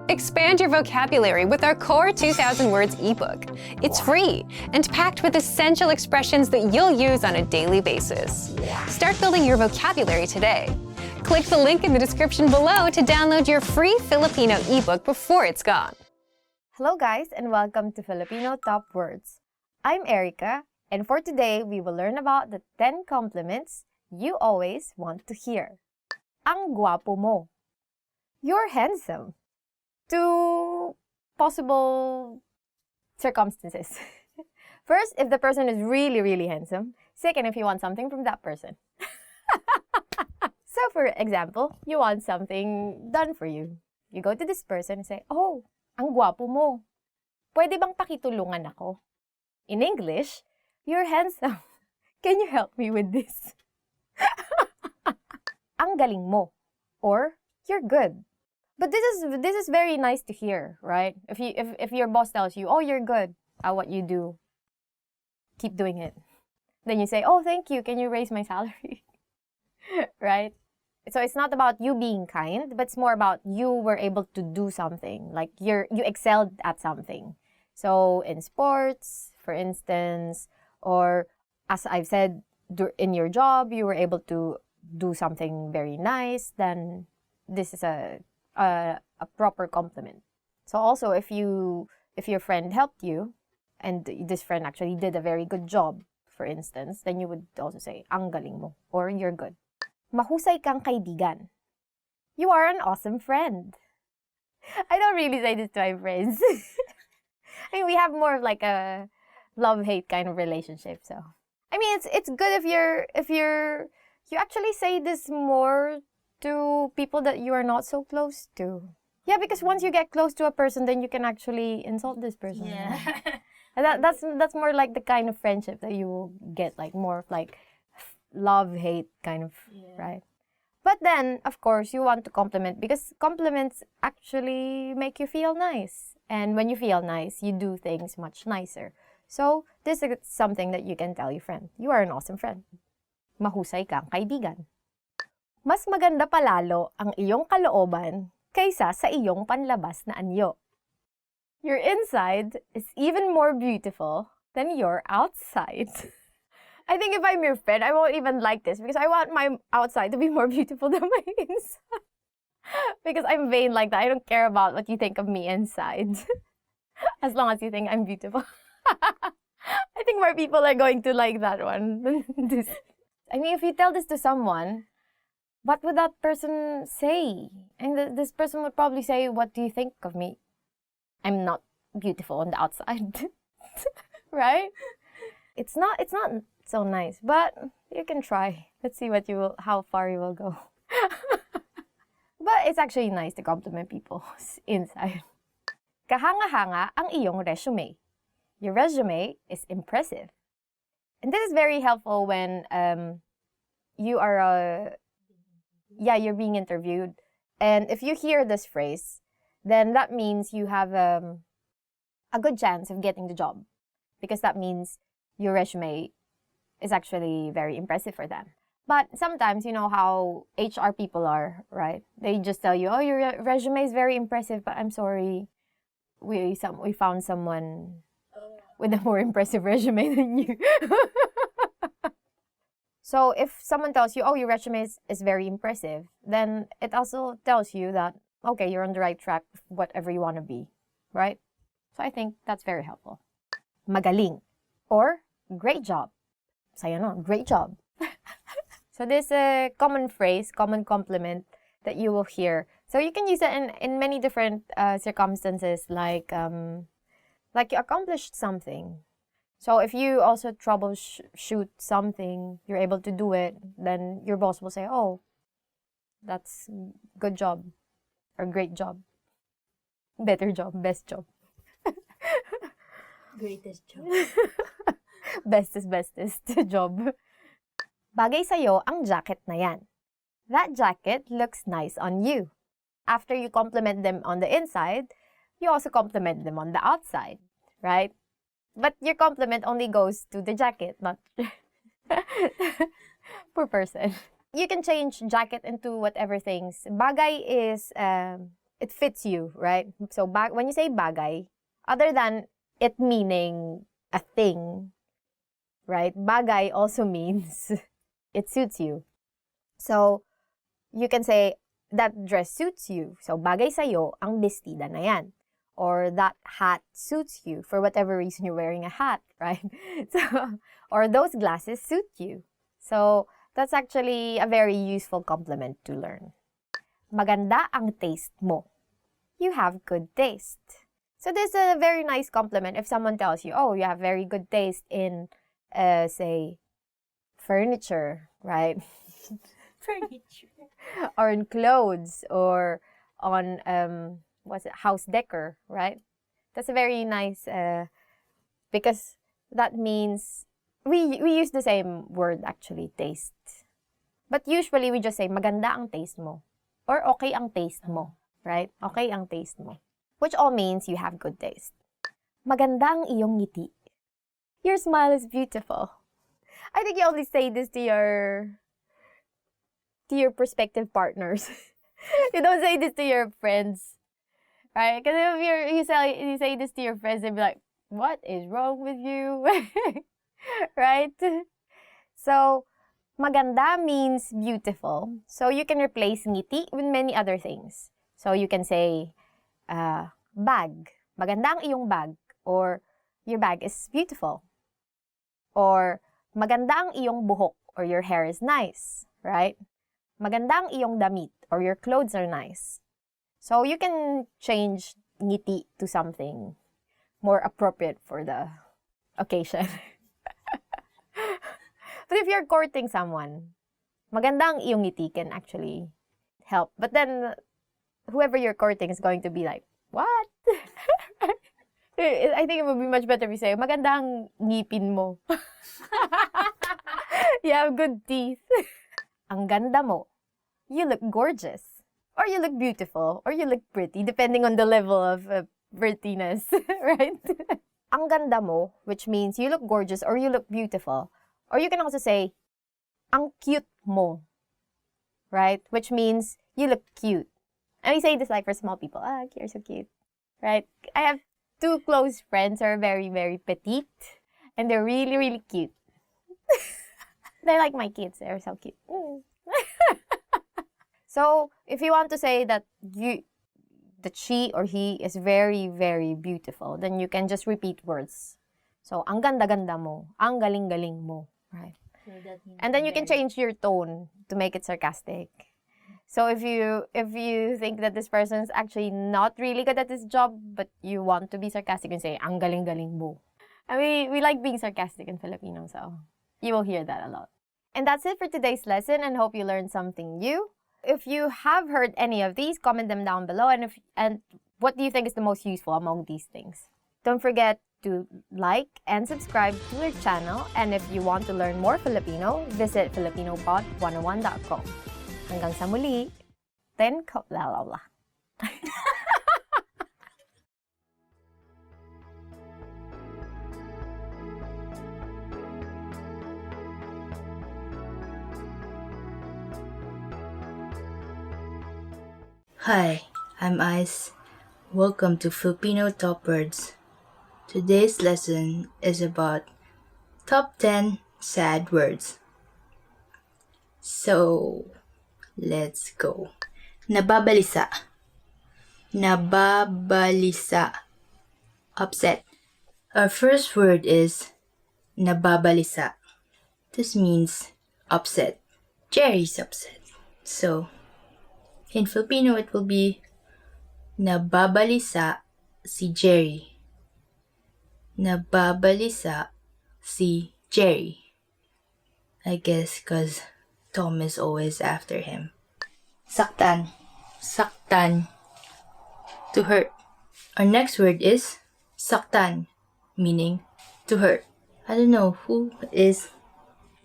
Expand your vocabulary with our Core 2000 Words ebook. It's free and packed with essential expressions that you'll use on a daily basis. Start building your vocabulary today. Click the link in the description below to download your free Filipino ebook before it's gone. Hello guys and welcome to Filipino Top Words. I'm Erica and for today we will learn about the 10 compliments you always want to hear. Ang guwapo mo. You're handsome. 2 possible circumstances. First, if the person is really handsome. Second, if you want something from that person. So for example, you want something done for you. You go to this person and say, "Oh, ang guwapo mo. Pwede bang pakitulungan ako?" In English, "You're handsome. Can you help me with this?" Ang galing mo. Or, "You're good." But this is very nice to hear, right? If your boss tells you, "Oh, you're good at what you do. Keep doing it." Then you say, "Oh, thank you. Can you raise my salary?" Right? So it's not about you being kind, but it's more about you were able to do something. Like you excelled at something. So in sports, for instance, or as I've said, in your job, you were able to do something very nice, then this is a proper compliment. So also if your friend helped you and this friend actually did a very good job, for instance, then you would also say, "Ang galing mo," or "You're good." Mahusay kang kaibigan. You are an awesome friend. I don't really say this to my friends. I mean, we have more of like a love-hate kind of relationship, so. I mean, it's good if you actually say this more to people that you are not so close to. Yeah, because once you get close to a person, then you can actually insult this person. Yeah. And that's more like the kind of friendship that you will get, like more of like love-hate kind of, right? But then, of course, you want to compliment because compliments actually make you feel nice. And when you feel nice, you do things much nicer. So, this is something that you can tell your friend. You are an awesome friend. Mahusay kang kaibigan. Mas maganda palalo ang iyong kalooban kaysa sa iyong panlabas na anyo. Your inside is even more beautiful than your outside. I think if I'm your friend, I won't even like this because I want my outside to be more beautiful than my inside. Because I'm vain like that. I don't care about what you think of me inside. As long as you think I'm beautiful. I think more people are going to like that one than this. I mean, if you tell this to someone, what would that person say? And this person would probably say, "What do you think of me? I'm not beautiful on the outside." Right? It's not so nice, but you can try. Let's see how far you will go. But it's actually nice to compliment people inside. Kahanga-hanga ang iyong resume. Your resume is impressive. And this is very helpful when you are you're being interviewed. And if you hear this phrase, then that means you have a good chance of getting the job. Because that means your resume is actually very impressive for them. But sometimes, you know how HR people are, right? They just tell you, "Oh, your resume is very impressive, but I'm sorry, we found someone with a more impressive resume than you." So if someone tells you, "Oh, your resume is very impressive," then it also tells you that, okay, you're on the right track with whatever you want to be, right? So I think that's very helpful. Magaling or great job. Saya no, great job. So this is a common phrase, common compliment that you will hear. So you can use it in many different circumstances, like you accomplished something. So if you also troubleshoot something, you're able to do it, then your boss will say, "Oh, that's good job," or "great job," "better job," "best job." Greatest job. Bestest job. Bagay sa'yo ang jacket na yan. That jacket looks nice on you. After you compliment them on the inside, you also compliment them on the outside, right? But your compliment only goes to the jacket, not per person. You can change jacket into whatever things. Bagay is it fits you, right? So when you say bagay, other than it meaning a thing, right? Bagay also means it suits you. So you can say that dress suits you. So bagay sa'yo ang bestida na yan. Or that hat suits you for whatever reason you're wearing a hat, right? So, or those glasses suit you. So that's actually a very useful compliment to learn. Maganda ang taste mo. You have good taste. So this is a very nice compliment if someone tells you, oh, you have very good taste in, say, furniture, right? Furniture. Or in clothes, or on, house decor, right? That's a very nice, because that means, we use the same word actually, taste. But usually we just say, maganda ang taste mo. Or okay ang taste mo, right? Okay ang taste mo. Which all means you have good taste. Maganda ang iyong ngiti. Your smile is beautiful. I think you only say this to your prospective partners. You don't say this to your friends, right? Because if you say this to your friends, they'll be like, "What is wrong with you?" Right? So, maganda means beautiful. So you can replace ngiti with many other things. So you can say, bag. Maganda ang iyong bag. Or, your bag is beautiful. Or, maganda ang iyong buhok. Or, your hair is nice. Right? Maganda ang iyong damit. Or, your clothes are nice. So, you can change ngiti to something more appropriate for the occasion. But if you're courting someone, maganda ang iyong ngiti can actually help. But then, whoever you're courting is going to be like, what? I think it would be much better if you say, maganda ang ngipin mo. You have good teeth. Ang ganda mo. You look gorgeous. Or you look beautiful. Or you look pretty, depending on the level of prettiness. Right? Ang ganda mo, which means you look gorgeous or you look beautiful. Or you can also say, ang cute mo. Right? Which means you look cute. And we say this like for small people. Ah, you're so cute. Right? I have 2 close friends who are very, very petite. And they're really, really cute. They're like my kids. They're so cute. So, if you want to say that she or he is very, very beautiful, then you can just repeat words. So, ang ganda-ganda mo. Ang galing-galing mo. Right? So that means And then you can change your tone to make it sarcastic. So if you think that this person is actually not really good at this job, but you want to be sarcastic and say, ang galing-galing mo. And we like being sarcastic in Filipino, so you will hear that a lot. And that's it for today's lesson, and hope you learned something new. If you have heard any of these, comment them down below, and what do you think is the most useful among these things? Don't forget to like and subscribe to our channel, and if you want to learn more Filipino, visit filipinopod101.com. Hanggang sa muli, ten ko lalala. Hi, I'm Ice. Welcome to Filipino Top Words. Today's lesson is about top 10 sad words. So, let's go. Nababalisa. Nababalisa. Upset. Our first word is nababalisa. This means upset. Jerry's upset. So, in Filipino, it will be nababalisa si Jerry. Nababalisa si Jerry. I guess because Tom is always after him. Saktan. Saktan. To hurt. Our next word is saktan, meaning to hurt. I don't know who is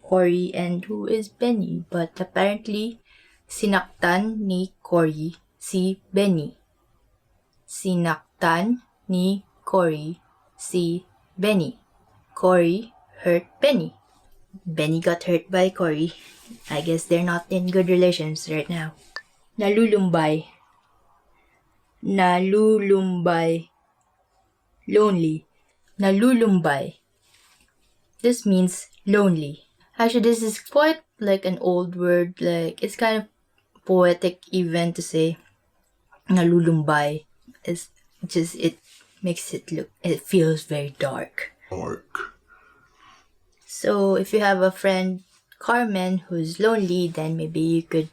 Cory and who is Benny, but apparently sinaktan ni Cory si Benny. Sinaktan ni Cory si Benny. Cory hurt Benny. Benny got hurt by Cory. I guess they're not in good relations right now. Nalulumbay. nalulumbay, lonely. Nalulumbay. This means lonely. Actually, this is quite like an old word. Like, it's kind of poetic even to say nalulumbay. It's just, it makes it look, it feels very dark. So, if you have a friend, Carmen, who's lonely, then maybe you could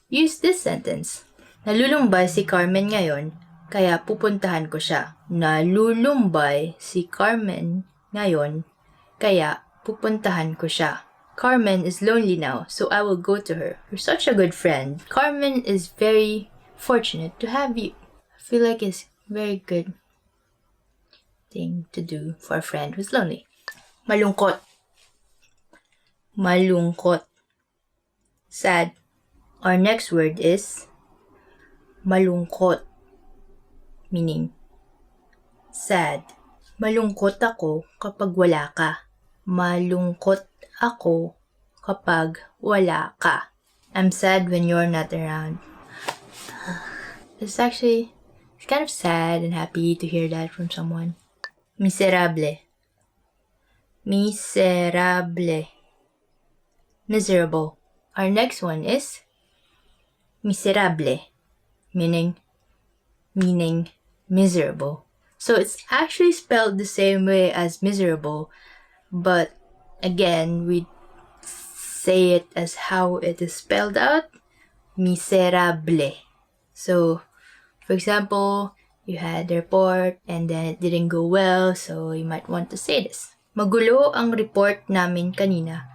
use this sentence. Nalulumbay si Carmen ngayon, kaya pupuntahan ko siya. Nalulumbay si Carmen ngayon, kaya pupuntahan ko siya. Carmen is lonely now, so I will go to her. You're such a good friend. Carmen is very fortunate to have you. I feel like it's a very good thing to do for a friend who's lonely. Malungkot. Malungkot. Sad. Our next word is malungkot, meaning sad. Malungkot ako kapag wala ka. Malungkot ako kapag wala ka. I'm sad when you're not around. It's kind of sad and happy to hear that from someone. Miserable. Miserable. Miserable. Our next one is miserable, meaning miserable. So it's actually spelled the same way as miserable, but again, we say it as how it is spelled out, miserable. So, for example, you had a report and then it didn't go well, so you might want to say this. Magulo ang report namin kanina,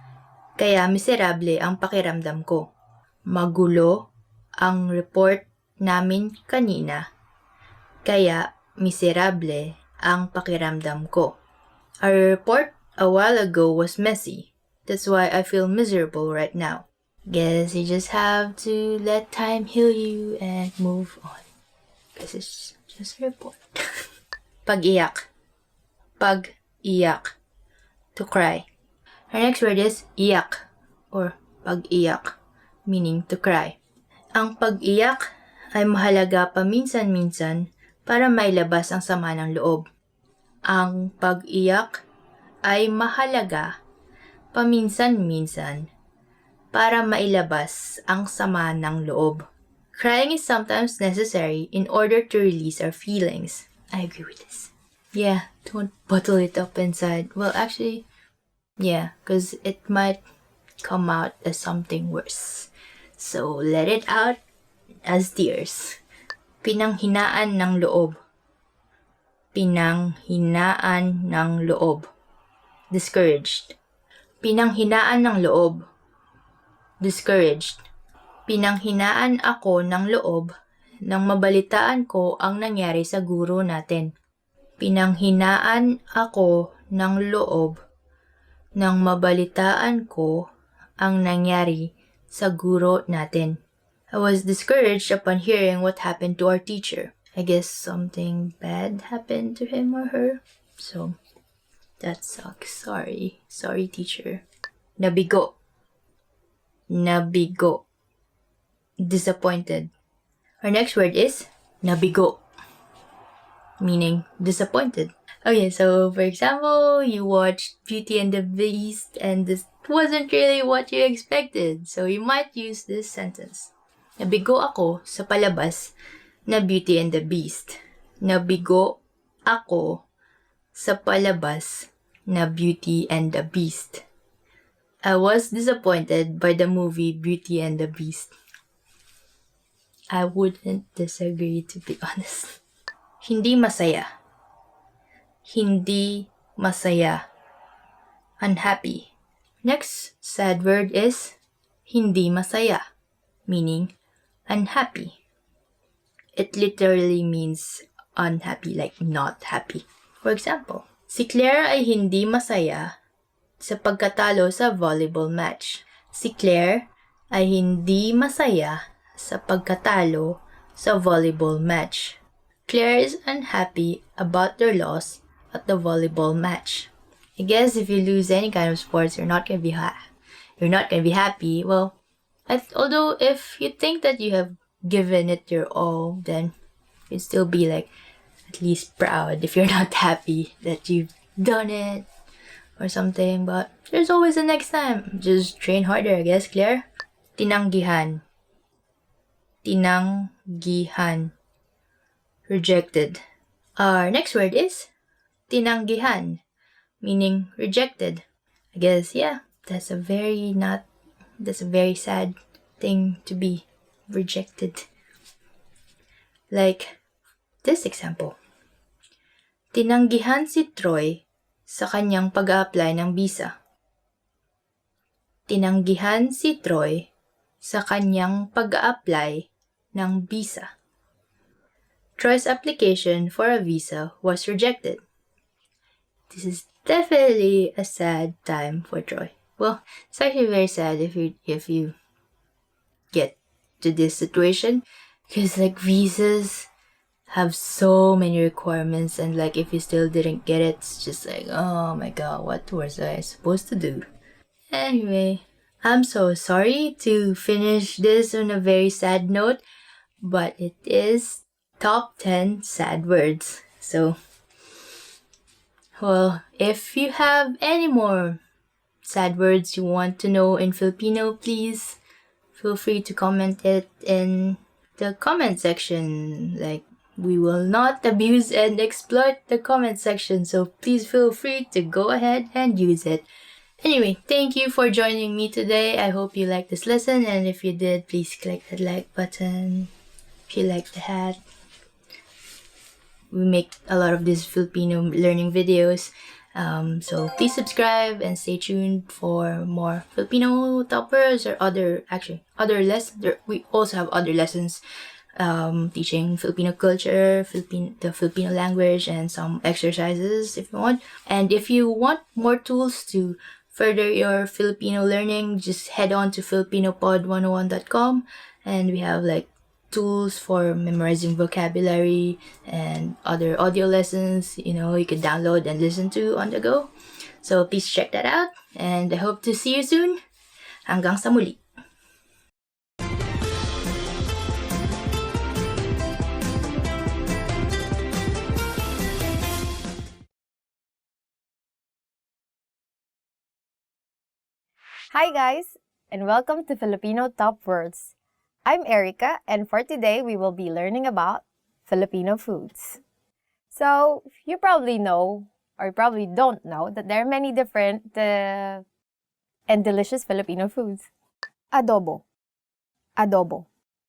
kaya miserable ang pakiramdam ko. Magulo ang report namin kanina, kaya miserable ang pakiramdam ko. Our report a while ago was messy. That's why I feel miserable right now. Guess you just have to let time heal you and move on. Because it's just a report. Pag-iyak. Pag-iyak. To cry. Our next word is iyak or pag-iyak, meaning to cry. Ang pag-iyak ay mahalaga paminsan-minsan para mailabas ang sama ng loob. Ang pag-iyak ay mahalaga paminsan-minsan para mailabas ang sama ng loob. Crying is sometimes necessary in order to release our feelings. I agree with this. Yeah, don't bottle it up inside. Well, actually, yeah, because it might come out as something worse. So, let it out as tears. Pinanghinaan ng loob. Pinanghinaan ng loob. Discouraged. Pinanghinaan ng loob. Discouraged. Pinanghinaan ako ng loob nang mabalitaan ko ang nangyari sa guro natin. Pinanghinaan ako ng loob nang mabalitaan ko ang nangyari sa guro natin. I was discouraged upon hearing what happened to our teacher. I guess something bad happened to him or her. So, that sucks. Sorry. Sorry, teacher. Nabigo. Nabigo. Disappointed. Our next word is nabigo, meaning disappointed. Okay, so for example, you watched Beauty and the Beast and this wasn't really what you expected. So you might use this sentence. Nabigo ako sa palabas na Beauty and the Beast. Nabigo ako sa palabas na Beauty and the Beast. I was disappointed by the movie Beauty and the Beast. I wouldn't disagree, to be honest. Hindi masaya. Hindi masaya. Unhappy. Next sad word is hindi masaya, meaning unhappy. It literally means unhappy, like not happy. For example, si Claire ay hindi masaya sa pagkatalo sa volleyball match. Si Claire ay hindi masaya sa pagkatalo sa volleyball match. Claire is unhappy about their loss at the volleyball match. I guess if you lose any kind of sports, you're not gonna be happy. Well, although if you think that you have given it your all, then you'd still be like at least proud if you're not happy that you've done it or something. But there's always a next time. Just train harder, I guess, Claire. Tinanggihan. Tinanggihan. Rejected. Our next word is tinanggihan, meaning rejected. I guess, yeah, that's a very sad thing to be rejected. Like this example. Tinanggihan si Troy sa kanyang pag-a-apply ng visa. Tinanggihan si Troy sa kanyang pag-a-apply ng visa. Troy's application for a visa was rejected. This is definitely a sad time for Troy. Well, it's actually very sad if you get to this situation, because like visas have so many requirements, and like if you still didn't get it, it's just like, oh my god, what was I supposed to do? Anyway, I'm so sorry to finish this on a very sad note, but it is top 10 sad words. So, well, if you have any more sad words you want to know in Filipino, please feel free to comment it in the comment section. Like, we will not abuse and exploit the comment section, so please feel free to go ahead and use it. Anyway, thank you for joining me today. I hope you liked this lesson, and if you did, please click that like button. If you like the hat, we make a lot of these Filipino learning videos. So please subscribe and stay tuned for more Filipino toppers or other lessons. We also have other lessons teaching Filipino culture, the Filipino language, and some exercises if you want. And if you want more tools to further your Filipino learning, just head on to filipinopod101.com, and we have like tools for memorizing vocabulary and other audio lessons, you could download and listen to on the go. So please check that out, and I hope to see you soon. Hanggang sa muli. Hi guys, and welcome to Filipino Top Words. I'm Erica, and for today we will be learning about Filipino foods. So, you probably know, or you probably don't know, that there are many different and delicious Filipino foods. Adobo. Adobo.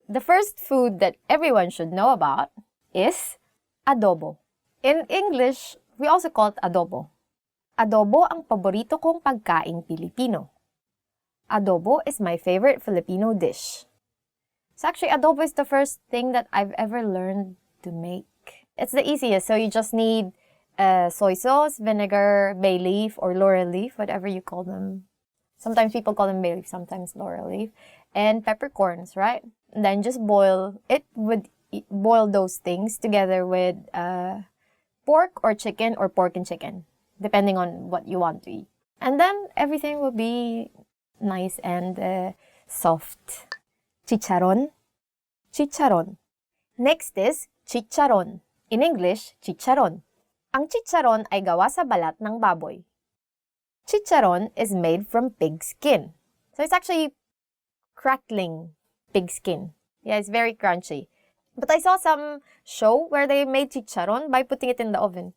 The first food that everyone should know about is adobo. In English, we also call it adobo. Adobo ang paborito kong pagkaing Pilipino. Adobo is my favorite Filipino dish. So actually, adobo is the first thing that I've ever learned to make. It's the easiest, so you just need soy sauce, vinegar, bay leaf, or laurel leaf, whatever you call them. Sometimes people call them bay leaf, sometimes laurel leaf, and peppercorns, right? And then just boil those things together with pork or chicken or pork and chicken, depending on what you want to eat. And then everything will be nice and soft. Chicharon. Chicharon. Next is chicharon. In English, chicharon. Ang chicharon ay gawa sa balat ng baboy. Chicharon is made from pig skin. So it's actually crackling pig skin. Yeah, it's very crunchy. But I saw some show where they made chicharon by putting it in the oven.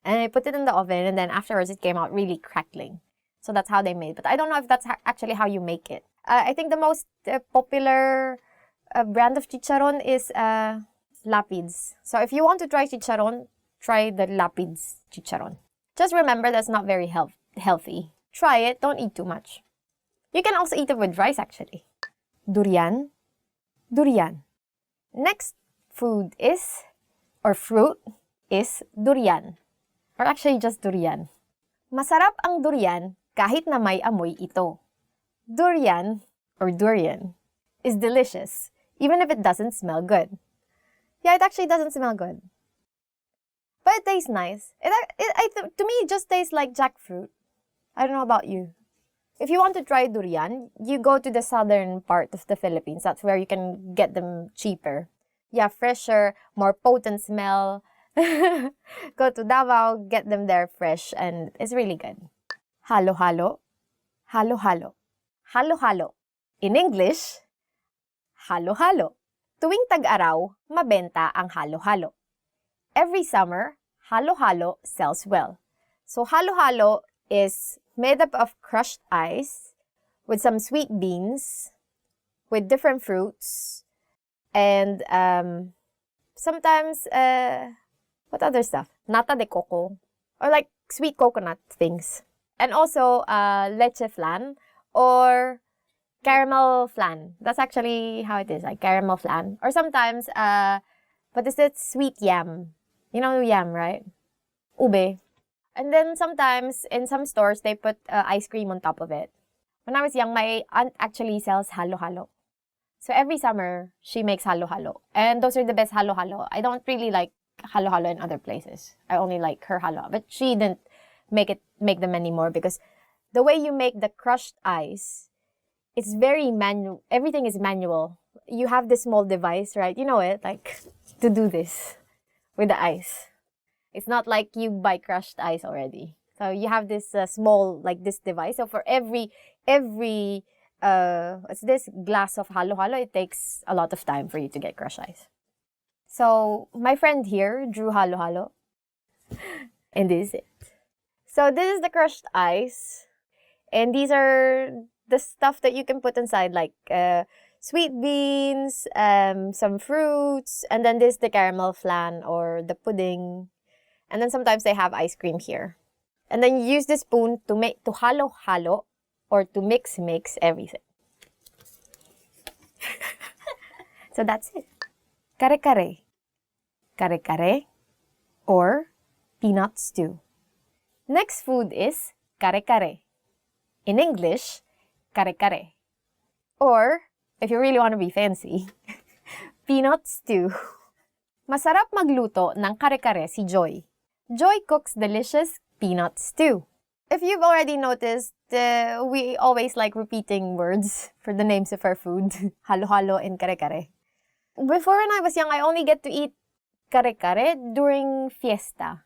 And I put it in the oven, and then afterwards it came out really crackling. So that's how they made it. But I don't know if that's actually how you make it. I think the most popular brand of chicharon is Lapids. So if you want to try chicharon, try the Lapids chicharon. Just remember that's not very healthy. Try it, don't eat too much. You can also eat it with rice actually. Durian. Durian. Next fruit is durian. Or actually just durian. Masarap ang durian kahit na may amoy ito. Durian is delicious, even if it doesn't smell good. Yeah, it actually doesn't smell good. But it tastes nice. To me, it just tastes like jackfruit. I don't know about you. If you want to try durian, you go to the southern part of the Philippines. That's where you can get them cheaper. fresher, more potent smell. Go to Davao, get them there fresh, and it's really good. Halo-halo, halo-halo, halo-halo. In English, halo-halo. Tuwing tag-araw, mabenta ang halo-halo. Every summer, halo-halo sells well. So halo-halo is made up of crushed ice with some sweet beans, with different fruits, and sometimes, what other stuff? Nata de coco, or like sweet coconut things. And also leche flan or caramel flan. That's actually how it is, like caramel flan. Or sometimes, what is it? Sweet yam. You know yam, right? Ube. And then sometimes, in some stores, they put ice cream on top of it. When I was young, my aunt actually sells halo-halo. So every summer, she makes halo-halo. And those are the best halo-halo. I don't really like halo-halo in other places. I only like her halo. But she didn't make them anymore because the way you make the crushed ice, it's very manual. Everything is manual. You have this small device, right? You know it, like, to do this with the ice. It's not like you buy crushed ice already. So you have this small, like this device. So for every what's this glass of halo-halo, it takes a lot of time for you to get crushed ice. So my friend here drew halo-halo. And this is it. So this is the crushed ice. And these are the stuff that you can put inside, like sweet beans, some fruits, and then this is the caramel flan or the pudding. And then sometimes they have ice cream here. And then you use the spoon to halo-halo or to mix everything. So that's it. Kare-kare. Kare-kare or peanut stew. Next food is kare-kare. In English, kare-kare. Or, if you really want to be fancy, peanut stew. Masarap magluto ng kare-kare si Joy. Joy cooks delicious peanut stew. If you've already noticed, we always like repeating words for the names of our food. Halo-halo and kare-kare. Before when I was young, I only get to eat kare-kare during fiesta.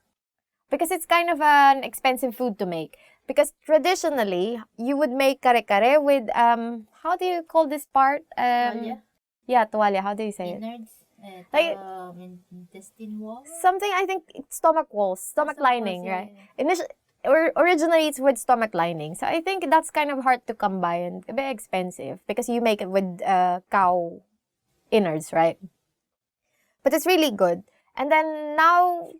Because it's kind of an expensive food to make. Because traditionally, you would make kare-kare with, how do you call this part? Tuwalya? Yeah, tuwalya. How do you say it? Innards? Like, Intestine wall? something, I think, stomach walls, stomach lining, walls, right? Originally, it's with stomach lining. So I think that's kind of hard to come by and a bit expensive because you make it with cow innards, right? But it's really good. And then now,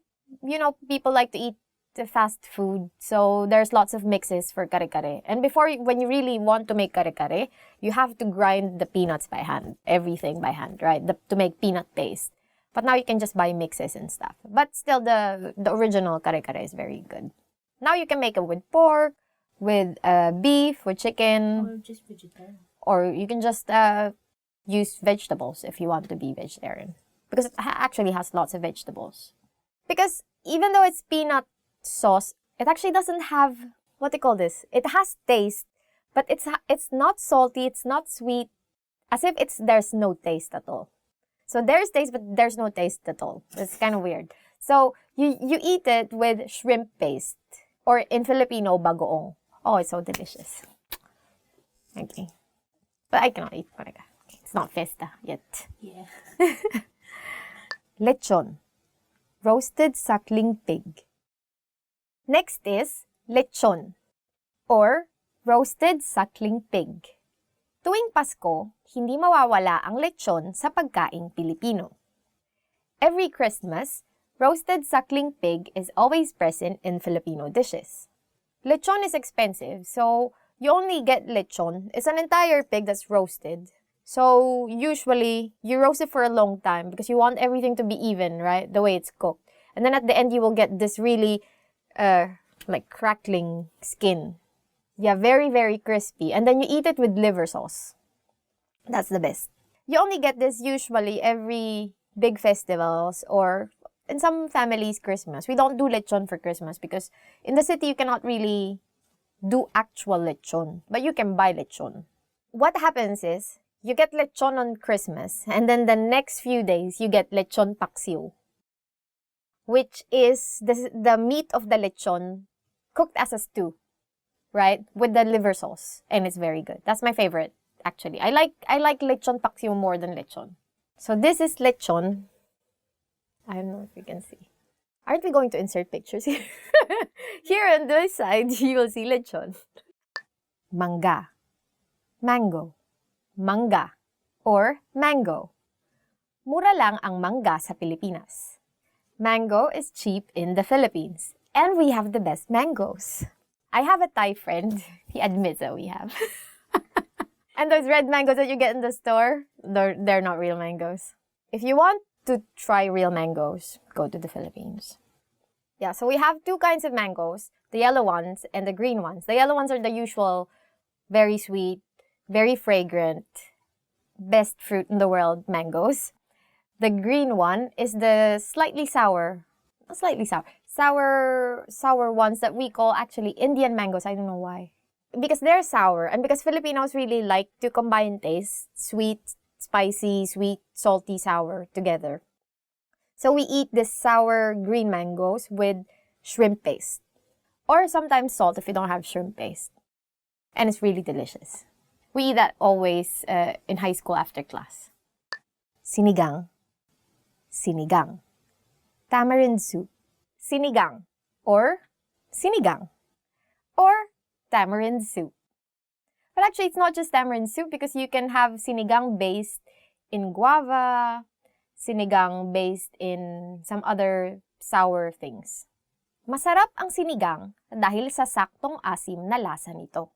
people like to eat the fast food. So there's lots of mixes for kare-kare. And before, when you really want to make kare-kare, you have to grind the peanuts by hand. Everything by hand, right? To make peanut paste. But now you can just buy mixes and stuff. But still, the original kare-kare is very good. Now you can make it with pork, with beef, with chicken. Or just vegetarian. Or you can just use vegetables if you want to be vegetarian. Because it actually has lots of vegetables. Because even though it's peanut sauce, it actually doesn't have, what they call this? It has taste, but it's not salty, it's not sweet, as if there's no taste at all. So there's taste, but there's no taste at all. It's kind of weird. So you eat it with shrimp paste, or in Filipino, bagoong. Oh, it's so delicious. Okay. But I cannot eat paraga. It's not fiesta yet. Yeah. Lechon. Roasted suckling pig. Next is lechon, or roasted suckling pig. Tuwing Pasko, hindi mawawala ang lechon sa pagkaing Pilipino. Every Christmas, roasted suckling pig is always present in Filipino dishes. Lechon is expensive, so you only get lechon. It's an entire pig that's roasted. So usually, you roast it for a long time because you want everything to be even, right? The way it's cooked. And then at the end, you will get this really like crackling skin. Yeah, very, very crispy. And then you eat it with liver sauce. That's the best. You only get this usually every big festivals or in some families, Christmas. We don't do lechon for Christmas because in the city, you cannot really do actual lechon. But you can buy lechon. What happens is, You get lechon on Christmas, and then the next few days, you get lechon paksiw, which is the meat of the lechon cooked as a stew, right? With the liver sauce, and it's very good. That's my favorite, actually. I like lechon paksiw more than lechon. So this is lechon. I don't know if you can see. Aren't we going to insert pictures here? Here on this side, you will see lechon. Mangga, mango, mangga, or mango. Mura lang ang mangga sa Pilipinas. Mango is cheap in the Philippines, and we have the best mangoes. I have a Thai friend. He admits that we have. And those red mangoes that you get in the store, they're not real mangoes. If you want to try real mangoes, go to the Philippines. Yeah, so we have two kinds of mangoes, the yellow ones and the green ones. The yellow ones are the usual, very sweet, very fragrant, best fruit in the world mangoes. The green one is the slightly sour ones that we call actually Indian mangoes. I don't know why. Because they're sour, and because Filipinos really like to combine taste, sweet, spicy, sweet, salty, sour together. So we eat this sour green mangoes with shrimp paste. Or sometimes salt if you don't have shrimp paste. And it's really delicious. We eat that always in high school after class. Sinigang. Sinigang. Tamarind soup. Sinigang. Or sinigang. Or tamarind soup. But actually, it's not just tamarind soup because you can have sinigang based in guava, sinigang based in some other sour things. Masarap ang sinigang dahil sa saktong asim na lasa nito.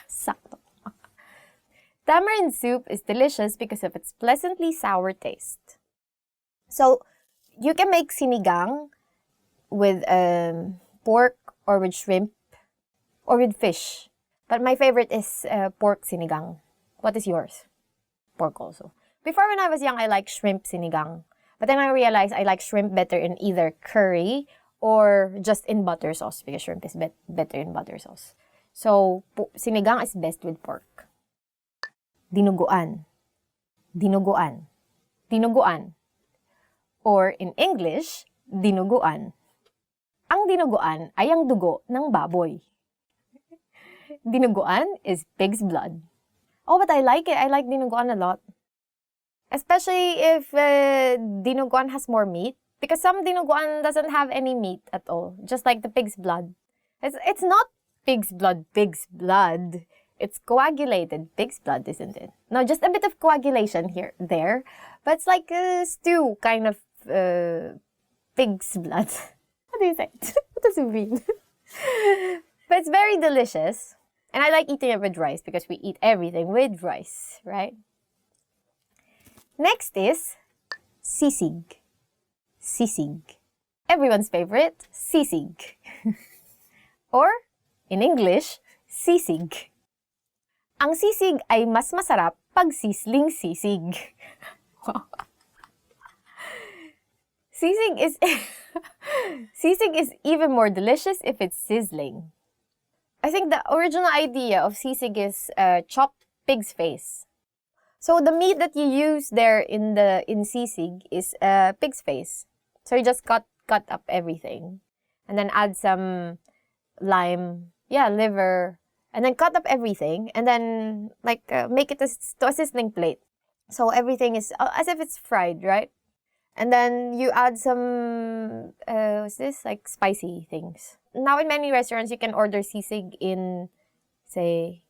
Sakto. Tamarind soup is delicious because of its pleasantly sour taste. So, you can make sinigang with pork or with shrimp or with fish. But my favorite is pork sinigang. What is yours? Pork also. Before, when I was young, I liked shrimp sinigang. But then I realized I like shrimp better in either curry or just in butter sauce because shrimp is better in butter sauce. So, sinigang is best with pork. Dinuguan. Dinuguan. Dinuguan. Or in English, dinuguan. Ang dinuguan ay ang dugo ng baboy. Dinuguan is pig's blood. Oh, but I like it. I like dinuguan a lot. Especially if dinuguan has more meat. Because some dinuguan doesn't have any meat at all. Just like the pig's blood. It's not pig's blood. It's coagulated pig's blood, isn't it? No, just a bit of coagulation there. But it's like a stew kind of pig's blood. What do you say? What does it mean? But it's very delicious. And I like eating it with rice because we eat everything with rice, right? Next is sisig. Sisig. Everyone's favorite, sisig. Or, in English, sisig. Ang sisig ay mas masarap pag sisling sisig. Sisig is even more delicious if it's sizzling. I think the original idea of sisig is chopped pig's face. So the meat that you use there in sisig is pig's face. So you just cut up everything, and then add some lime, liver, and then cut up everything, and then make it to a sizzling plate. So everything is as if it's fried, right? And then you add some, spicy things. Now in many restaurants, you can order sisig in, say,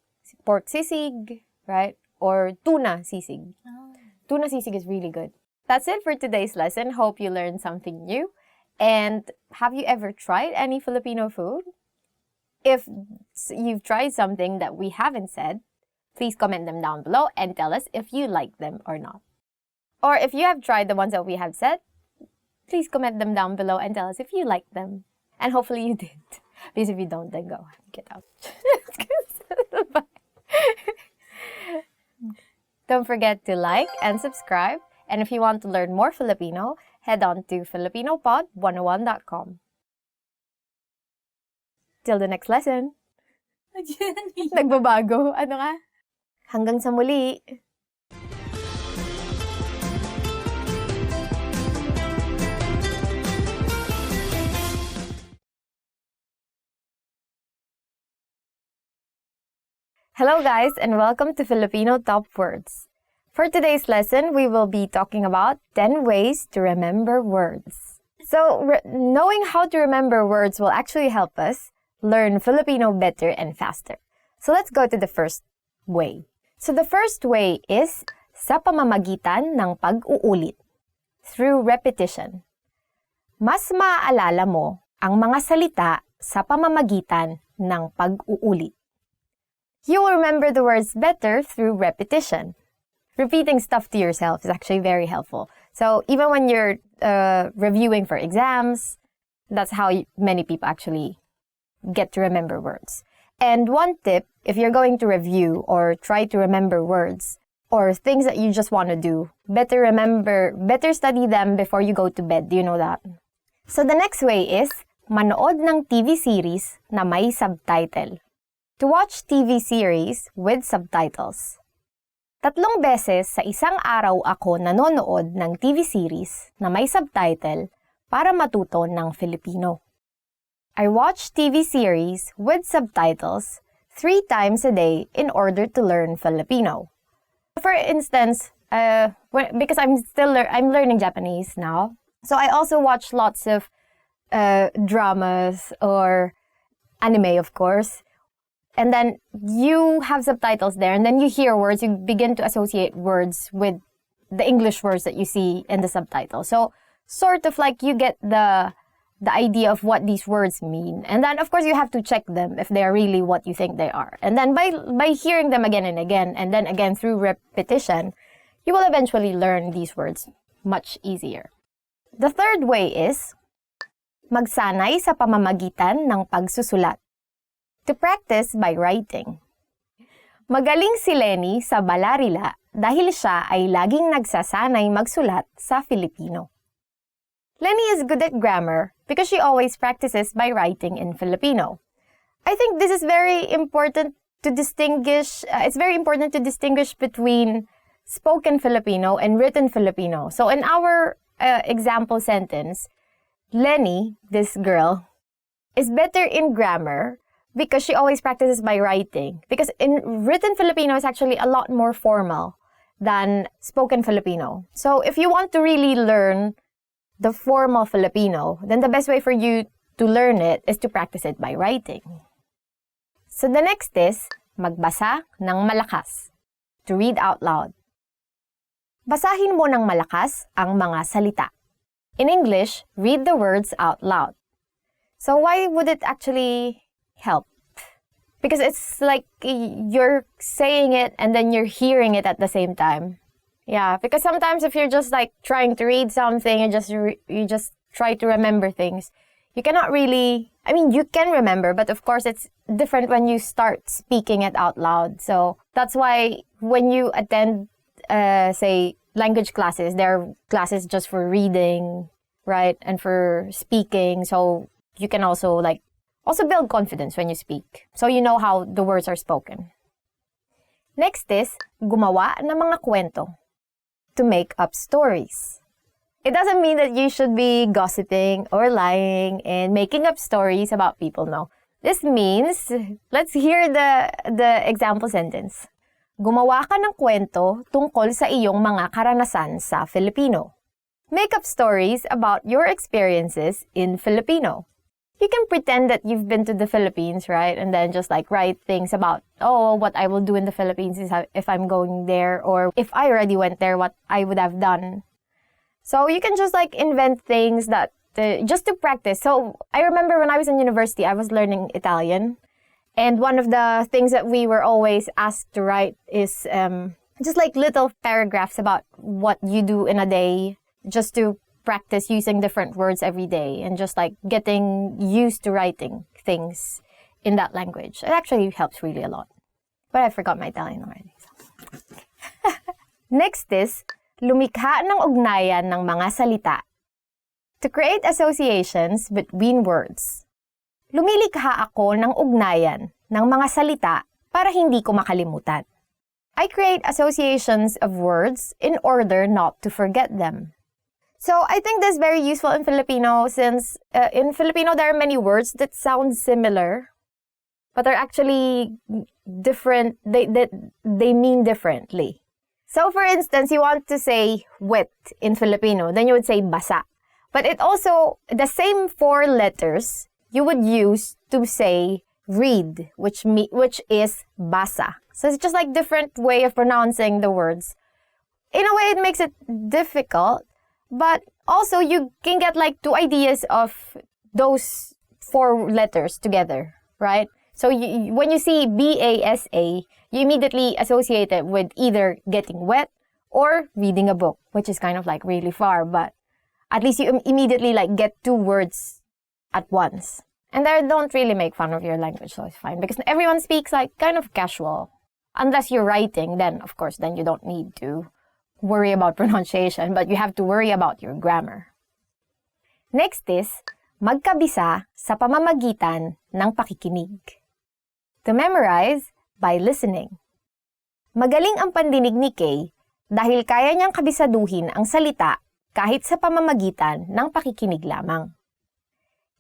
pork sisig, right? Or tuna sisig. Oh. Tuna sisig is really good. That's it for today's lesson. Hope you learned something new. And have you ever tried any Filipino food? If you've tried something that we haven't said, please comment them down below and tell us if you like them or not. Or if you have tried the ones that we have said, please comment them down below and tell us if you like them. And hopefully you did. Because if you don't, then go. Get out. Bye. Don't forget to like and subscribe. And if you want to learn more Filipino, head on to filipinopod101.com. Till the next lesson. Nagbabago. Ano nga? Hanggang sa muli! Hello guys, and welcome to Filipino Top Words. For today's lesson, we will be talking about 10 ways to remember words. So, knowing how to remember words will actually help us learn Filipino better and faster. So let's go to the first way. So the first way is sa pamamagitan ng pag-uulit, through repetition. Mas maaalala mo ang mga salita sa pamamagitan ng pag-uulit. You will remember the words better through repetition. Repeating stuff to yourself is actually very helpful. So even when you're reviewing for exams, that's how many people actually get to remember words. And one tip, if you're going to review or try to remember words or things that you just want to do, better study them before you go to bed. Do you know that? So the next way is manood ng TV series na may subtitle. To watch TV series with subtitles. 3 beses sa isang araw ako nanonood ng TV series na may subtitle para matuto ng Filipino. I watch TV series with subtitles 3 times a day in order to learn Filipino. For instance, because I'm learning Japanese now, so I also watch lots of dramas or anime, of course. And then you have subtitles there, and then you hear words, you begin to associate words with the English words that you see in the subtitle. So sort of like you get the idea of what these words mean. And then of course you have to check them if they are really what you think they are. And then by hearing them again and again, and then again through repetition, you will eventually learn these words much easier. The third way is magsanay sa pamamagitan ng pagsusulat. To practice by writing. Magaling si Lenny sa balarila dahil siya ay laging nagsasanay magsulat sa Filipino. Lenny is good at grammar because she always practices by writing in Filipino. I think this is very important to distinguish, it's very important to distinguish between spoken Filipino and written Filipino. So in our example sentence, Lenny, this girl, is better in grammar because she always practices by writing. Because in written Filipino is actually a lot more formal than spoken Filipino. So if you want to really learn the formal Filipino, then the best way for you to learn it is to practice it by writing. So the next is magbasa ng malakas. To read out loud. Basahin mo ng malakas ang mga salita. In English, read the words out loud. So why would it actually help? Because it's like you're saying it and then you're hearing it at the same time. Yeah, because sometimes if you're just like trying to read something and you just try to remember things, you cannot really, I mean, you can remember, but of course it's different when you start speaking it out loud. So that's why when you attend, say, language classes, there are classes just for reading, right? And for speaking. So you can also build confidence when you speak. So you know how the words are spoken. Next is, gumawa ng mga kwento. To make up stories. It doesn't mean that you should be gossiping or lying and making up stories about people, no. This means, let's hear the example sentence. Gumawa ka ng kwento tungkol sa iyong mga karanasan sa Filipino. Make up stories about your experiences in Filipino. You can pretend that you've been to the Philippines, right? And then just like write things about, what I will do in the Philippines is if I'm going there, or if I already went there, what I would have done. So you can just like invent things that, just to practice. So I remember when I was in university, I was learning Italian. And one of the things that we were always asked to write is just like little paragraphs about what you do in a day, just to practice using different words every day and just like getting used to writing things in that language. It actually helps really a lot. But I forgot my Italian already. So. Next is, lumikha ng ugnayan ng mga salita. To create associations between words. Lumilikha ako ng ugnayan ng mga salita para hindi ko makalimutan. I create associations of words in order not to forget them. So I think this is very useful in Filipino since in Filipino there are many words that sound similar but are actually different, they mean differently. So for instance, you want to say wet in Filipino, then you would say basa. But it also, the same 4 letters you would use to say read, which is basa. So it's just like different way of pronouncing the words. In a way, it makes it difficult, but also you can get like 2 ideas of those 4 letters together, right? So when you see B-A-S-A, you immediately associate it with either getting wet or reading a book, which is kind of like really far, but at least you immediately like get 2 words at once. And they don't really make fun of your language, so it's fine because everyone speaks like kind of casual. Unless you're writing, then of course, then you don't need to worry about pronunciation, but you have to worry about your grammar. Next is, magkabisa sa pamamagitan ng pakikinig. To memorize by listening. Magaling ang pandinig ni Kay dahil kaya niyang kabisaduhin ang salita kahit sa pamamagitan ng pakikinig lamang.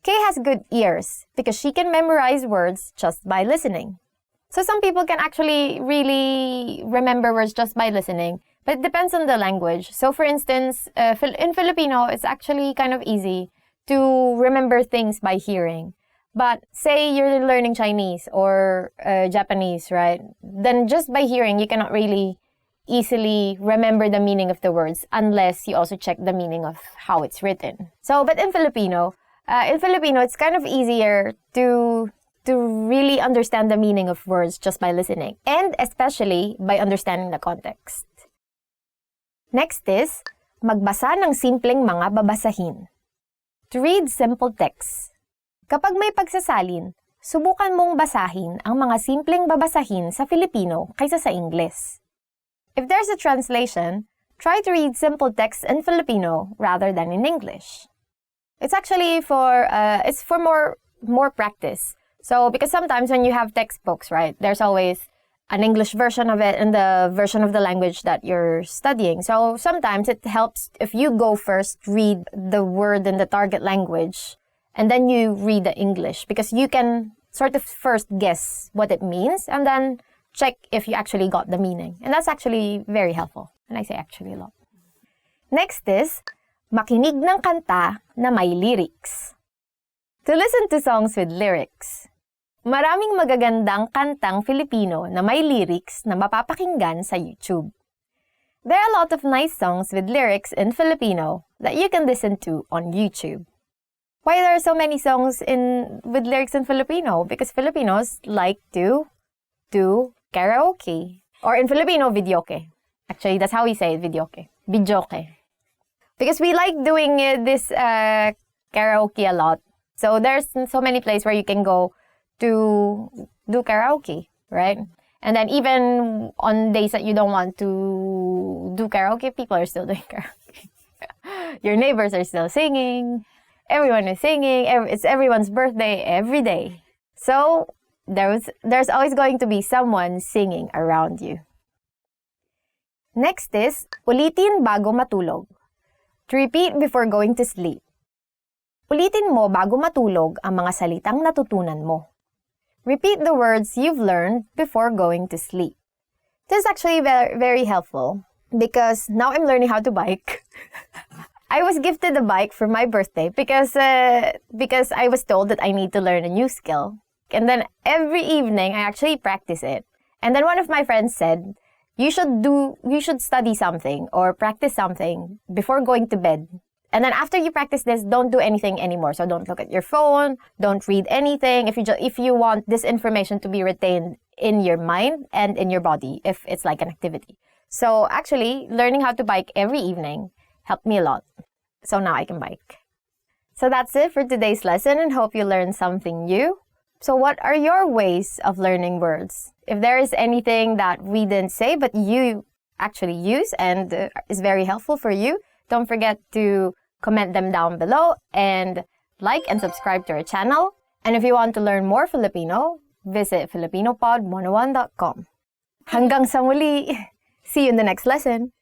Kay has good ears because she can memorize words just by listening. So some people can actually really remember words just by listening, but it depends on the language. So for instance, in Filipino, it's actually kind of easy to remember things by hearing. But say you're learning Chinese or Japanese, right? Then just by hearing, you cannot really easily remember the meaning of the words unless you also check the meaning of how it's written. So, but in Filipino, it's kind of easier to really understand the meaning of words just by listening, and especially by understanding the context. Next is, magbasa ng simpleng mga babasahin. To read simple texts. Kapag may pagsasalin, subukan mong basahin ang mga simpleng babasahin sa Filipino kaysa sa Ingles. If there's a translation, try to read simple texts in Filipino rather than in English. It's actually for more practice. So because sometimes when you have textbooks, right, there's always an English version of it and the version of the language that you're studying. So sometimes it helps if you go first, read the word in the target language, and then you read the English because you can sort of first guess what it means and then check if you actually got the meaning. And that's actually very helpful. And I say actually a lot. Next is, makinig ng kanta na may lyrics. To listen to songs with lyrics. Maraming magagandang kantang Filipino na may lyrics na mapapakinggan sa YouTube. There are a lot of nice songs with lyrics in Filipino that you can listen to on YouTube. Why there are so many songs with lyrics in Filipino? Because Filipinos like to do karaoke. Or in Filipino, videoke. Actually, that's how we say it, videoke. Videoke. Because we like doing this karaoke a lot. So there's so many places where you can go to do karaoke, right? And then even on days that you don't want to do karaoke, people are still doing karaoke. Your neighbors are still singing. Everyone is singing. It's everyone's birthday every day. So there's always going to be someone singing around you. Next is, ulitin bago matulog. To repeat before going to sleep. Ulitin mo bago matulog ang mga salitang natutunan mo. Repeat the words you've learned before going to sleep. This is actually very, very helpful because now I'm learning how to bike. I was gifted a bike for my birthday because I was told that I need to learn a new skill. And then every evening I actually practice it. And then one of my friends said, you should study something or practice something before going to bed. And then after you practice this, don't do anything anymore. So don't look at your phone, don't read anything. If you want this information to be retained in your mind and in your body, if it's like an activity. So actually, learning how to bike every evening helped me a lot. So now I can bike. So that's it for today's lesson and hope you learned something new. So what are your ways of learning words? If there is anything that we didn't say but you actually use and is very helpful for you, don't forget to comment them down below and like and subscribe to our channel. And if you want to learn more Filipino, visit filipinopod101.com. Hanggang sa muli. See you in the next lesson.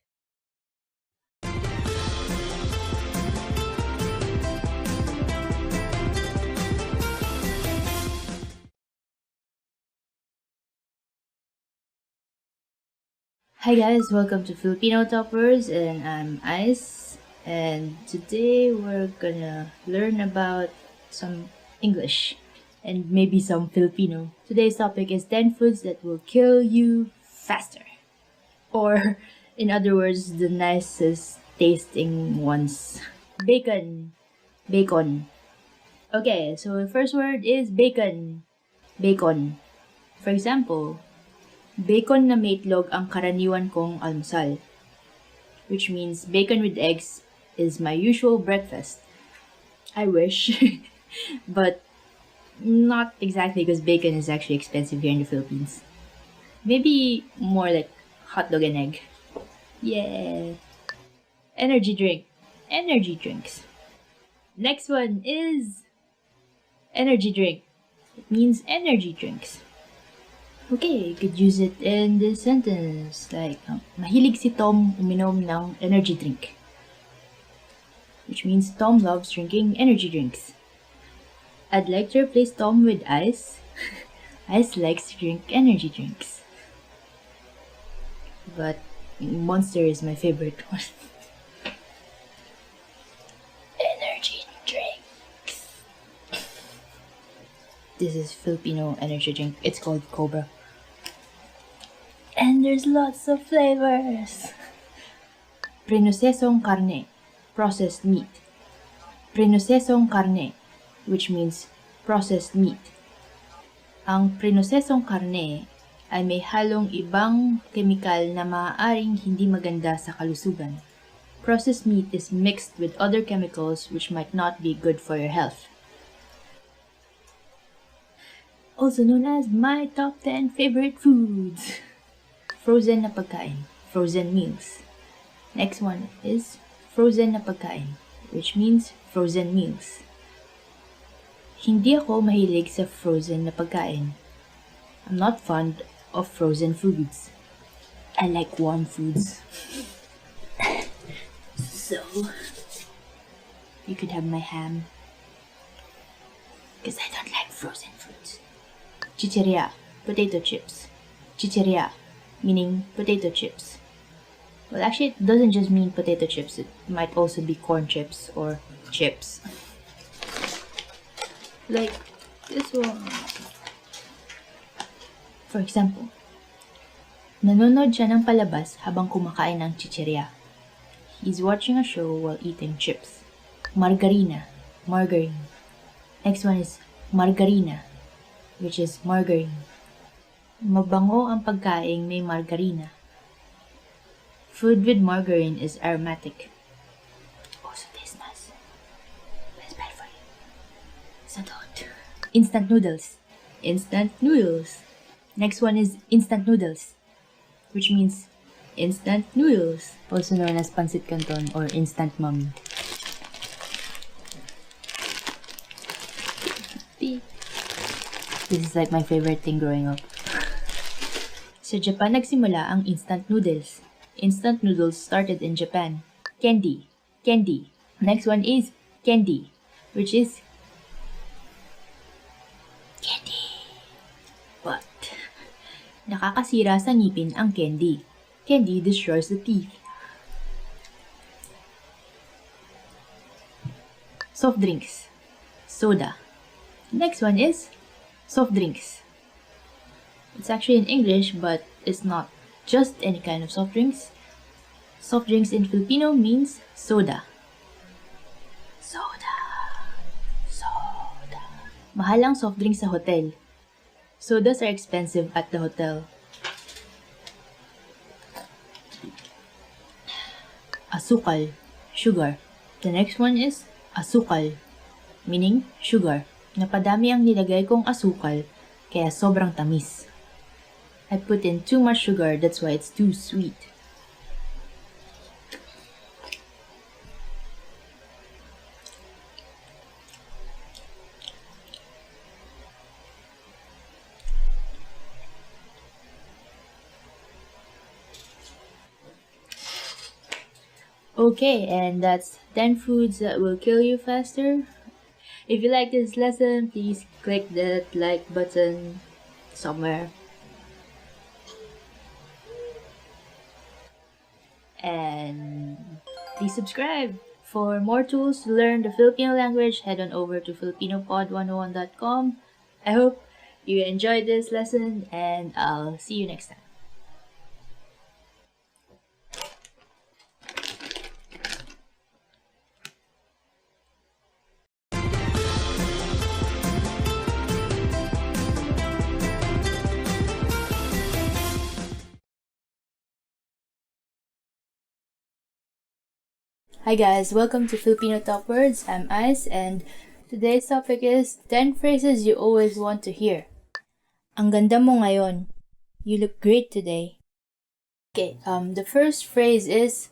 Hi guys, welcome to Filipino Toppers, and I'm Ice, and today we're gonna learn about some English and maybe some Filipino. Today's topic is 10 foods that will kill you faster, or in other words, the nicest tasting ones. Bacon. Bacon. Okay, so the first word is bacon. Bacon. For example, bacon na may itlog ang karaniwan kong almusal, which means bacon with eggs is my usual breakfast. I wish, but not exactly, because bacon is actually expensive here in the Philippines. Maybe more like hot dog and egg. Yeah. Energy drink. Energy drinks. Next one is energy drink. It means energy drinks. Okay, you could use it in this sentence, like, mahilig si Tom uminom ng energy drink. Which means Tom loves drinking energy drinks. I'd like to replace Tom with Ice. Ice likes to drink energy drinks. But Monster is my favorite one. Energy drinks. This is Filipino energy drink. It's called Cobra. And there's lots of flavors. Prinosesong carne, processed meat. Prinosesong carne, which means processed meat. Ang prinosesong karne ay may halong ibang kemikal na maaaring hindi maganda sa kalusugan. Processed meat is mixed with other chemicals which might not be good for your health. Also known as my top 10 favorite foods. Frozen na pagkain, frozen meals. Next one is frozen na pagkain, which means frozen meals. Hindi ako mahilig sa frozen na pagkain. I'm not fond of frozen foods. I like warm foods. So, you could have my ham. Because I don't like frozen foods. Chicheria, potato chips. Chicheria, meaning potato chips. Well, actually, it doesn't just mean potato chips. It might also be corn chips or chips. Like this one. For example, nanonood siya ng palabas habang kumakain ng chicheria. He's watching a show while eating chips. Margarina, margarine. Next one is margarina, which is margarine. Mabango ang pagkaing may margarina. Food with margarine is aromatic. Also tastes nice. But it's bad for you. So don't. Instant noodles. Instant noodles. Next one is instant noodles, which means instant noodles, also known as pancit canton or instant mommy. This is like my favorite thing growing up. Sa Japan nagsimula ang instant noodles. Instant noodles started in Japan. Candy. Candy. Next one is candy, which is candy. But nakakasira sa ngipin ang candy. Candy destroys the teeth. Soft drinks. Soda. Next one is soft drinks. It's actually in English, but it's not just any kind of soft drinks. Soft drinks in Filipino means soda. Soda. Soda. Mahal ang soft drinks sa hotel. Sodas are expensive at the hotel. Asukal. Sugar. The next one is asukal, meaning sugar. Napadami ang nilagay kong asukal, kaya sobrang tamis. I put in too much sugar, that's why it's too sweet. Okay, and that's 10 foods that will kill you faster. If you like this lesson, please click that like button somewhere. And please subscribe. For more tools to learn the Filipino language, head on over to filipinopod101.com. I hope you enjoyed this lesson, and I'll see you next time. Hi guys, welcome to Filipino Top Words. I'm Ice, and today's topic is 10 phrases you always want to hear. Ang ganda mo ngayon. You look great today. Okay, the first phrase is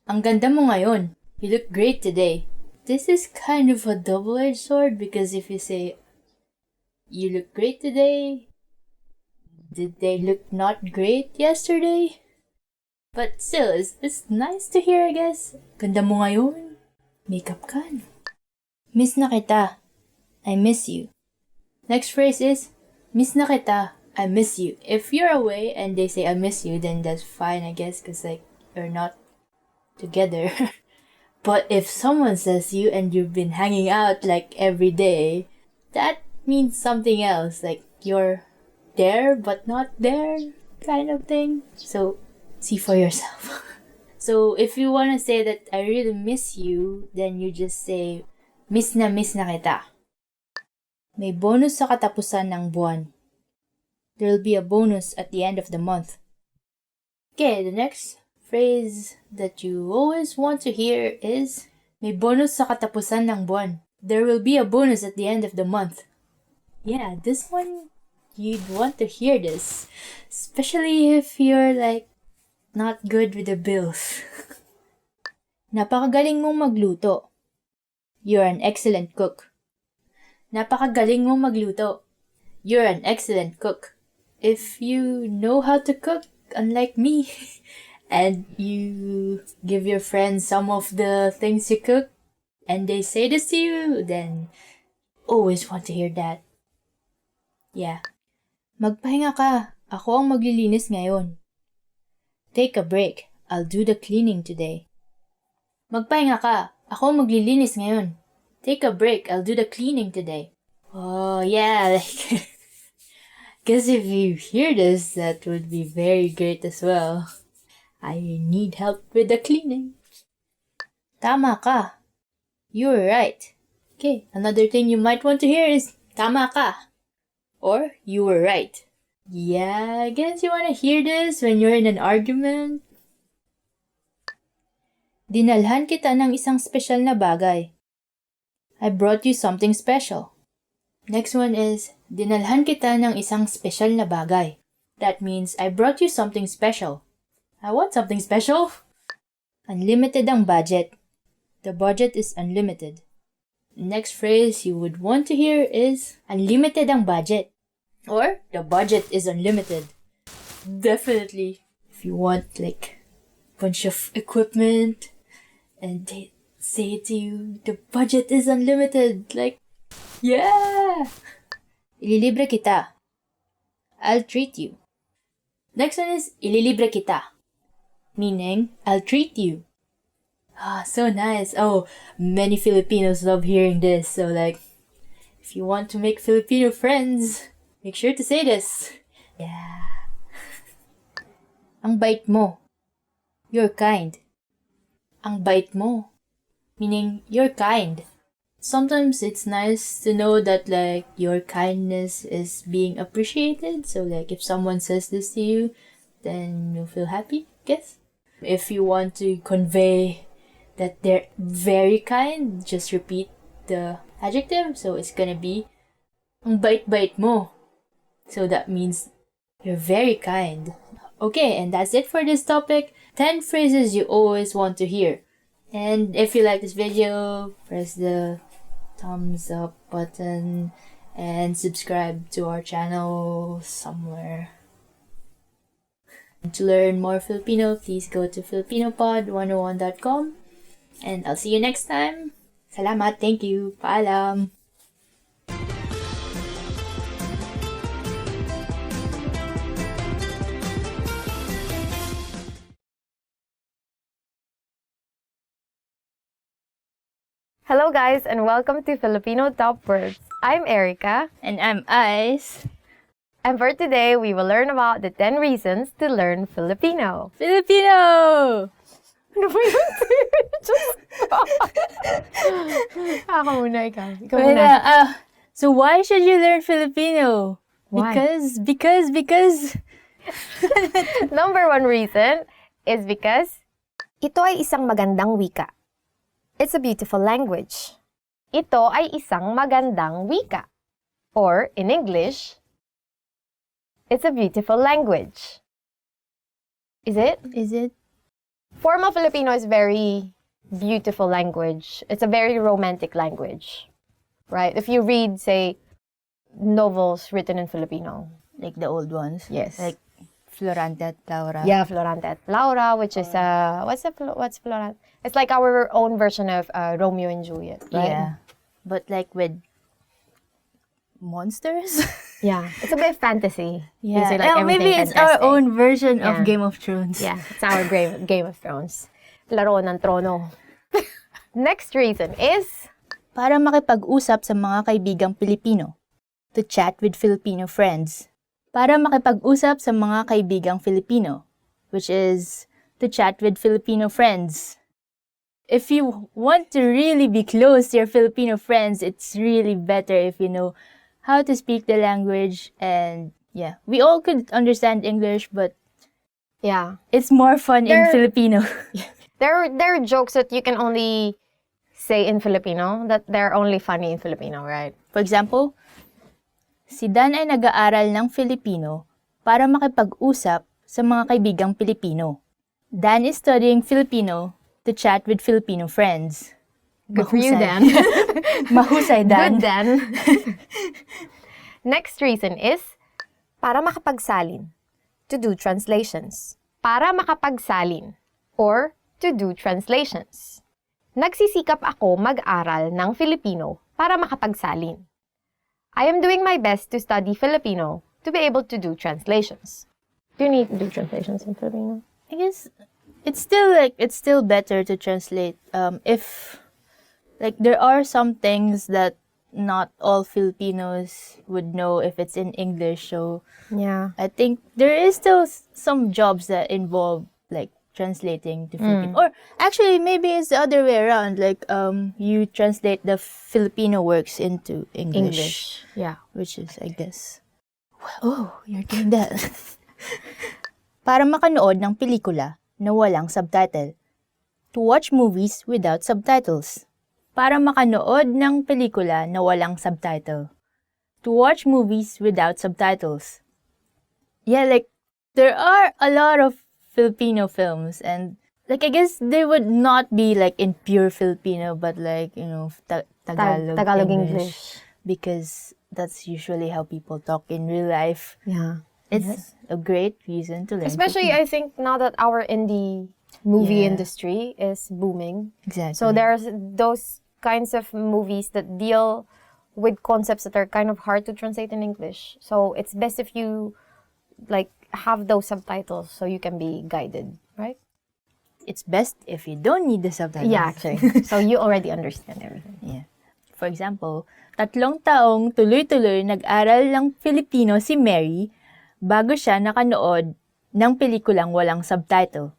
ang ganda mo ngayon. You look great today. This is kind of a double-edged sword because if you say you look great today, did they look not great yesterday? But still, it's nice to hear, I guess. Ganda mo ngayon. Makeup ka, no? Miss na kita. I miss you. Next phrase is, miss na kita. I miss you. If you're away and they say I miss you, then that's fine, I guess, because like, you're not together. But if someone says you and you've been hanging out like every day, that means something else. Like, you're there but not there kind of thing. So, see for yourself. So, if you want to say that I really miss you, then you just say, miss na kita. May bonus sa katapusan ng buwan. There'll be a bonus at the end of the month. Okay, the next phrase that you always want to hear is, may bonus sa katapusan ng buwan. There will be a bonus at the end of the month. Yeah, this one, you'd want to hear this. Especially if you're like, not good with the bills. Napakagaling mong magluto. You're an excellent cook. Napakagaling mong magluto. You're an excellent cook. If you know how to cook, unlike me, and you give your friends some of the things you cook, and they say this to you, then always want to hear that. Yeah. Magpahinga ka. Ako ang maglilinis ngayon. Take a break. I'll do the cleaning today. Magpahinga ka. Ako maglilinis ngayon. Take a break. I'll do the cleaning today. Oh, yeah. Like, guess if you hear this, that would be very great as well. I need help with the cleaning. Tama ka. You were right. Okay, another thing you might want to hear is tama ka. Or you were right. Yeah, I guess you want to hear this when you're in an argument. Dinalhan kita ng isang special na bagay. I brought you something special. Next one is, dinalhan kita ng isang special na bagay. That means, I brought you something special. I want something special. Unlimited ang budget. The budget is unlimited. Next phrase you would want to hear is, unlimited ang budget. Or, the budget is unlimited. Definitely. If you want, like, a bunch of equipment, and they say to you, the budget is unlimited. Like, yeah! Ililibre kita. I'll treat you. Next one is, ililibre kita. Meaning, I'll treat you. Ah, so nice. Oh, many Filipinos love hearing this. So, like, if you want to make Filipino friends, make sure to say this. Yeah. Ang bait mo. You're kind. Ang bait mo. Meaning, you're kind. Sometimes it's nice to know that, like, your kindness is being appreciated. So, like, if someone says this to you, then you'll feel happy, I guess. If you want to convey that they're very kind, just repeat the adjective. So, it's gonna be, ang bait-bait mo. So that means you're very kind. Okay, and that's it for this topic. 10 phrases you always want to hear. And if you like this video, press the thumbs up button and subscribe to our channel somewhere. To learn more Filipino, please go to filipinopod101.com. And I'll see you next time. Salamat, thank you, paalam. Hello guys and welcome to Filipino Top Words. I'm Erica. And I'm Ice. And for today, we will learn about the 10 reasons to learn Filipino. Filipino! Ano ba yun? Just Ako muna, ikaw. Ikaw muna. So why should you learn Filipino? Why? Because... Number 1 reason is because ito ay isang magandang wika. It's a beautiful language. Ito ay isang magandang wika. Or, in English, it's a beautiful language. Is it? Is it? Formal Filipino is very beautiful language. It's a very romantic language, right? If you read, say, novels written in Filipino. Like the old ones? Yes. Like Florante at Laura? Yeah, Florante at Laura, which is, what's Florante? It's like our own version of Romeo and Juliet, right? Yeah. But like with monsters? Yeah. It's a bit fantasy. Yeah. You say, like, Maybe everything it's our fantastic. own version Yeah. of Game of Thrones. Yeah, it's our Game of Thrones. Laro ng trono. Next reason is, Para makipag-usap sa mga kaibigang Pilipino. To chat with Filipino friends. Para makipag-usap sa mga kaibigang Filipino. Which is to chat with Filipino friends. If you want to really be close to your Filipino friends, it's really better if you know how to speak the language. And yeah, we all could understand English, but yeah, it's more fun in Filipino. there are jokes that you can only say in Filipino, that they're only funny in Filipino, right? For example, si Dan ay nag-aaral ng Filipino para makipag-usap sa mga kaibigang Pilipino. Dan is studying Filipino to chat with Filipino friends. Good for you, Dan. Mahusay, Dan. Good, Dan. Next reason is, para makapagsalin, to do translations. Para makapagsalin, or to do translations. Nagsisikap ako mag-aral ng Filipino para makapagsalin. I am doing my best to study Filipino to be able to do translations. Do you need to do translations in Filipino? I guess it's still better to translate if like there are some things that not all Filipinos would know if it's in English, so Yeah. I think there is still some jobs that involve like translating to Filipino. Or actually maybe it's the other way around, like you translate the Filipino works into English. Yeah. Which is, I guess, oh, you're doing that. Para makanood ng pelikula na walang subtitle. To watch movies without subtitles. Para makanood ng pelikula na walang subtitle. To watch movies without subtitles. Yeah, like, there are a lot of Filipino films, and like, I guess they would not be like in pure Filipino, but like, you know, Tagalog English. Because that's usually how people talk in real life. Yeah. It's a great reason to learn. Especially, I think, now that our indie movie industry is booming. Exactly. So there's those kinds of movies that deal with concepts that are kind of hard to translate in English. So it's best if you like have those subtitles so you can be guided, right? It's best if you don't need the subtitles. Yeah, actually. So you already understand everything. Yeah. For example, 3 taong tuloy-tuloy nag-aral ng Filipino si Mary bago siya nakanood ng pelikulang walang subtitle.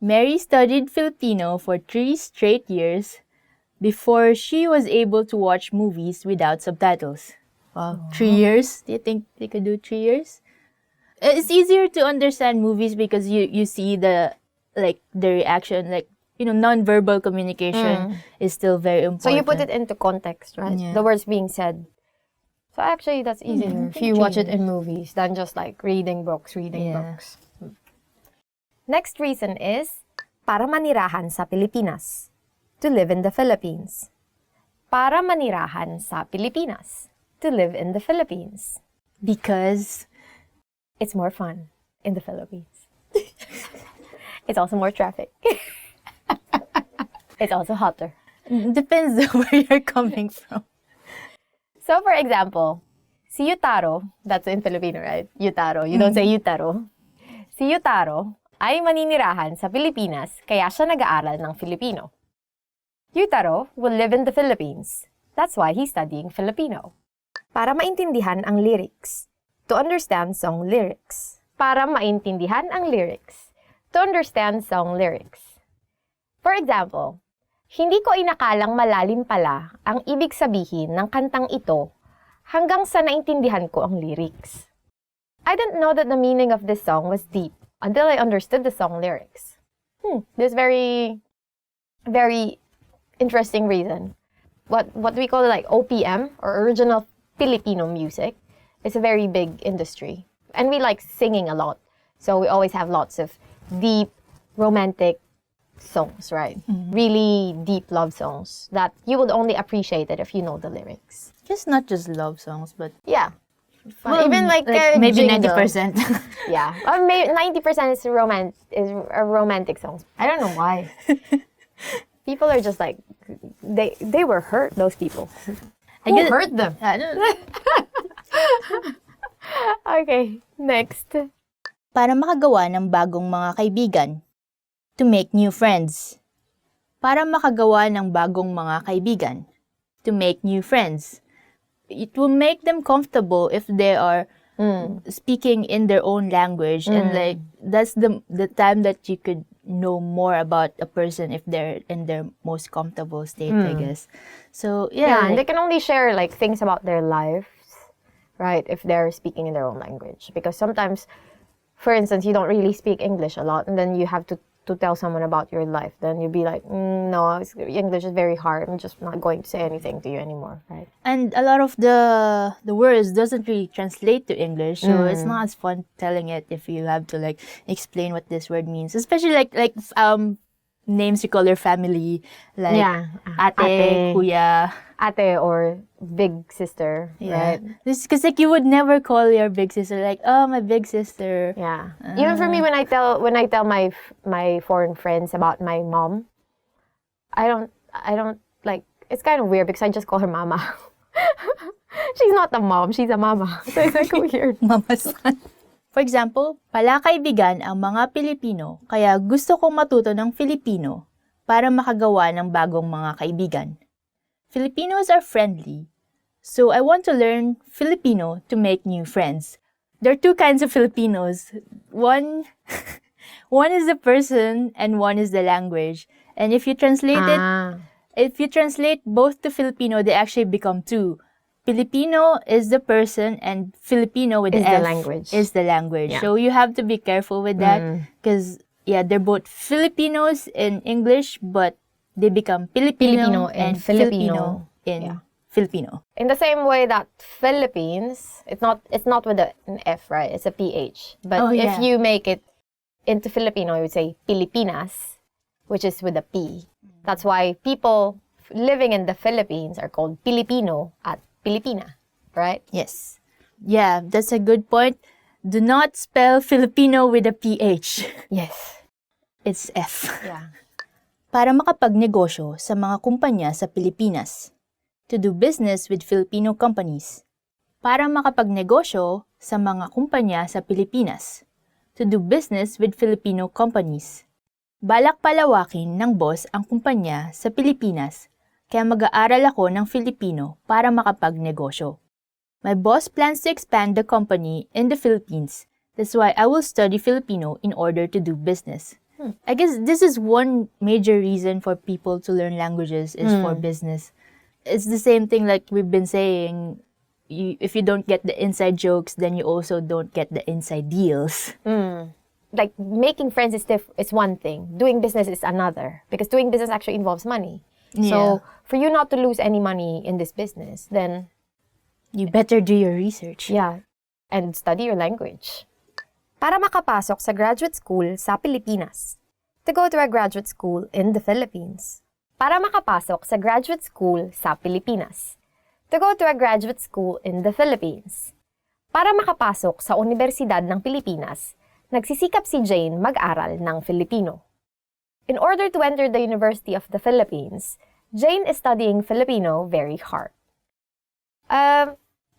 Mary studied Filipino for 3 straight years before she was able to watch movies without subtitles. Wow. 3 years? Do you think they could do 3 years? It's easier to understand movies because you see the reaction, like, you know, non-verbal communication is still very important. So you put it into context, right? Yeah. The words being said. So actually, that's easier if you watch it in movies than just like reading books. Next reason is para manirahan sa Pilipinas. To live in the Philippines. Para manirahan sa Pilipinas. To live in the Philippines. Because it's more fun in the Philippines. It's also more traffic. It's also hotter. Depends on where you're coming from. So, for example, si Yutaro, that's in Filipino, right? Yutaro. You don't say Yutaro. Si Yutaro ay maninirahan sa Pilipinas kaya siya nag-aaral ng Filipino. Yutaro will live in the Philippines. That's why he's studying Filipino. Para maintindihan ang lyrics. To understand song lyrics. Para maintindihan ang lyrics. To understand song lyrics. For example, hindi ko inakalang malalim pala ang ibig sabihin ng kantang ito hanggang sa naintindihan ko ang lyrics. I didn't know that the meaning of this song was deep until I understood the song lyrics. This very, very interesting reason. What we call like OPM, or original Filipino music, is a very big industry. And we like singing a lot. So we always have lots of deep, romantic songs, right? Really deep love songs that you would only appreciate it if you know the lyrics. Just not just love songs, but Yeah. well, Even like maybe jingle. 90%. Yeah. Or maybe 90% is romantic songs. I don't know why. People are just like, they were hurt, those people. Who hurt them? I don't Okay, next. Para makagawa ng bagong mga kaibigan. To make new friends. Para makagawa ng bagong mga kaibigan. To make new friends. It will make them comfortable if they are speaking in their own language, and like that's the time that you could know more about a person if they're in their most comfortable state, I guess. So Yeah, and like, they can only share like things about their lives, right, if they're speaking in their own language. Because sometimes, for instance, you don't really speak English a lot, and then you have to tell someone about your life. Then you'd be like, no, English is very hard. I'm just not going to say anything to you anymore, right? and a lot of the words doesn't really translate to English, so it's not as fun telling it if you have to like explain what this word means. Especially like names you call your family, like ate, kuya. Ate or big sister, right? This because like you would never call your big sister like, oh, my big sister. Yeah. Even for me, when I tell my foreign friends about my mom, I don't like. It's kind of weird because I just call her mama. She's not a mom. She's a mama. So it's like weird. Mama's son. For example, palakaibigan ang mga Pilipino, kaya gusto kong matuto ng Filipino para makagawa ng bagong mga kaibigan. Filipinos are friendly, so I want to learn Filipino to make new friends. There are two kinds of Filipinos. One is the person and one is the language. And if you translate if you translate both to Filipino, they actually become two. Filipino is the person and Filipino with Is F the language. is the language. Yeah. So you have to be careful with that because they're both Filipinos in English, but they become Filipino and Filipino in Filipino. In the same way that Philippines, it's not with an F, right? It's a PH. But if you make it into Filipino, you would say Pilipinas, which is with a P. That's why people living in the Philippines are called Filipino at Pilipina, right? Yes. Yeah, that's a good point. Do not spell Filipino with a PH. Yes. It's F. Yeah. Para makapagnegosyo sa mga kumpanya sa Pilipinas. To do business with Filipino companies. Para makapagnegosyo sa mga kumpanya sa Pilipinas. To do business with Filipino companies. Balak palawakin ng boss ang kumpanya sa Pilipinas, kaya mag-aaral ako ng Filipino para makapagnegosyo. My boss plans to expand the company in the Philippines. That's why I will study Filipino in order to do business. I guess this is one major reason for people to learn languages is for business. It's the same thing like we've been saying. If you don't get the inside jokes, then you also don't get the inside deals. Like making friends is one thing. Doing business is another. Because doing business actually involves money. So for you not to lose any money in this business, then you better do your research. Yeah. And study your language. Para makapasok sa graduate school sa Pilipinas. To go to a graduate school in the Philippines. Para makapasok sa graduate school sa Pilipinas. To go to a graduate school in the Philippines. Para makapasok sa Universidad ng Pilipinas, nagsisikap si Jane mag-aral ng Filipino. In order to enter the University of the Philippines, Jane is studying Filipino very hard.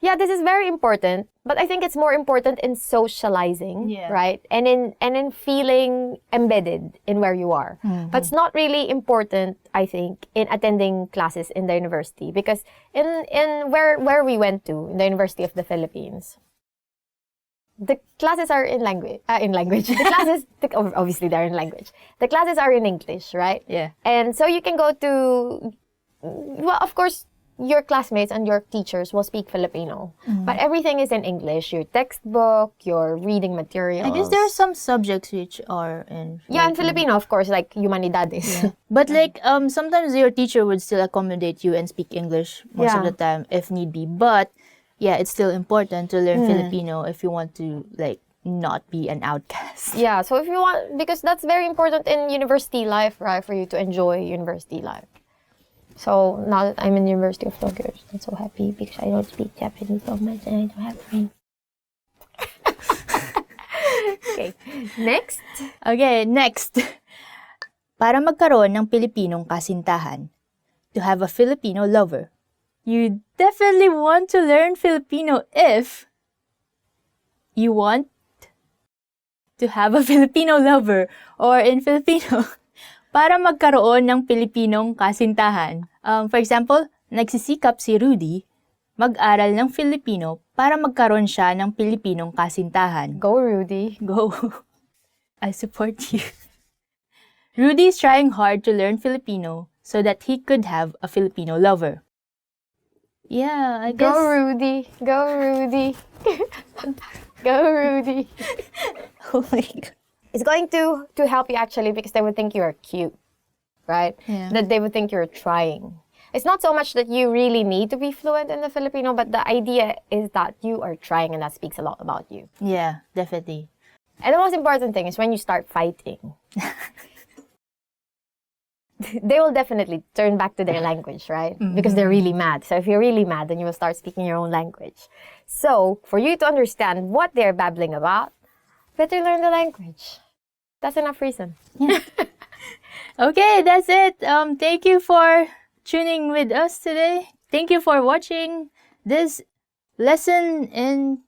Yeah, this is very important, but I think it's more important in socializing, right? And in feeling embedded in where you are. But it's not really important, I think, in attending classes in the university, because in where we went to, in the University of the Philippines, the classes are in language. The classes, obviously, they're in language. The classes are in English, right? Yeah. And so you can go to, well, of course, your classmates and your teachers will speak Filipino, but everything is in English. Your textbook, your reading materials. I guess there are some subjects which are in in Filipino, of course, like Humanidades. Yeah. But like sometimes your teacher would still accommodate you and speak English most of the time if need be. But yeah, it's still important to learn Filipino if you want to like not be an outcast. Yeah, so if you want, because that's very important in university life, right? For you to enjoy university life. So now that I'm in University of Tokyo, I'm so happy because I don't speak Japanese so much and I don't have friends. Okay, next. Okay, next. Para magkaroon ng Pilipinong kasintahan, to have a Filipino lover, you definitely want to learn Filipino if you want to have a Filipino lover, or in Filipino, para magkaroon ng Pilipinong kasintahan. For example, nagsisikap si Rudy mag-aral ng Filipino para magkaroon siya ng Pilipinong kasintahan. Go, Rudy. Go. I support you. Rudy is trying hard to learn Filipino so that he could have a Filipino lover. Yeah, I guess... Go, Rudy. Go, Rudy. Go, Rudy. Oh my God. It's going to help you actually because they would think you are cute, right? Yeah. That they would think you're trying. It's not so much that you really need to be fluent in the Filipino, but the idea is that you are trying, and that speaks a lot about you. Yeah, definitely. And the most important thing is when you start fighting, they will definitely turn back to their language, right? Because they're really mad. So if you're really mad, then you will start speaking your own language. So for you to understand what they're babbling about, better learn the language. That's enough reason. Yeah. Okay, that's it. Thank you for tuning with us today. Thank you for watching this lesson in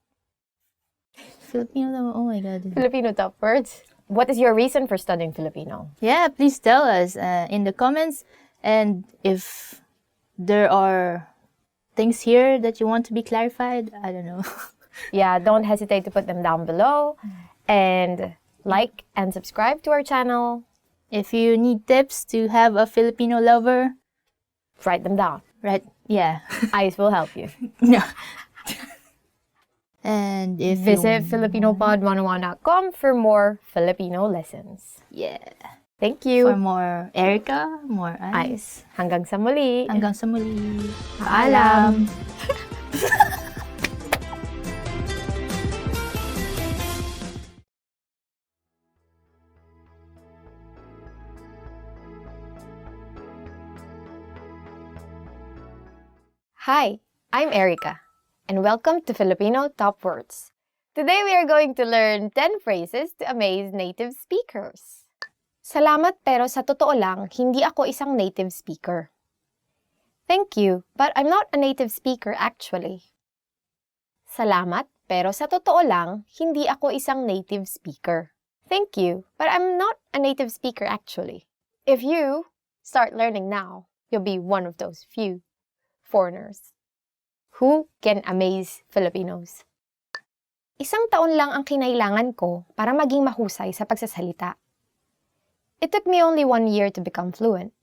Filipino. Oh my God. Filipino top words. What is your reason for studying Filipino? Yeah, please tell us in the comments. And if there are things here that you want to be clarified, I don't know. Yeah, don't hesitate to put them down below. And like and subscribe to our channel. If you need tips to have a Filipino lover, Write them down. right? Yeah. Ice will help you. No. And if Visit you... filipinopod101.com for more Filipino lessons. Yeah. Thank For you. more Erica, more Ice. Ice. Hanggang sa muli. Hanggang sa muli. Paalam. Hi, I'm Erica, and welcome to Filipino Top Words. Today we are going to learn 10 phrases to amaze native speakers. Salamat pero sa totoo lang, hindi ako isang native speaker. Thank you, but I'm not a native speaker actually. Salamat pero sa totoo lang, hindi ako isang native speaker. Thank you, but I'm not a native speaker actually. If you start learning now, you'll be one of those few foreigners who can amaze Filipinos. Isang taon lang ang kinailangan ko para maging mahusay sa pagsasalita. It took me only 1 year to become fluent.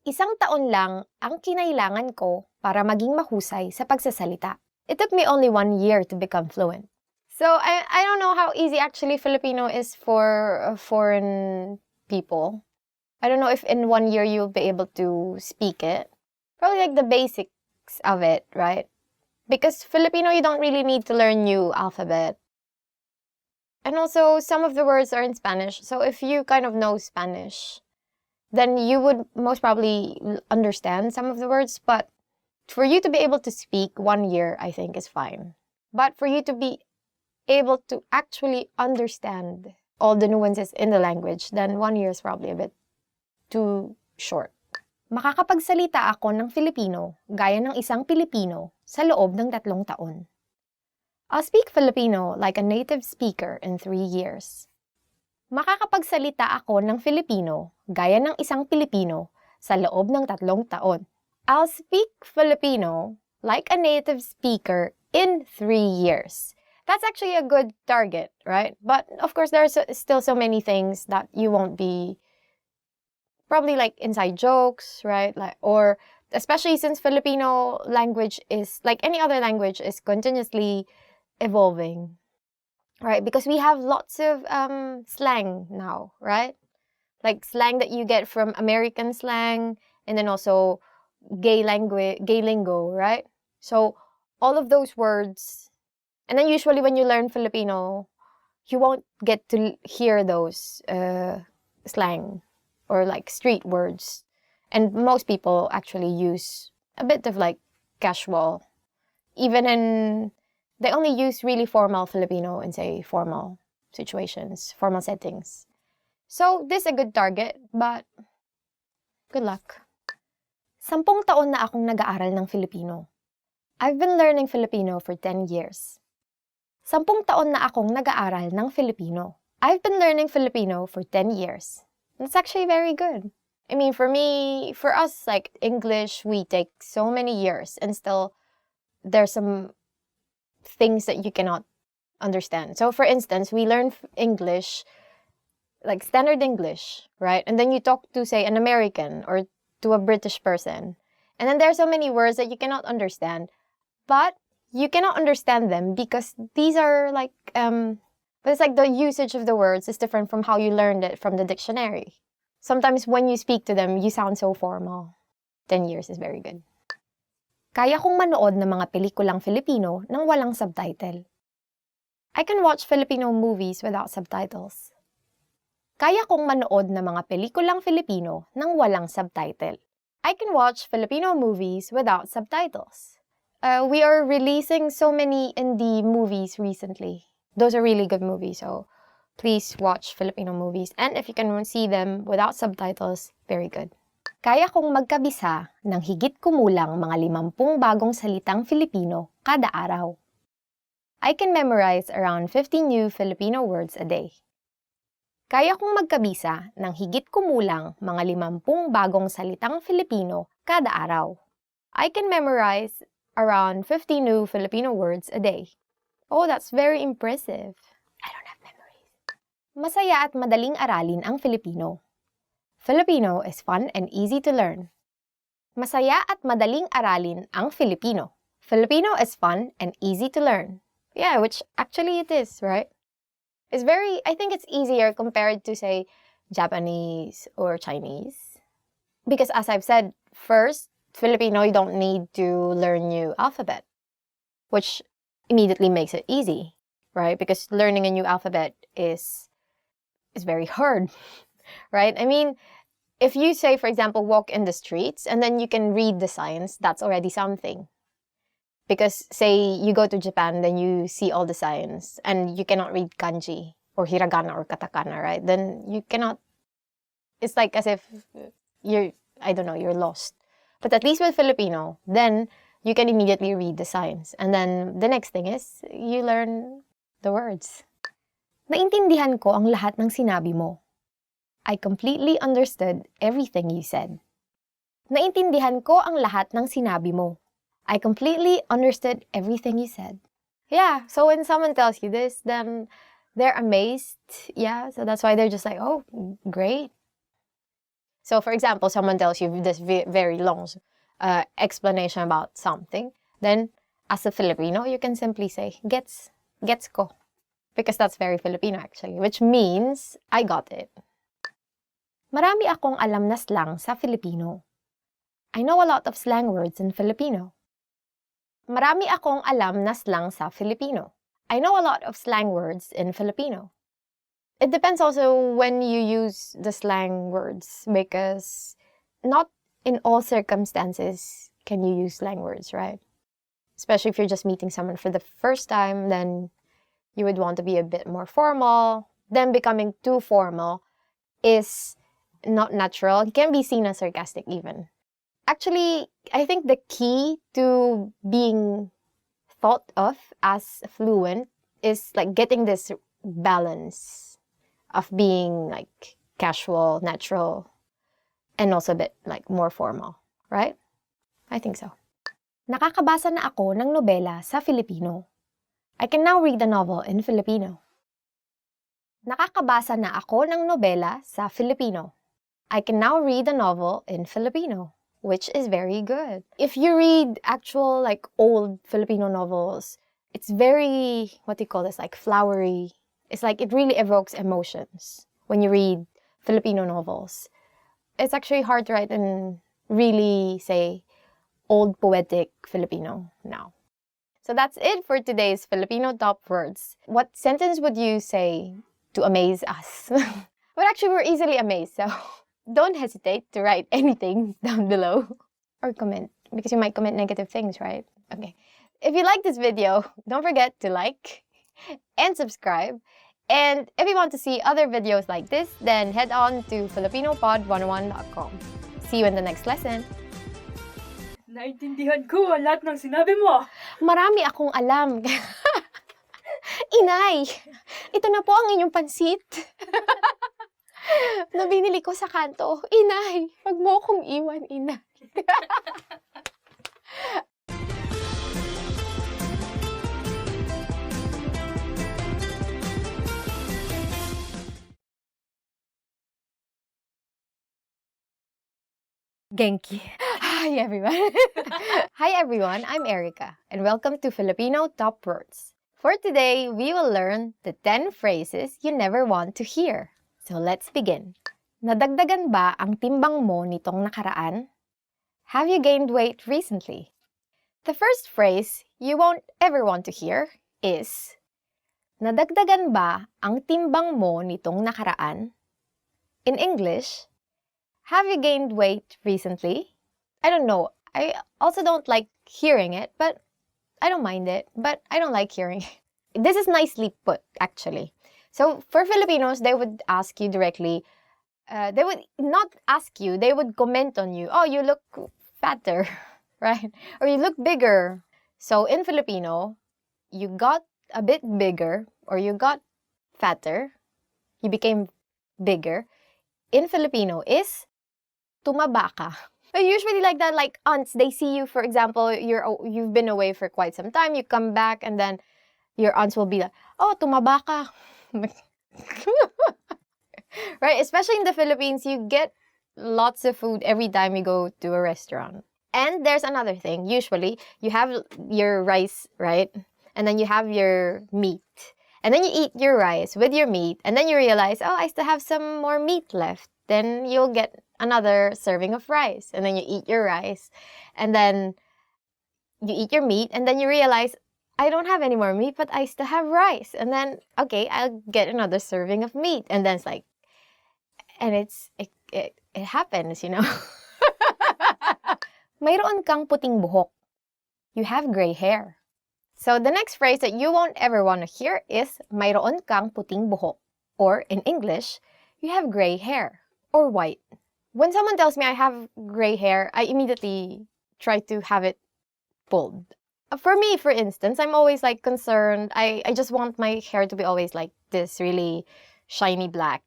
Isang taon lang ang kinailangan ko para maging mahusay sa pagsasalita. It took me only 1 year to become fluent. So I don't know how easy actually Filipino is for foreign people. I don't know if in 1 year you'll be able to speak it. Probably like the basics of it, right? Because Filipino, you don't really need to learn new alphabet. And also, some of the words are in Spanish. So if you kind of know Spanish, then you would most probably understand some of the words. But for you to be able to speak 1 year, I think is fine. But for you to be able to actually understand all the nuances in the language, then 1 year is probably a bit too short. Makakapagsalita ako ng Filipino gaya ng isang Pilipino sa loob ng 3 taon. I'll speak Filipino like a native speaker in 3 years. Makakapagsalita ako ng Filipino gaya ng isang Pilipino sa loob ng 3 taon. I'll speak Filipino like a native speaker in 3 years. That's actually a good target, right? But of course, there are still so many things that you won't be, probably like inside jokes, right? Like, or especially since Filipino language is, like any other language, is continuously evolving, right? Because we have lots of slang now, right? Like slang that you get from American slang, and then also gay lingo, right? So all of those words, and then usually when you learn Filipino, you won't get to hear those slang or like street words. And most people actually use a bit of like casual, even in, they only use really formal Filipino in, say, formal situations, formal settings. So, this is a good target, but good luck. 10 taon na akong nag-aaral ng Filipino. I've been learning Filipino for 10 years. 10 taon na akong nag-aaral ng Filipino. I've been learning Filipino for 10 years. That's actually very good. I mean, for me, for us, like English, we take so many years, and still there's some things that you cannot understand. So for instance, we learn English, like standard English, right? And then you talk to, say, an American or to a British person. And then there are so many words that you cannot understand. But you cannot understand them because these are like, but it's like the usage of the words is different from how you learned it from the dictionary. Sometimes when you speak to them, you sound so formal. 10 years is very good. Kaya kong manood ng mga pelikulang Filipino nang walang subtitle. I can watch Filipino movies without subtitles. Kaya kong manood ng mga pelikulang Filipino nang walang subtitle. I can watch Filipino movies without subtitles. We are releasing so many indie movies recently. Those are really good movies, so please watch Filipino movies. And if you can see them without subtitles, very good. Kaya kong magkabisa ng higit kumulang mga 50 bagong salitang Filipino kada araw. I can memorize around 50 new Filipino words a day. Kaya kong magkabisa ng higit kumulang mga 50 bagong salitang Filipino kada araw. I can memorize around 50 new Filipino words a day. Oh, that's very impressive. I don't have memories. Masaya at madaling aralin ang Filipino. Filipino is fun and easy to learn. Masaya at madaling aralin ang Filipino. Filipino is fun and easy to learn. Yeah, which actually it is, right? It's very, I think it's easier compared to, say, Japanese or Chinese. Because as I've said, first, Filipino, you don't need to learn new alphabet, which immediately makes it easy, right? Because learning a new alphabet is very hard, right? I mean, if you say, for example, walk in the streets and then you can read the signs, that's already something. Because say you go to Japan, then you see all the signs and you cannot read kanji or hiragana or katakana, right? Then you cannot, it's like as if you're, I don't know, you're lost. But at least with Filipino, then you can immediately read the signs. And then the next thing is you learn the words. Naintindihan ko ang lahat ng sinabi mo. I completely understood everything you said. Naintindihan ko ang lahat ng sinabi mo. I completely understood everything you said. Yeah, so when someone tells you this, then they're amazed. Yeah, so that's why they're just like, oh, great. So for example, someone tells you this very long explanation about something. Then as a Filipino, you can simply say, gets ko. Because that's very Filipino actually, which means I got it. Marami akong alam na slang sa Filipino. I know a lot of slang words in Filipino. Marami akong alam na slang sa Filipino. I know a lot of slang words in Filipino. It depends also when you use the slang words, because not in all circumstances can you use slang words, right? Especially if you're just meeting someone for the first time, then you would want to be a bit more formal. Then becoming too formal is not natural. It can be seen as sarcastic even. Actually, I think the key to being thought of as fluent is like getting this balance of being like casual, natural, and also a bit like more formal, right? I think so. Nakakabasa na ako ng nobela sa Filipino. I can now read a novel in Filipino. Nakakabasa na ako ng nobela sa Filipino. I can now read a novel in Filipino, which is very good. If you read actual like old Filipino novels, it's very, what do you call this, like flowery. It's like it really evokes emotions when you read Filipino novels. It's actually hard to write in really, say, old poetic Filipino now. So that's it for today's Filipino top words. What sentence would you say to amaze us? But actually, we're easily amazed, so don't hesitate to write anything down below or comment, because you might comment negative things, right? Okay. If you like this video, don't forget to like and subscribe. And if you want to see other videos like this, then head on to filipinopod101.com. See you in the next lesson. Naintindihan ko ang lahat ng sinabi mo. Marami akong alam. Inay, ito na po ang inyong pansit. Na binili ko sa kanto. Inay, wag mo akong iwan, inay. Genki. Hi everyone. Hi everyone, I'm Erica and welcome to Filipino Top Words. For today, we will learn the 10 phrases you never want to hear. So let's begin. Nadagdagan ba ang timbang mo nitong nakaraan? Have you gained weight recently? The first phrase you won't ever want to hear is, nadagdagan ba ang timbang mo nitong nakaraan? In English, have you gained weight recently? I don't know. I also don't like hearing it, but I don't mind it. But I don't like hearing it. This is nicely put, actually. So for Filipinos, they would ask you directly. They would not ask you. They would comment on you. Oh, you look fatter, right? Or you look bigger. So in Filipino, you got a bit bigger or you got fatter. You became bigger. In Filipino is tumaba ka. Usually like that, like aunts, they see you, for example, you've been away for quite some time, you come back, and then your aunts will be like, oh, tumaba ka. Right? Especially in the Philippines, you get lots of food every time you go to a restaurant. And there's another thing. Usually, you have your rice, right? And then you have your meat. And then you eat your rice with your meat, and then you realize, oh, I still have some more meat left. Then you'll get another serving of rice, and then you eat your rice, and then you eat your meat, and then you realize, I don't have any more meat, but I still have rice. And then, okay, I'll get another serving of meat. And then it's like, and it happens, you know. Mayroon kang puting buhok. You have gray hair. So the next phrase that you won't ever want to hear is mayroon kang puting buhok. Or in English, you have gray hair or white. When someone tells me I have gray hair, I immediately try to have it pulled. For me, for instance, I'm always like concerned. I just want my hair to be always like this really shiny black.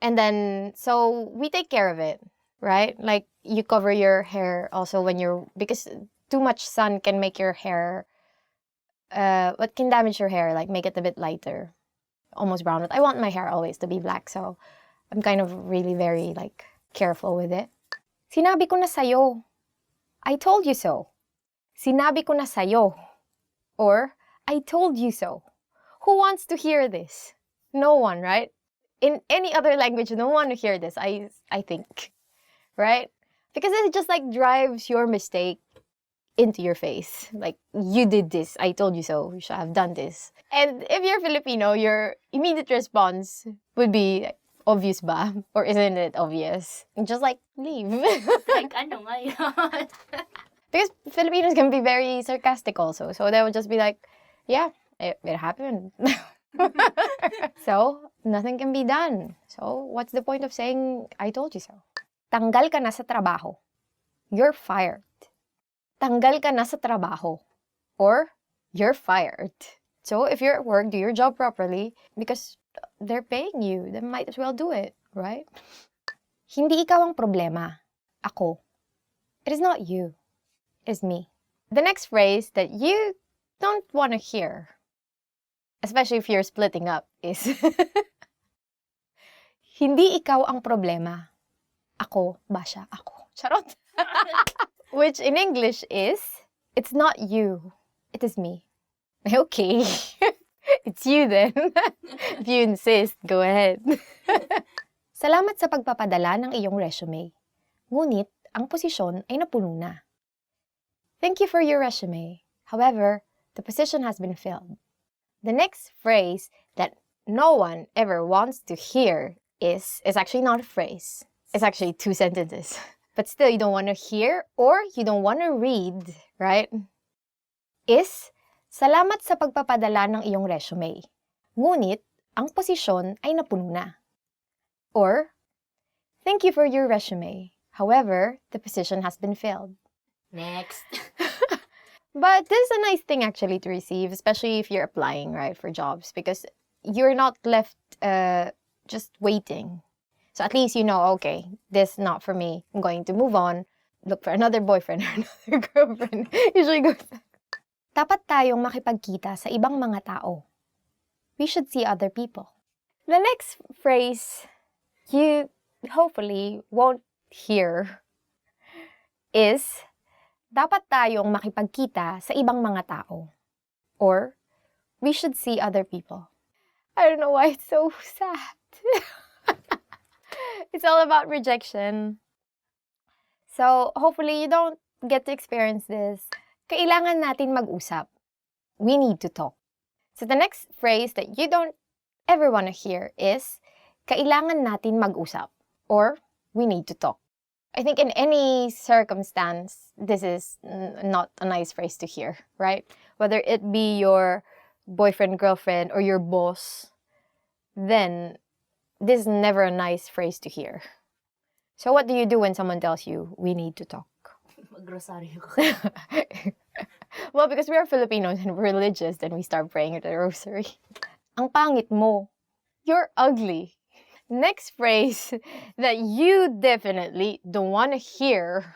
And then, so we take care of it, right? Like you cover your hair also when because too much sun can make your hair, what can damage your hair, like make it a bit lighter, almost brown. But I want my hair always to be black, so I'm kind of really very like careful with it. Sinabi ko na sayo. I told you so. Sinabi ko na sayo. Or, I told you so. Who wants to hear this? No one, right? In any other language, no one to hear this, I think. Right? Because it just like drives your mistake into your face. Like, you did this. I told you so. You should have done this. And if you're Filipino, your immediate response would be, obvious ba? Or isn't it obvious? Just like, leave. Like, ano nga yun? Because Filipinos can be very sarcastic also. So they would just be like, yeah, it happened. So nothing can be done. So, what's the point of saying, I told you so? Tanggal ka na sa trabaho. You're fired. Tanggal ka na sa trabaho. Or, you're fired. So, if you're at work, do your job properly because they're paying you. Then might as well do it, right? Hindi ikaw ang problema. Ako. It is not you. It is me. The next phrase that you don't want to hear, especially if you're splitting up, is hindi ikaw ang problema. Ako, basya, ako. Charot. Which in English is, it's not you. It is me. Okay. It's you then. If you insist, go ahead. Salamat sa pagpapadala ng iyong resume. Ngunit, ang posisyon ay napuno na. Thank you for your resume. However, the position has been filled. The next phrase that no one ever wants to hear is actually not a phrase. It's actually 2 sentences. But still, you don't want to hear or you don't want to read, right? Is, salamat sa pagpapadala ng iyong resume. Ngunit, ang posisyon ay napuno na. Or, thank you for your resume. However, the position has been filled. Next. But this is a nice thing actually to receive, especially if you're applying, right, for jobs, because you're not left just waiting. So at least you know, okay, this is not for me. I'm going to move on, look for another boyfriend or another girlfriend. Usually goes. Dapat tayong makipagkita sa ibang mga tao. We should see other people. The next phrase you hopefully won't hear is, dapat tayong makipagkita sa ibang mga tao. Or, we should see other people. I don't know why it's so sad. It's all about rejection. So, hopefully you don't get to experience this. Kailangan natin mag-usap. We need to talk. So, the next phrase that you don't ever want to hear is, kailangan natin mag-usap. Or, we need to talk. I think in any circumstance, this is not a nice phrase to hear, right? Whether it be your boyfriend, girlfriend, or your boss, then this is never a nice phrase to hear. So what do you do when someone tells you, we need to talk? Magrosaryo ko. Well, because we are Filipinos and we're religious, then we start praying at the rosary. Ang pangit mo. You're ugly. Next phrase that you definitely don't want to hear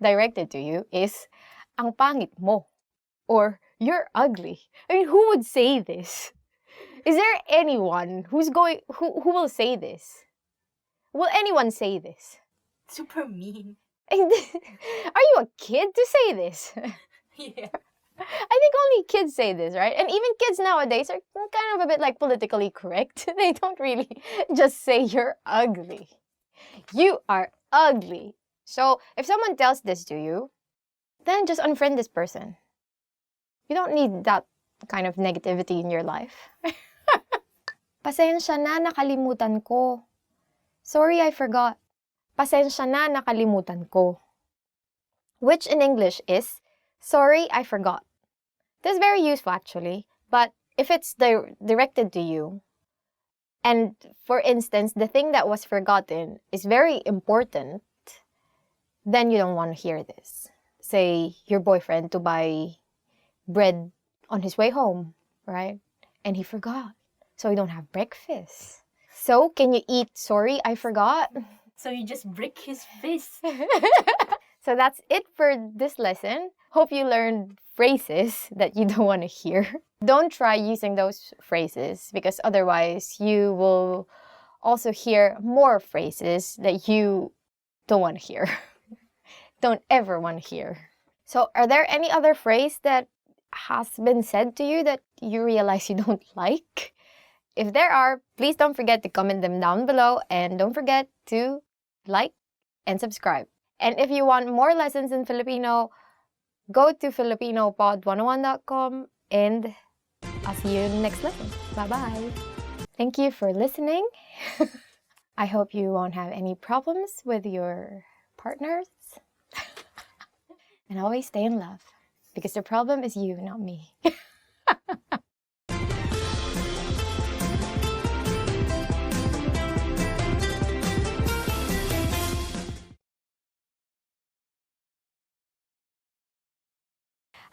directed to you is, ang pangit mo. Or, you're ugly. I mean, who would say this? Is there anyone who will say this? Will anyone say this? Super mean. Are you a kid to say this? Yeah. I think only kids say this, right? And even kids nowadays are kind of a bit like politically correct. They don't really just say you're ugly. You are ugly. So if someone tells this to you, then just unfriend this person. You don't need that kind of negativity in your life. Pasensya na, nakalimutan ko. Sorry, I forgot. Pasensya na, nakalimutan ko. Which in English is, sorry, I forgot. This is very useful actually, but if it's directed to you, and for instance, the thing that was forgotten is very important, then you don't want to hear this. Say, your boyfriend to buy bread on his way home, right? And he forgot, so you don't have breakfast. So, can you eat, sorry, I forgot? So you just break his face. So that's it for this lesson. Hope you learned phrases that you don't want to hear. Don't try using those phrases because otherwise you will also hear more phrases that you don't want to hear. Don't ever want to hear. So are there any other phrase that has been said to you that you realize you don't like? If there are, please don't forget to comment them down below and don't forget to like and subscribe. And if you want more lessons in Filipino, go to filipinopod101.com and I'll see you in the next lesson. Bye-bye. Thank you for listening. I hope you won't have any problems with your partners. And always stay in love because the problem is you, not me.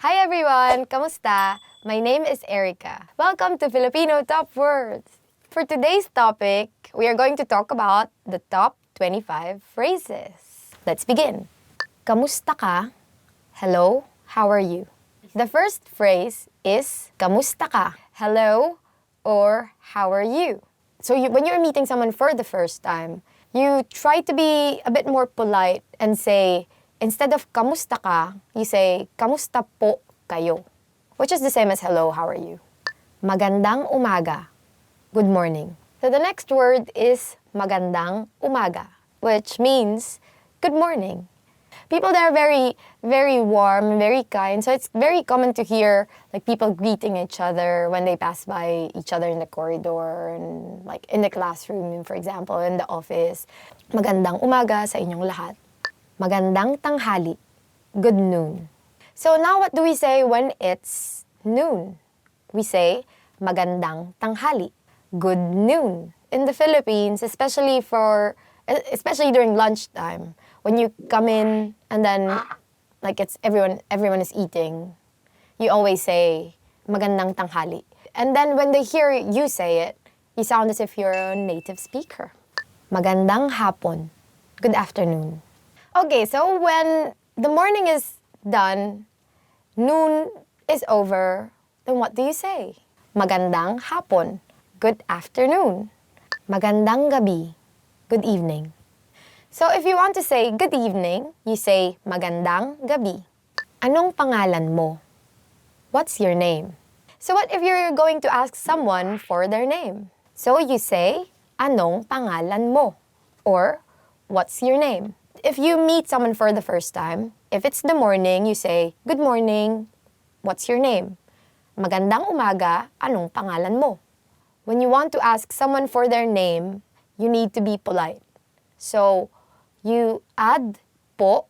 Hi everyone! Kamusta? My name is Erica. Welcome to Filipino Top Words. For today's topic, we are going to talk about the top 25 phrases. Let's begin. Kamusta ka? Hello, how are you? The first phrase is kamusta ka? Hello or how are you? So when you're meeting someone for the first time, you try to be a bit more polite and say, instead of kamusta ka, you say kamusta po kayo, which is the same as hello, how are you? Magandang umaga. Good morning. So the next word is magandang umaga, which means good morning. People there are very, very warm, very kind. So it's very common to hear like people greeting each other when they pass by each other in the corridor and like in the classroom, for example, in the office. Magandang umaga sa inyong lahat. Magandang tanghali. Good noon. So now what do we say when it's noon? We say magandang tanghali. Good noon. In the Philippines, especially during lunchtime, when you come in and then like it's everyone is eating, you always say magandang tanghali. And then when they hear you say it, you sound as if you're a native speaker. Magandang hapon. Good afternoon. Okay, so when the morning is done, noon is over, then what do you say? Magandang hapon. Good afternoon. Magandang gabi. Good evening. So if you want to say good evening, you say magandang gabi. Anong pangalan mo? What's your name? So what if you're going to ask someone for their name? So you say anong pangalan mo? Or what's your name? If you meet someone for the first time, if it's the morning, you say good morning. What's your name? Magandang umaga. Anong pangalan mo? When you want to ask someone for their name, you need to be polite. So you add po,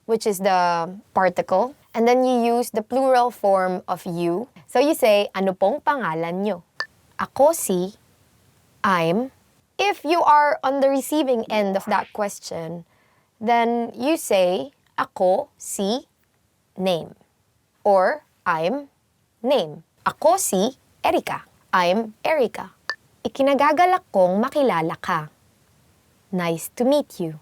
which is the particle, and then you use the plural form of you. So you say, ano pong pangalan nyo? Ako si, I'm. If you are on the receiving end of that question, then you say, ako si, name. Or, I'm, name. Ako si Erica. I'm Erica. Ikinagagalak kong makilala ka. Nice to meet you.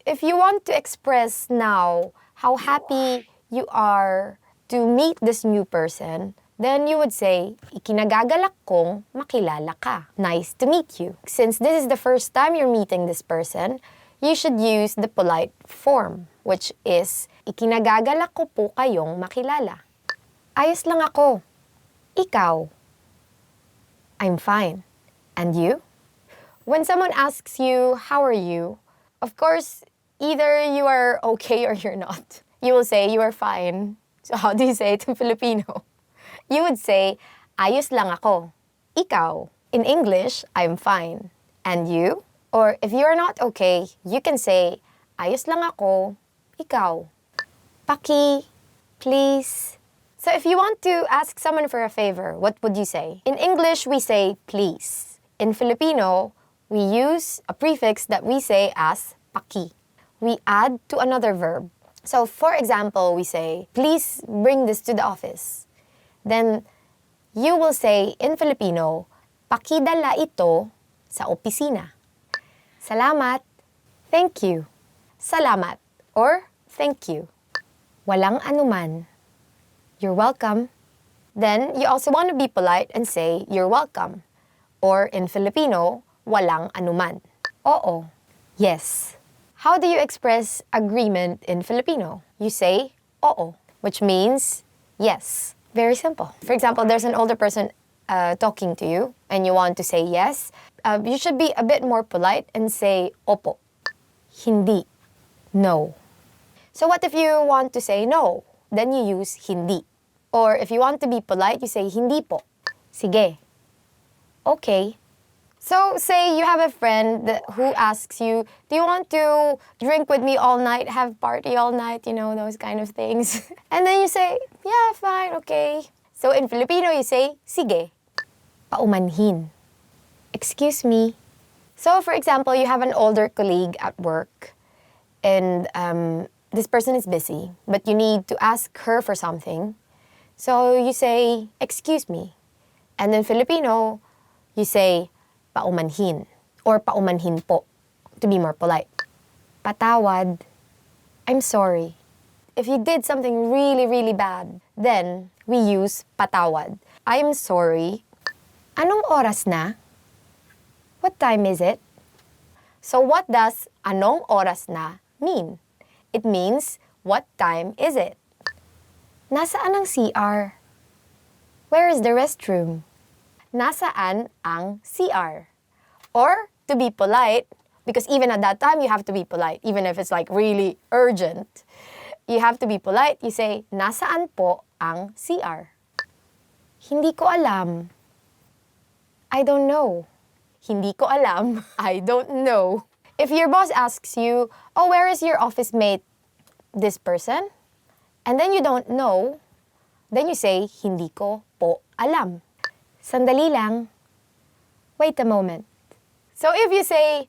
If you want to express now how happy you are to meet this new person, then you would say, ikinagagalak kong makilala ka. Nice to meet you. Since this is the first time you're meeting this person, you should use the polite form, which is, ikinagagalak ko po kayong makilala. Ayos lang ako. Ikaw. I'm fine. And you? When someone asks you, how are you? Of course, either you are okay or you're not. You will say, you are fine. So how do you say it in Filipino? You would say, ayos lang ako. Ikaw. In English, I'm fine. And you? Or if you are not okay, you can say, ayos lang ako. Ikaw. Paki. Please. So if you want to ask someone for a favor, what would you say? In English, we say please. In Filipino, we use a prefix that we say as paki. We add to another verb. So for example, we say, please bring this to the office. Then you will say in Filipino, pakidala ito sa opisina. Salamat. Thank you. Salamat or thank you. Walang anuman. You're welcome. Then, you also want to be polite and say, you're welcome. Or in Filipino, walang anuman. Oo. Yes. How do you express agreement in Filipino? You say, oo, which means yes. Very simple. For example, there's an older person talking to you and you want to say yes. You should be a bit more polite and say, opo. Hindi. No. So what if you want to say no? Then you use hindi. Or if you want to be polite, you say hindi po. Sige. Okay. So say you have a friend who asks you, do you want to drink with me all night, have party all night, you know, those kind of things. And then you say, yeah, fine, okay. So in Filipino, you say, sige. Paumanhin. Excuse me. So for example, you have an older colleague at work and this person is busy, but you need to ask her for something. So you say, excuse me. And in Filipino, you say, paumanhin or paumanhin po to be more polite. Patawad, I'm sorry. If you did something really, really bad, then we use patawad. I'm sorry. Anong oras na? What time is it? So what does anong oras na mean? It means, what time is it? Nasaan ang CR? Where is the restroom? Nasaan ang CR? Or, to be polite, because even at that time, you have to be polite, even if it's like really urgent. You have to be polite. You say, nasaan po ang CR? Hindi ko alam. I don't know. Hindi ko alam. I don't know. If your boss asks you, oh, where is your office mate, this person? And then you don't know, then you say, hindi ko po alam. Sandali lang. Wait a moment. So if you say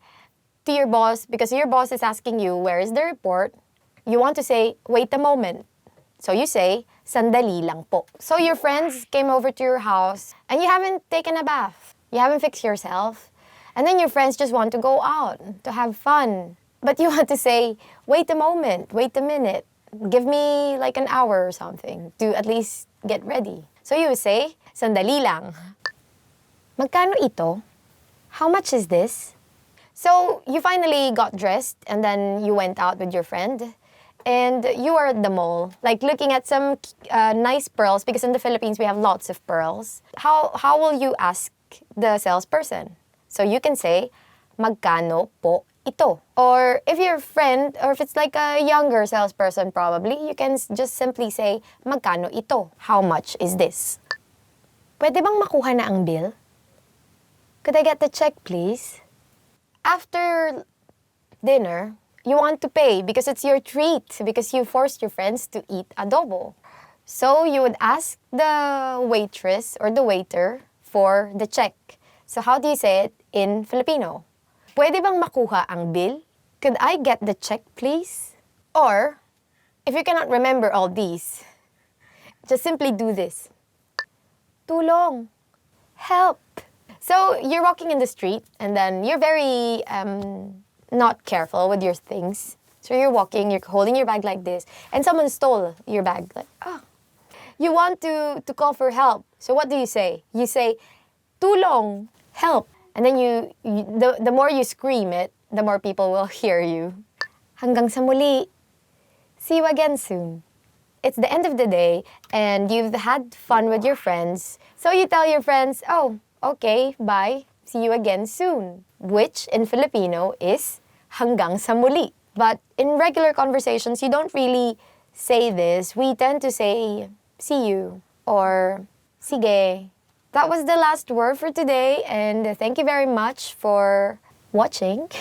to your boss, because your boss is asking you, where is the report? You want to say, wait a moment. So you say, sandali lang po. So your friends came over to your house and you haven't taken a bath. You haven't fixed yourself. And then your friends just want to go out to have fun. But you want to say, wait a moment, wait a minute. Give me like an hour or something to at least get ready. So you say, sandali lang. Magkano ito? How much is this? So you finally got dressed and then you went out with your friend. And you are at the mall, like looking at some nice pearls, because in the Philippines we have lots of pearls. How will you ask the salesperson? So you can say, magkano po ito? Or if you're a friend, or if it's like a younger salesperson probably, you can just simply say, magkano ito? How much is this? Pwede bang makuha na ang bill? Could I get the check, please? After dinner, you want to pay because it's your treat, because you forced your friends to eat adobo. So you would ask the waitress or the waiter for the check. So how do you say it in Filipino? Pwede bang makuha ang bill? Could I get the check, please? Or, if you cannot remember all these, just simply do this. Tulong. Help. So you're walking in the street and then you're very not careful with your things. So you're walking, you're holding your bag like this, and someone stole your bag. Like, oh. You want to call for help. So what do you say? You say, tulong, help. And then the more you scream it, the more people will hear you. Hanggang sa muli. See you again soon. It's the end of the day, and you've had fun with your friends. So you tell your friends, oh, okay, bye. See you again soon. Which in Filipino is hanggang sa muli. But in regular conversations, you don't really say this. We tend to say, see you, or sige. That was the last word for today, and thank you very much for watching.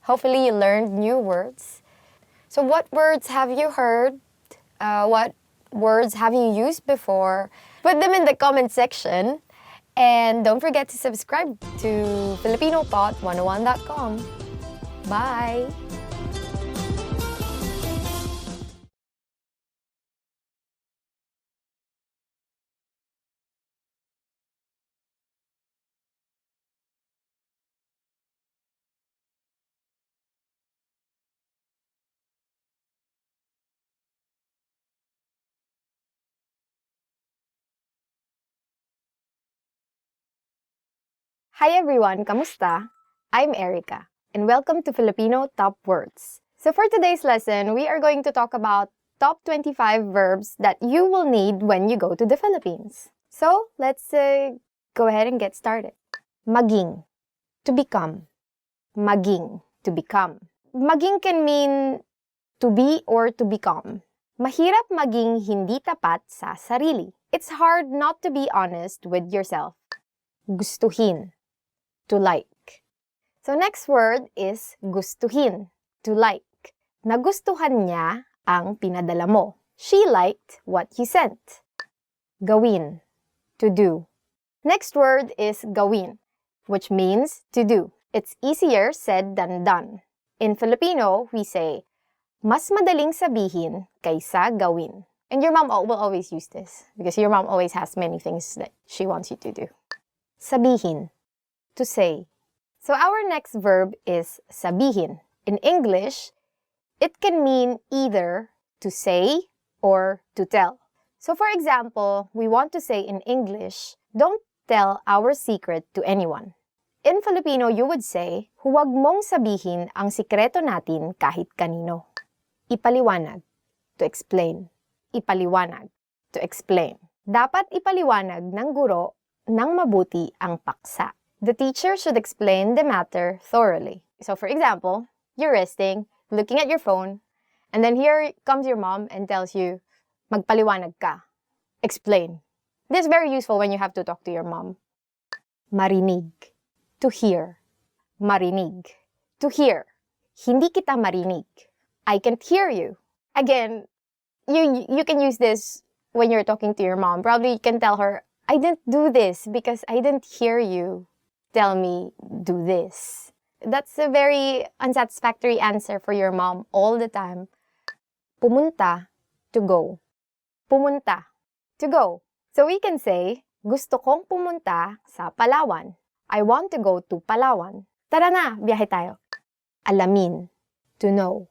Hopefully you learned new words. So what words have you heard? What words have you used before? Put them in the comment section. And don't forget to subscribe to FilipinoPod101.com. Bye! Hi everyone, kamusta? I'm Erica, and welcome to Filipino Top Words. So for today's lesson, we are going to talk about top 25 verbs that you will need when you go to the Philippines. So let's go ahead and get started. Maging, to become. Maging, to become. Maging can mean to be or to become. Mahirap maging hindi tapat sa sarili. It's hard not to be honest with yourself. Gustuhin, to like. So next word is gustuhin, to like. Nagustuhan niya ang pinadala mo. She liked what you sent. Gawin, to do. Next word is gawin, which means to do. It's easier said than done. In Filipino, we say, mas madaling sabihin kaysa gawin. And your mom will always use this because your mom always has many things that she wants you to do. Sabihin, to say. So our next verb is sabihin. In English, it can mean either to say or to tell. So for example, we want to say in English, don't tell our secret to anyone. In Filipino, you would say, huwag mong sabihin ang sikreto natin kahit kanino. Ipaliwanag, to explain. Ipaliwanag, to explain. Dapat ipaliwanag ng guro ng mabuti ang paksa. The teacher should explain the matter thoroughly. So for example, you're resting, looking at your phone, and then here comes your mom and tells you, magpaliwanag ka. Explain. This is very useful when you have to talk to your mom. Marinig, to hear. Marinig, to hear. Hindi kita marinig. I can't hear you. Again, you can use this when you're talking to your mom. Probably you can tell her, I didn't do this because I didn't hear you tell me do this. That's a very unsatisfactory answer for your mom all the time. Pumunta, to go. Pumunta, to go. So we can say, gusto kong pumunta sa Palawan. I want to go to Palawan. Tara na, biyahe tayo. Alamin, to know.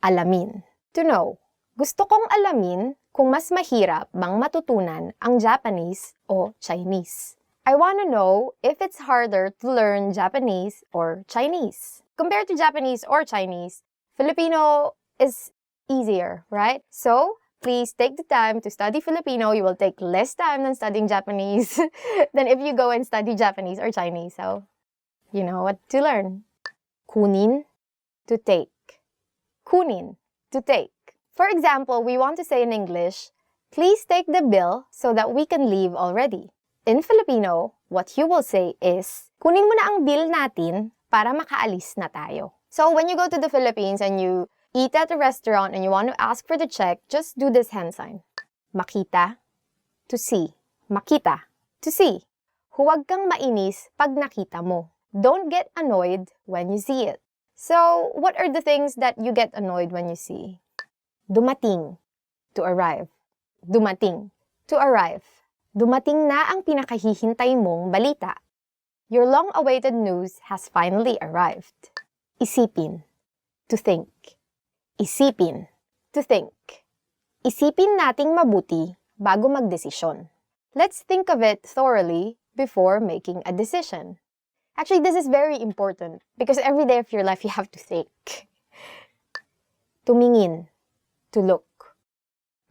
Alamin, to know. Gusto kong alamin kung mas mahirap bang matutunan ang Japanese o Chinese. I want to know if it's harder to learn Japanese or Chinese. Compared to Japanese or Chinese, Filipino is easier, right? So, please take the time to study Filipino. You will take less time than studying Japanese than if you go and study Japanese or Chinese. So, you know what to learn. Kunin, to take. Kunin, to take. For example, we want to say in English, please take the bill so that we can leave already. In Filipino, what you will say is, kunin mo na ang bill natin para makaalis na tayo. So when you go to the Philippines and you eat at a restaurant and you want to ask for the check, just do this hand sign. Makita, to see. Makita, to see. Huwag kang mainis pag nakita mo. Don't get annoyed when you see it. So, what are the things that you get annoyed when you see? Dumating, to arrive. Dumating, to arrive. Dumating na ang pinakahihintay mong balita. Your long-awaited news has finally arrived. Isipin, to think. Isipin, to think. Isipin nating mabuti bago magdesisyon. Let's think of it thoroughly before making a decision. Actually, this is very important because every day of your life you have to think. Tumingin, to look.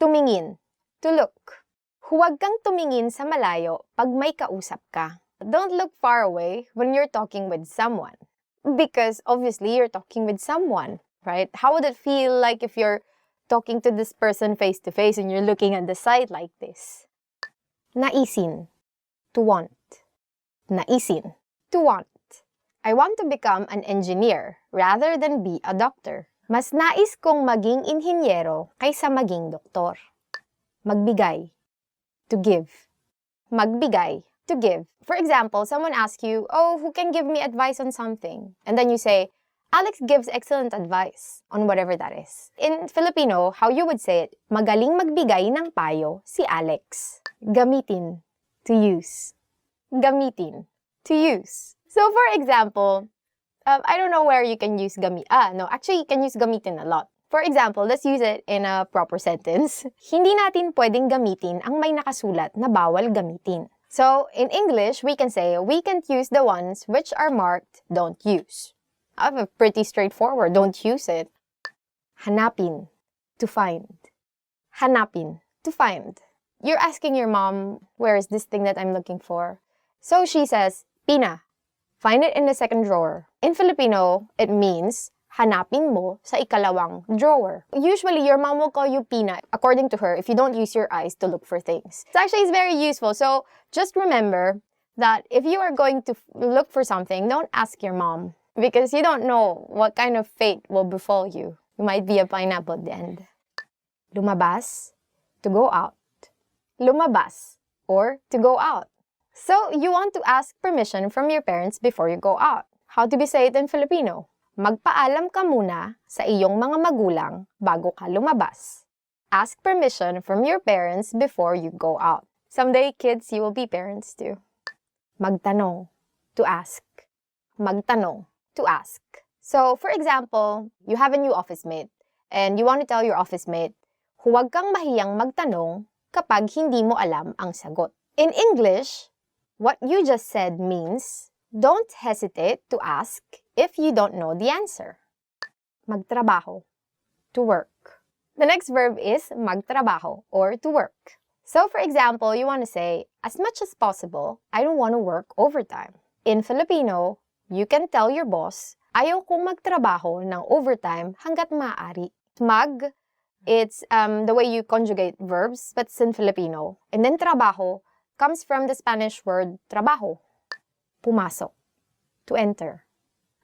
Tumingin, to look. Huwag kang tumingin sa malayo pag may kausap ka. Don't look far away when you're talking with someone. Because obviously you're talking with someone, right? How would it feel like if you're talking to this person face to face and you're looking at the side like this? Naisin, to want. Naisin, to want. I want to become an engineer rather than be a doctor. Mas nais kong maging inhinyero kaysa maging doktor. Magbigay, to give. Magbigay, to give. For example, someone asks you, oh, who can give me advice on something? And then you say, Alex gives excellent advice on whatever that is. In Filipino, how you would say it, magaling magbigay ng payo si Alex. Gamitin, to use. Gamitin, to use. So for example, I don't know where you can use actually you can use gamitin a lot. For example, let's use it in a proper sentence. Hindi natin pwedeng gamitin ang may nakasulat na bawal gamitin. So in English, we can say, we can't use the ones which are marked don't use. I have a pretty straightforward, don't use it. Hanapin, to find. Hanapin, to find. You're asking your mom, where is this thing that I'm looking for? So she says, Pina, find it in the second drawer. In Filipino, it means, hanapin mo sa ikalawang drawer. Usually, your mom will call you Pina, according to her, if you don't use your eyes to look for things. So actually, it's very useful. So just remember that if you are going to look for something, don't ask your mom because you don't know what kind of fate will befall you. You might be a pineapple at the end. Lumabas, to go out. Lumabas, or to go out. So, you want to ask permission from your parents before you go out. How do we say it in Filipino? Magpaalam ka muna sa iyong mga magulang bago ka lumabas. Ask permission from your parents before you go out. Someday, kids, you will be parents too. Magtanong, to ask. Magtanong, to ask. So, for example, you have a new office mate and you want to tell your office mate, huwag kang mahiyang magtanong kapag hindi mo alam ang sagot. In English, what you just said means, don't hesitate to ask if you don't know the answer. Magtrabaho, to work. The next verb is magtrabaho, or to work. So, for example, you want to say, as much as possible, I don't want to work overtime. In Filipino, you can tell your boss, ayaw kong magtrabaho ng overtime hanggat maaari. Mag, it's the way you conjugate verbs, but it's in Filipino. And then trabajo comes from the Spanish word trabajo. Pumasok, to enter.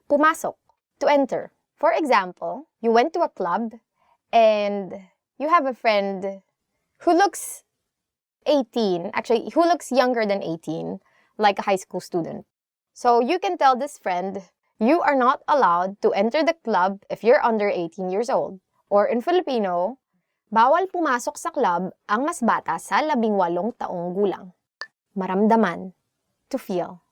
Pumasok, to enter. For example, you went to a club and you have a friend who looks 18, actually, who looks younger than 18, like a high school student. So you can tell this friend, you are not allowed to enter the club if you're under 18 years old. Or in Filipino, bawal pumasok sa club ang mas bata sa 18 taong gulang. Maramdaman, to feel.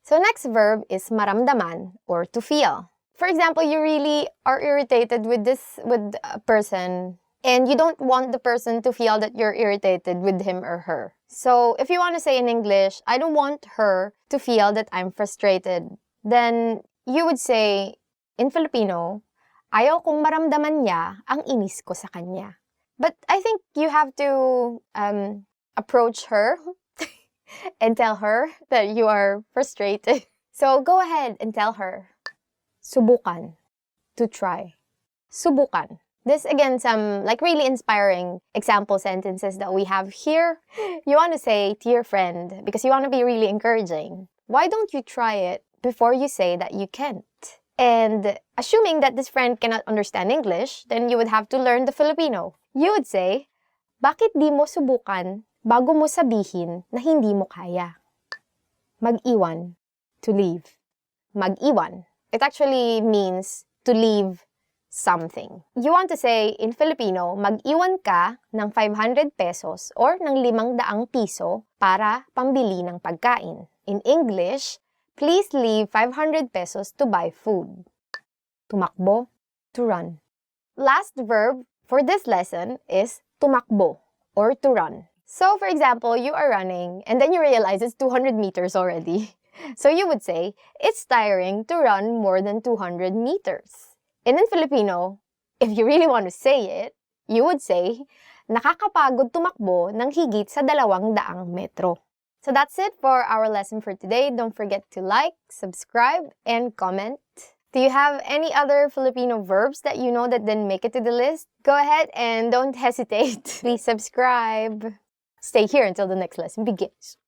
So next verb is maramdaman, or to feel. For example, you really are irritated with a person and you don't want the person to feel that you're irritated with him or her. So if you want to say in English, I don't want her to feel that I'm frustrated, then you would say in Filipino, ayaw kong maramdaman niya ang inis ko sa kanya. But I think you have to approach her and tell her that you are frustrated. So go ahead and tell her. Subukan, to try. Subukan. This again, some like really inspiring example sentences that we have here. You want to say to your friend, because you want to be really encouraging, why don't you try it before you say that you can't? And assuming that this friend cannot understand English, then you would have to learn the Filipino. You would say, bakit di mo subukan bago mo sabihin na hindi mo kaya? Mag-iwan, to leave. Mag-iwan. It actually means to leave something. You want to say in Filipino, mag-iwan ka ng 500 pesos or ng 500 piso para pambili ng pagkain. In English, please leave 500 pesos to buy food. Tumakbo, to run. Last verb for this lesson is tumakbo, or to run. So, for example, you are running and then you realize it's 200 meters already. So you would say, it's tiring to run more than 200 meters. And in Filipino, if you really want to say it, you would say, nakakapagod tumakbo ng higit sa 200 metro. So that's it for our lesson for today. Don't forget to like, subscribe, and comment. Do you have any other Filipino verbs that you know that didn't make it to the list? Go ahead and don't hesitate. Please subscribe. Stay here until the next lesson begins.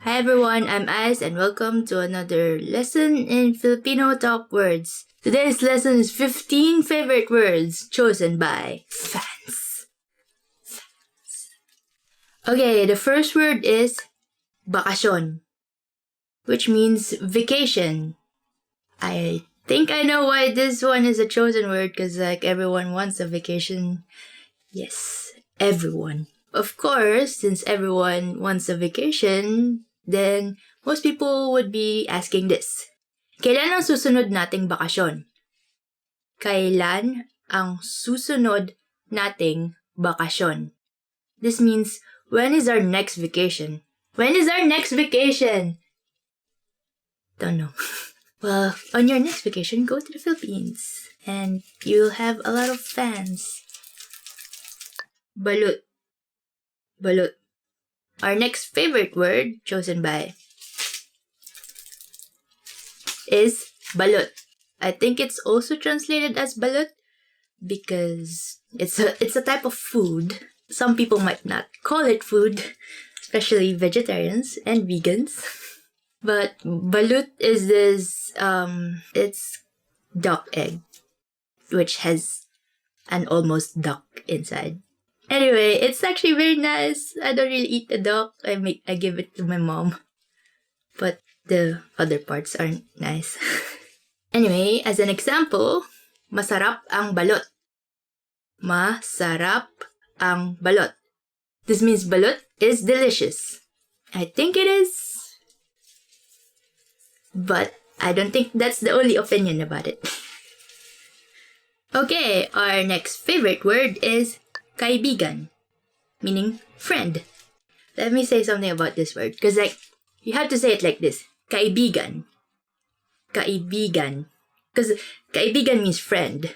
Hi everyone, I'm Ice and welcome to another lesson in Filipino Top Words. Today's lesson is 15 favorite words chosen by fans. Okay, the first word is bakasyon, which means vacation. I think I know why this one is a chosen word, because like everyone wants a vacation. Yes, everyone. Of course, since everyone wants a vacation, then most people would be asking this. Kailan ang susunod nating bakasyon? Kailan ang susunod nating bakasyon? This means, when is our next vacation? When is our next vacation? Don't know. Well, on your next vacation, go to the Philippines and you'll have a lot of fans. Balut. Balut. Our next favorite word chosen by is balut. I think it's also translated as balut, because it's a type of food. Some people might not call it food, especially vegetarians and vegans. But balut is this it's duck egg, which has an almost duck inside. Anyway, it's actually very nice. I don't really eat the duck. I give it to my mom. But the other parts aren't nice. Anyway, as an example, masarap ang balot. Masarap ang balot. This means balot is delicious. I think it is. But I don't think that's the only opinion about it. Okay, our next favorite word is kaibigan, meaning friend. Let me say something about this word, because you have to say it like this. Kaibigan. Kaibigan. Because kaibigan means friend.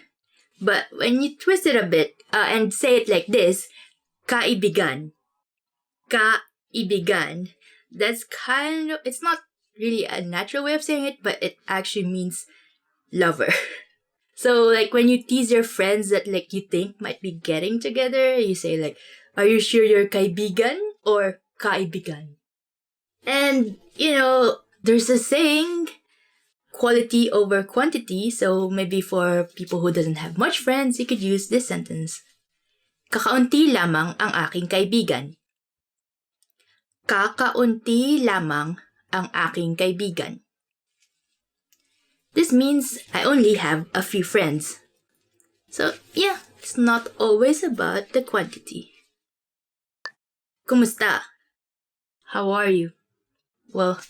But when you twist it a bit and say it like this, kaibigan. Kaibigan. That's kind of, it's not really a natural way of saying it, but it actually means lover. So when you tease your friends that you think might be getting together, you say are you sure you're kaibigan or kaibigan? And, there's a saying, quality over quantity. So maybe for people who doesn't have much friends, you could use this sentence. Kakaunti lamang ang aking kaibigan. Kakaunti lamang ang aking kaibigan. This means I only have a few friends. So, yeah, it's not always about the quantity. Kumusta? How are you? Well,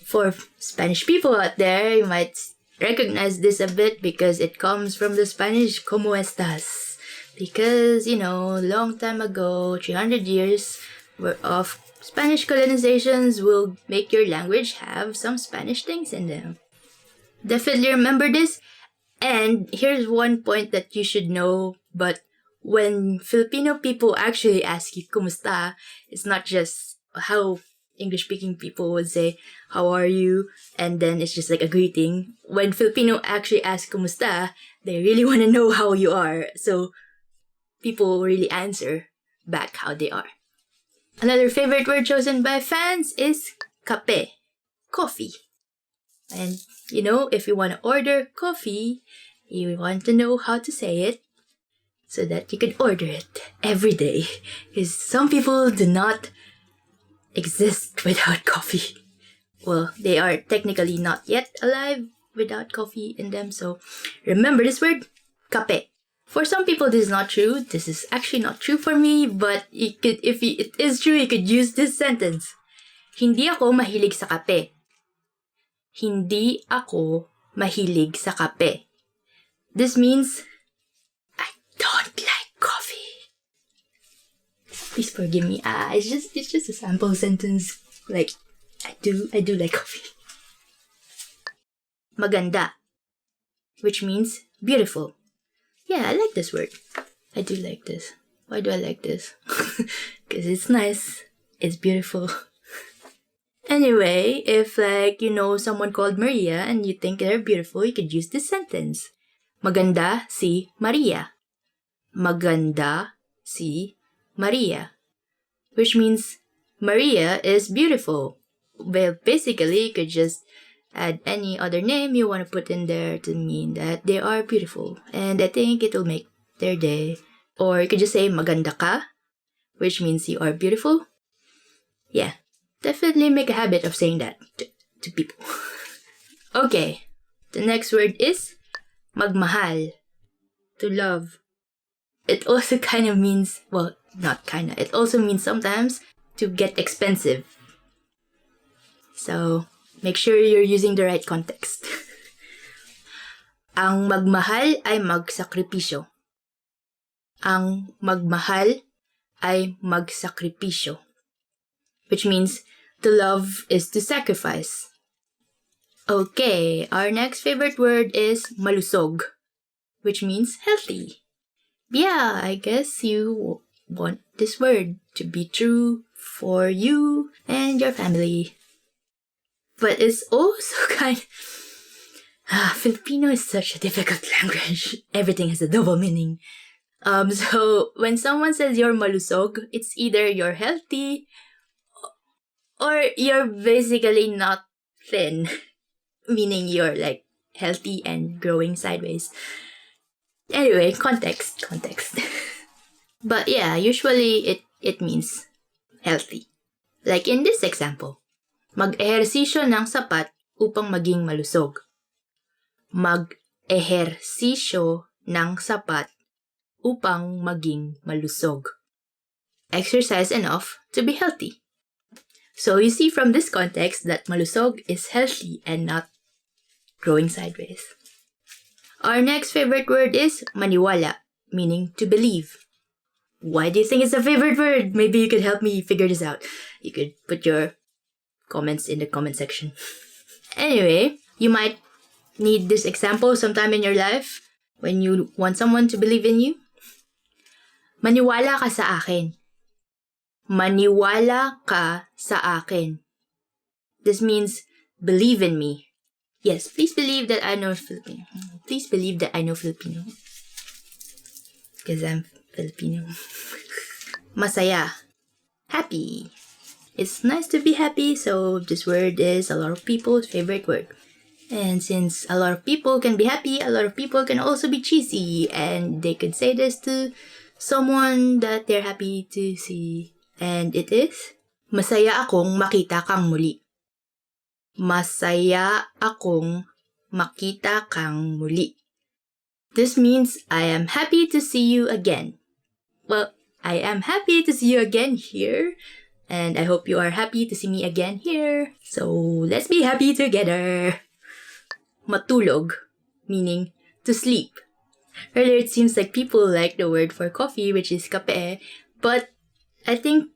for Spanish people out there, you might recognize this a bit because it comes from the Spanish ¿Cómo estás? Because, long time ago, 300 years of Spanish colonizations will make your language have some Spanish things in them. Definitely remember this. And here's one point that you should know, but when Filipino people actually ask you kumusta, it's not just how English-speaking people would say, how are you? And then it's just a greeting. When Filipino actually ask kumusta, they really want to know how you are. So people really answer back how they are. Another favorite word chosen by fans is kape, coffee. And, if you want to order coffee, you want to know how to say it so that you can order it every day. Because some people do not exist without coffee. Well, they are technically not yet alive without coffee in them. So remember this word, kape. For some people, this is not true. This is actually not true for me. But if it is true, you could use this sentence. Hindi ako mahilig sa kape. Hindi ako mahilig sa kape. This means I don't like coffee. Please forgive me. It's just a sample sentence. I do like coffee. Maganda, which means beautiful. Yeah, I like this word. I do like this. Why do I like this? Because it's nice. It's beautiful. Anyway, if someone called Maria and you think they're beautiful, you could use this sentence. Maganda si Maria. Maganda si Maria. Which means Maria is beautiful. Well, basically, you could just add any other name you want to put in there to mean that they are beautiful. And I think it will make their day. Or you could just say maganda ka, which means you are beautiful. Yeah. Definitely make a habit of saying that to people. Okay, the next word is magmahal, to love. It also kind of means, well, not kind of, it also means sometimes to get expensive. So, make sure you're using the right context. Ang magmahal ay magsakripisyo. Ang magmahal ay magsakripisyo. Which means to love is to sacrifice. Okay, our next favorite word is malusog, which means healthy. Yeah, I guess you want this word to be true for you and your family. But it's also Filipino is such a difficult language. Everything has a double meaning. So when someone says you're malusog, it's either you're healthy or you're basically not thin, meaning you're like healthy and growing sideways. Anyway, context. But yeah, usually it means healthy. Like in this example, mag-ehersisyo ng sapat upang maging malusog. Mag-ehersisyo ng sapat upang maging malusog. Exercise enough to be healthy. So you see from this context that malusog is healthy and not growing sideways. Our next favorite word is maniwala, meaning to believe. Why do you think it's a favorite word? Maybe you could help me figure this out. You could put your comments in the comment section. Anyway, you might need this example sometime in your life when you want someone to believe in you. Maniwala ka sa akin. Maniwala ka sa akin. This means believe in me. Yes, please believe that I know Filipino. Please believe that I know Filipino. Because I'm Filipino. Masaya. Happy. It's nice to be happy, so this word is a lot of people's favorite word. And since a lot of people can be happy, a lot of people can also be cheesy. And they could say this to someone that they're happy to see. And it is, masaya akong makita kang muli. Masaya akong makita kang muli. This means I am happy to see you again. Well, I am happy to see you again here. And I hope you are happy to see me again here. So let's be happy together. Matulog, meaning to sleep. Earlier it seems like people like the word for coffee, which is kape, but I think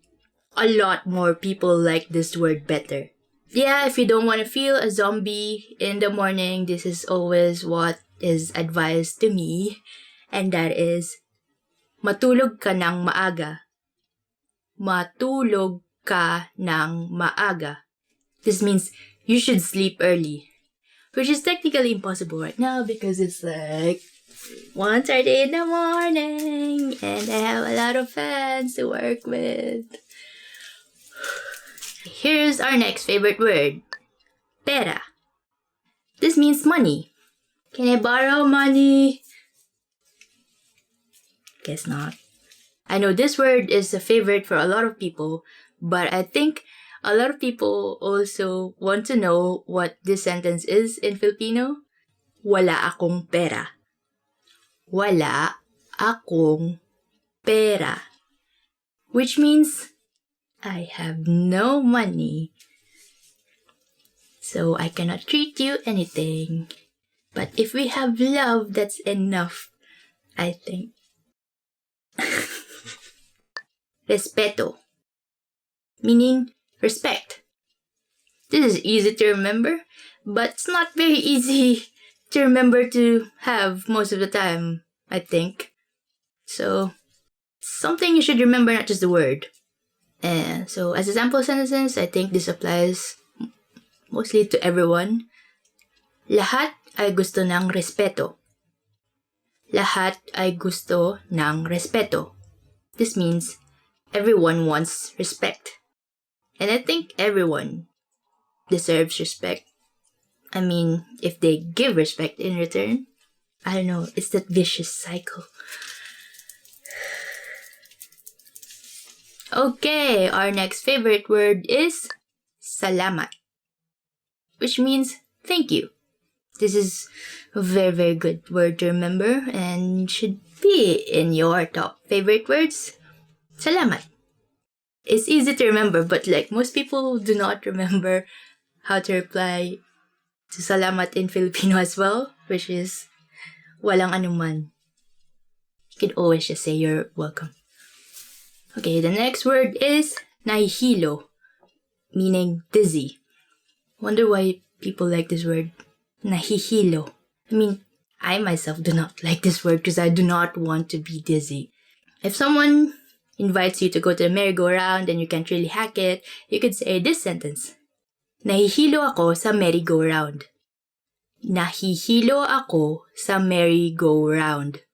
a lot more people like this word better. Yeah, if you don't want to feel a zombie in the morning, this is always what is advised to me, and that is, matulog ka ng maaga. Matulog ka ng maaga. This means you should sleep early, which is technically impossible right now because it's like 1:30 in the morning and I have a lot of fans to work with. Here's our next favorite word. Pera. This means money. Can I borrow money? Guess not. I know this word is a favorite for a lot of people, but I think a lot of people also want to know what this sentence is in Filipino. Wala akong pera. Wala akong pera. Which means I have no money. So I cannot treat you anything. But if we have love, that's enough, I think. Respeto, meaning respect. This is easy to remember, but it's not very easy to remember to have most of the time, I think. So, something you should remember, not just the word. And so, as a sample sentences, I think this applies mostly to everyone. Lahat ay gusto ng respeto. Lahat ay gusto ng respeto. This means everyone wants respect. And I think everyone deserves respect. I mean, if they give respect in return, I don't know, it's that vicious cycle. Okay, our next favorite word is salamat, which means thank you. This is a very, very good word to remember and should be in your top favorite words. Salamat. It's easy to remember, but like most people do not remember how to reply to salamat in Filipino as well, which is walang anuman. You can always just say you're welcome. Okay, the next word is nahihilo, meaning dizzy. Wonder why people like this word, nahihilo. I mean, I myself do not like this word because I do not want to be dizzy. If someone invites you to go to the merry-go-round and you can't really hack it, you could say this sentence. Nahihilo ako sa merry-go-round. Nahihilo ako sa merry-go-round.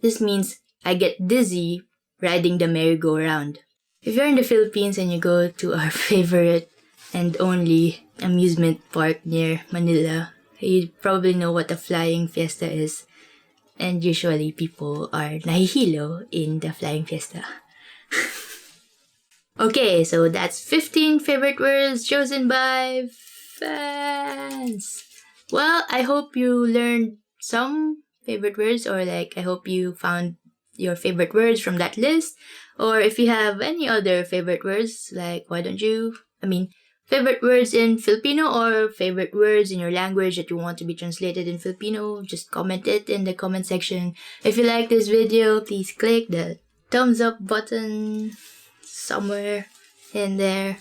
This means I get dizzy riding the merry-go-round. If you're in the Philippines and you go to our favorite and only amusement park near Manila, you probably know what a flying fiesta is. And usually people are nahihilo in the flying fiesta. Okay, so that's 15 favorite words chosen by fans. Well, I hope you learned some favorite words, or I hope you found your favorite words from that list. Or if you have any other favorite words, favorite words in Filipino or favorite words in your language that you want to be translated in Filipino, just comment it in the comment section. If you like this video, please click the thumbs up button somewhere in there.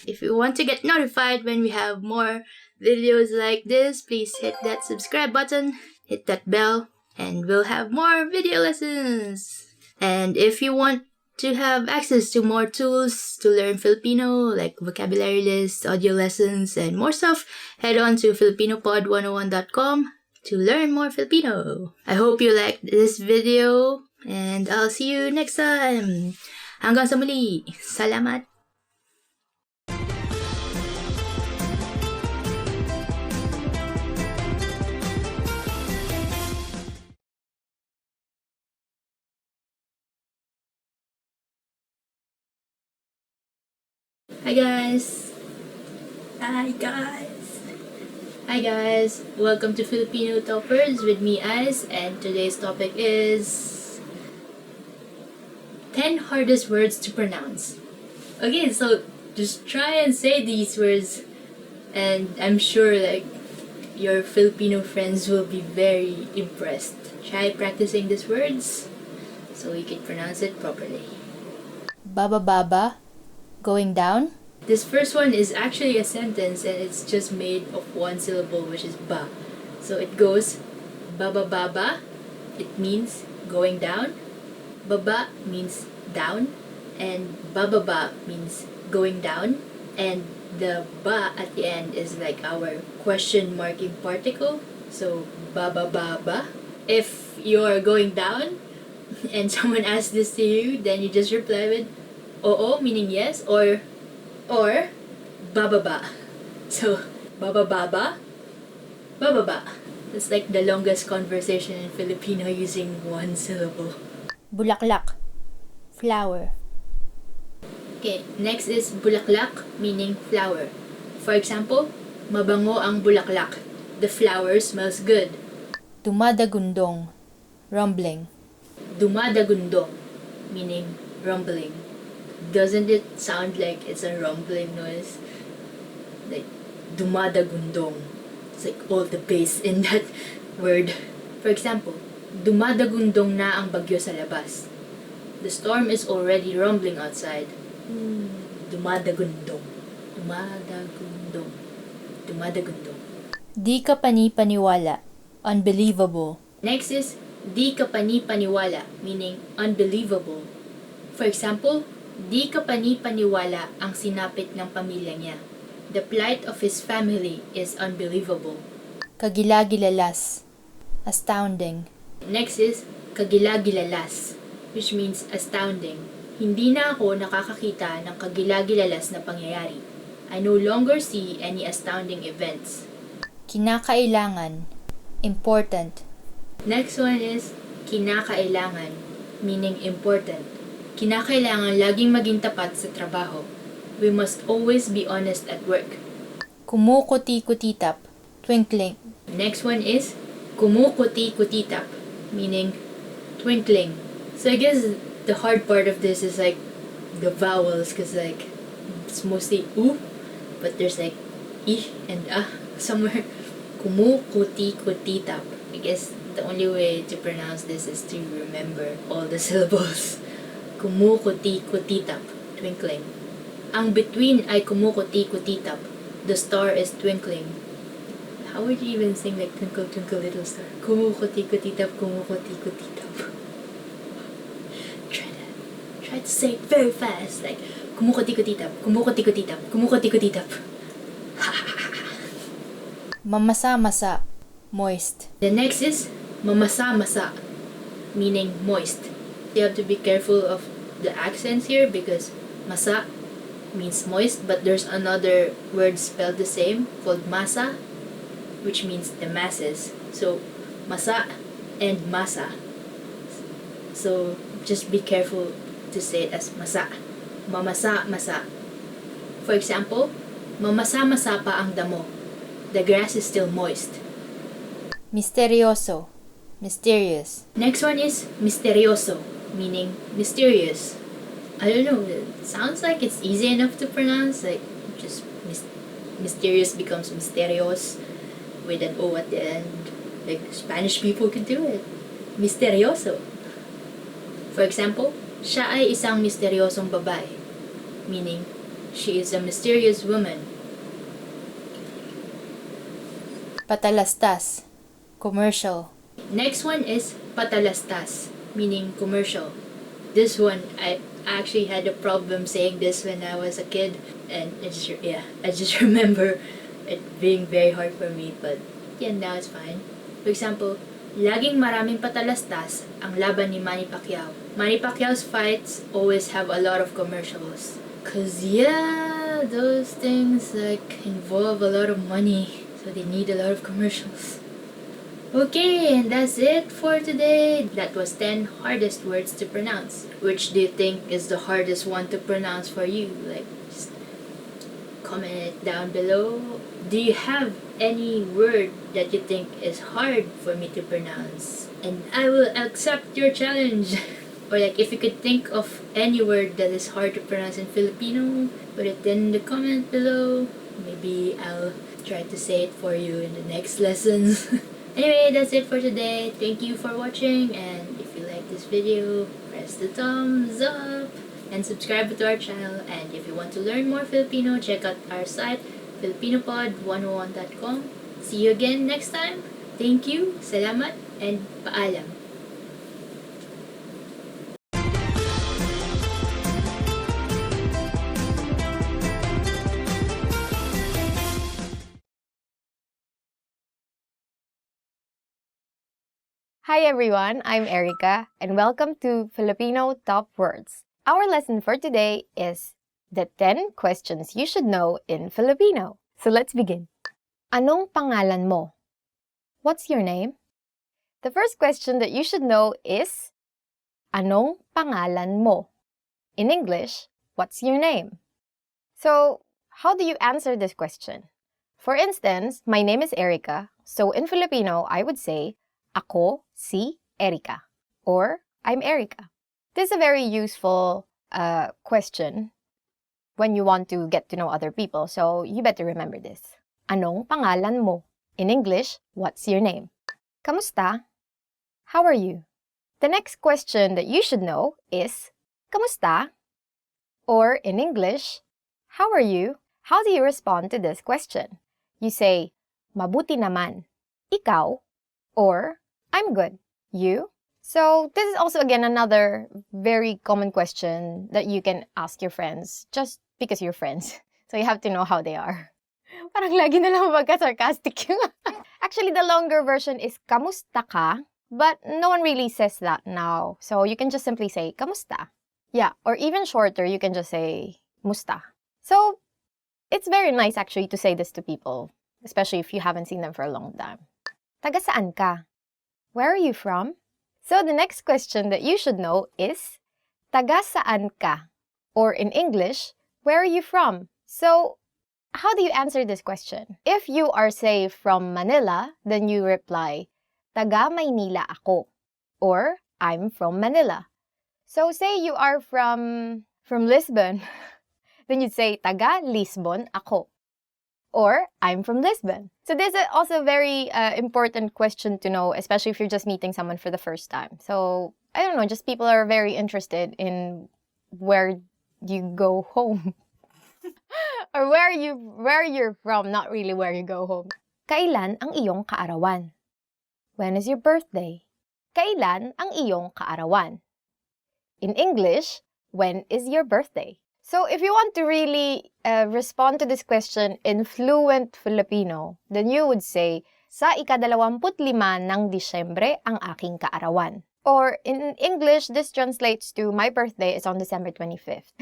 If you want to get notified when we have more videos like this, please hit that subscribe button, hit that bell, and we'll have more video lessons. And if you want to have access to more tools to learn Filipino, like vocabulary lists, audio lessons, and more stuff, head on to filipinopod101.com to learn more Filipino. I hope you liked this video, and I'll see you next time. Hanggang sa muli. Salamat. Hi guys! Welcome to Filipino Toppers with me, Ice, and today's topic is 10 hardest words to pronounce. Okay, so just try and say these words, and I'm sure your Filipino friends will be very impressed. Try practicing these words so you can pronounce it properly. Baba, going down. This first one is actually a sentence, and it's just made of one syllable, which is ba. So it goes baba. It means going down. Baba means down, and bababa means going down. And the ba at the end is like our question marking particle. So ba. If you're going down and someone asks this to you, then you just reply with oo, meaning yes, or bababa. So bababa. It's like the longest conversation in Filipino using one syllable. Bulaklak, flower. Okay, next is bulaklak, meaning flower. For example, mabango ang bulaklak. The flower smells good. Dumadagundong, rumbling. Dumadagundong, meaning rumbling. Doesn't it sound like it's a rumbling noise? Like dumadagundong. It's like all the bass in that word. For example, dumadagundong na ang bagyo sa labas. The storm is already rumbling outside. Dumadagundong. Di ka panipaniwala, unbelievable. Next is di ka panipaniwala, meaning unbelievable. For example, di ka panipaniwala ang sinapit ng pamilya niya. The plight of his family is unbelievable. Kagilagilalas, astounding. Next is kagilagilalas, which means astounding. Hindi na ako nakakakita ng kagilagilalas na pangyayari. I no longer see any astounding events. Kinakailangan, important. Next one is kinakailangan, meaning important. Kinakailangan laging maging tapat sa trabaho. We must always be honest at work. Kumukuti-kutitap, twinkling. Next one is kumukuti-kutitap, meaning twinkling. So I guess the hard part of this is the vowels, because it's mostly u, but there's I and somewhere. Kumukuti-kutitap. I guess the only way to pronounce this is to remember all the syllables. Kumukuti-kutitap, twinkling. Ang between ay kumukuti-kutitap. The star is twinkling. How would you even sing Twinkle Twinkle Little Star? Kumukuti-kutitap, kumukuti-kutitap. Try to say it very fast. Kumukuti-kutitap, kumukuti-kutitap, kumukuti-kutitap. Mamasa-masa, moist. The next is mamasa-masa, meaning moist. You have to be careful of the accents here because masa means moist, but there's another word spelled the same called masa, which means the masses. So masa and masa. So just be careful to say it as masa. Mamasa-masa. For example, mamasa-masa pa ang damo. The grass is still moist. Misterioso, mysterious. Next one is misterioso, meaning mysterious. I don't know, it sounds like it's easy enough to pronounce, like just mysterious becomes misterios with an O at the end. Like Spanish people could do it. Misterioso. For example, siya ay isang misteryosong babae, meaning she is a mysterious woman. Patalastas, commercial. Next one is patalastas, meaning commercial. This one, I actually had a problem saying this when I was a kid, and I just remember it being very hard for me, but yeah, now it's fine. For example, laging maraming patalastas ang laban ni Manny Pacquiao. Manny Pacquiao's fights always have a lot of commercials. Cause yeah, those things like involve a lot of money, so they need a lot of commercials. Okay, and that's it for today. That was 10 hardest words to pronounce. Which do you think is the hardest one to pronounce for you? Like, just comment it down below. Do you have any word that you think is hard for me to pronounce? And I will accept your challenge. Or like, if you could think of any word that is hard to pronounce in Filipino, put it in the comment below. Maybe I'll try to say it for you in the next lessons. Anyway, that's it for today. Thank you for watching, and if you like this video, press the thumbs up and subscribe to our channel. And if you want to learn more Filipino, check out our site, filipinopod101.com. See you again next time. Thank you, salamat, and paalam. Hi everyone, I'm Erica, and welcome to Filipino Top Words. Our lesson for today is the 10 questions you should know in Filipino. So let's begin. Anong pangalan mo? What's your name? The first question that you should know is, anong pangalan mo? In English, what's your name? So, how do you answer this question? For instance, my name is Erica, so in Filipino, I would say, ako si Erica, or I'm Erica. This is a very useful question when you want to get to know other people, so you better remember this. Anong pangalan mo? In English, what's your name? Kamusta? How are you? The next question that you should know is, kamusta? Or in English, how are you? How do you respond to this question? You say, mabuti naman. Ikaw? Or, I'm good. You? So, this is also again another very common question that you can ask your friends just because you're friends. So, you have to know how they are. Parang lagi na lang magka-sarcastic yung... Actually, the longer version is kamusta ka? But no one really says that now. So, you can just simply say kamusta. Yeah, or even shorter, you can just say musta. So, it's very nice actually to say this to people, especially if you haven't seen them for a long time. Taga saan ka? Where are you from? So the next question that you should know is, taga saan ka? Or in English, where are you from? So, how do you answer this question? If you are, say, from Manila, then you reply, taga Maynila ako. Or, I'm from Manila. So, say you are from Lisbon, then you'd say, taga Lisbon ako. Or, I'm from Lisbon. So this is also a very important question to know, especially if you're just meeting someone for the first time. So, I don't know, just people are very interested in where you go home. Or where you're from, not really where you go home. Kailan ang iyong kaarawan? When is your birthday? Kailan ang iyong kaarawan? In English, when is your birthday? So if you want to really respond to this question in fluent Filipino, then you would say, sa ika-25 ng Disyembre ang aking kaarawan. Or in English, this translates to my birthday is on December 25th.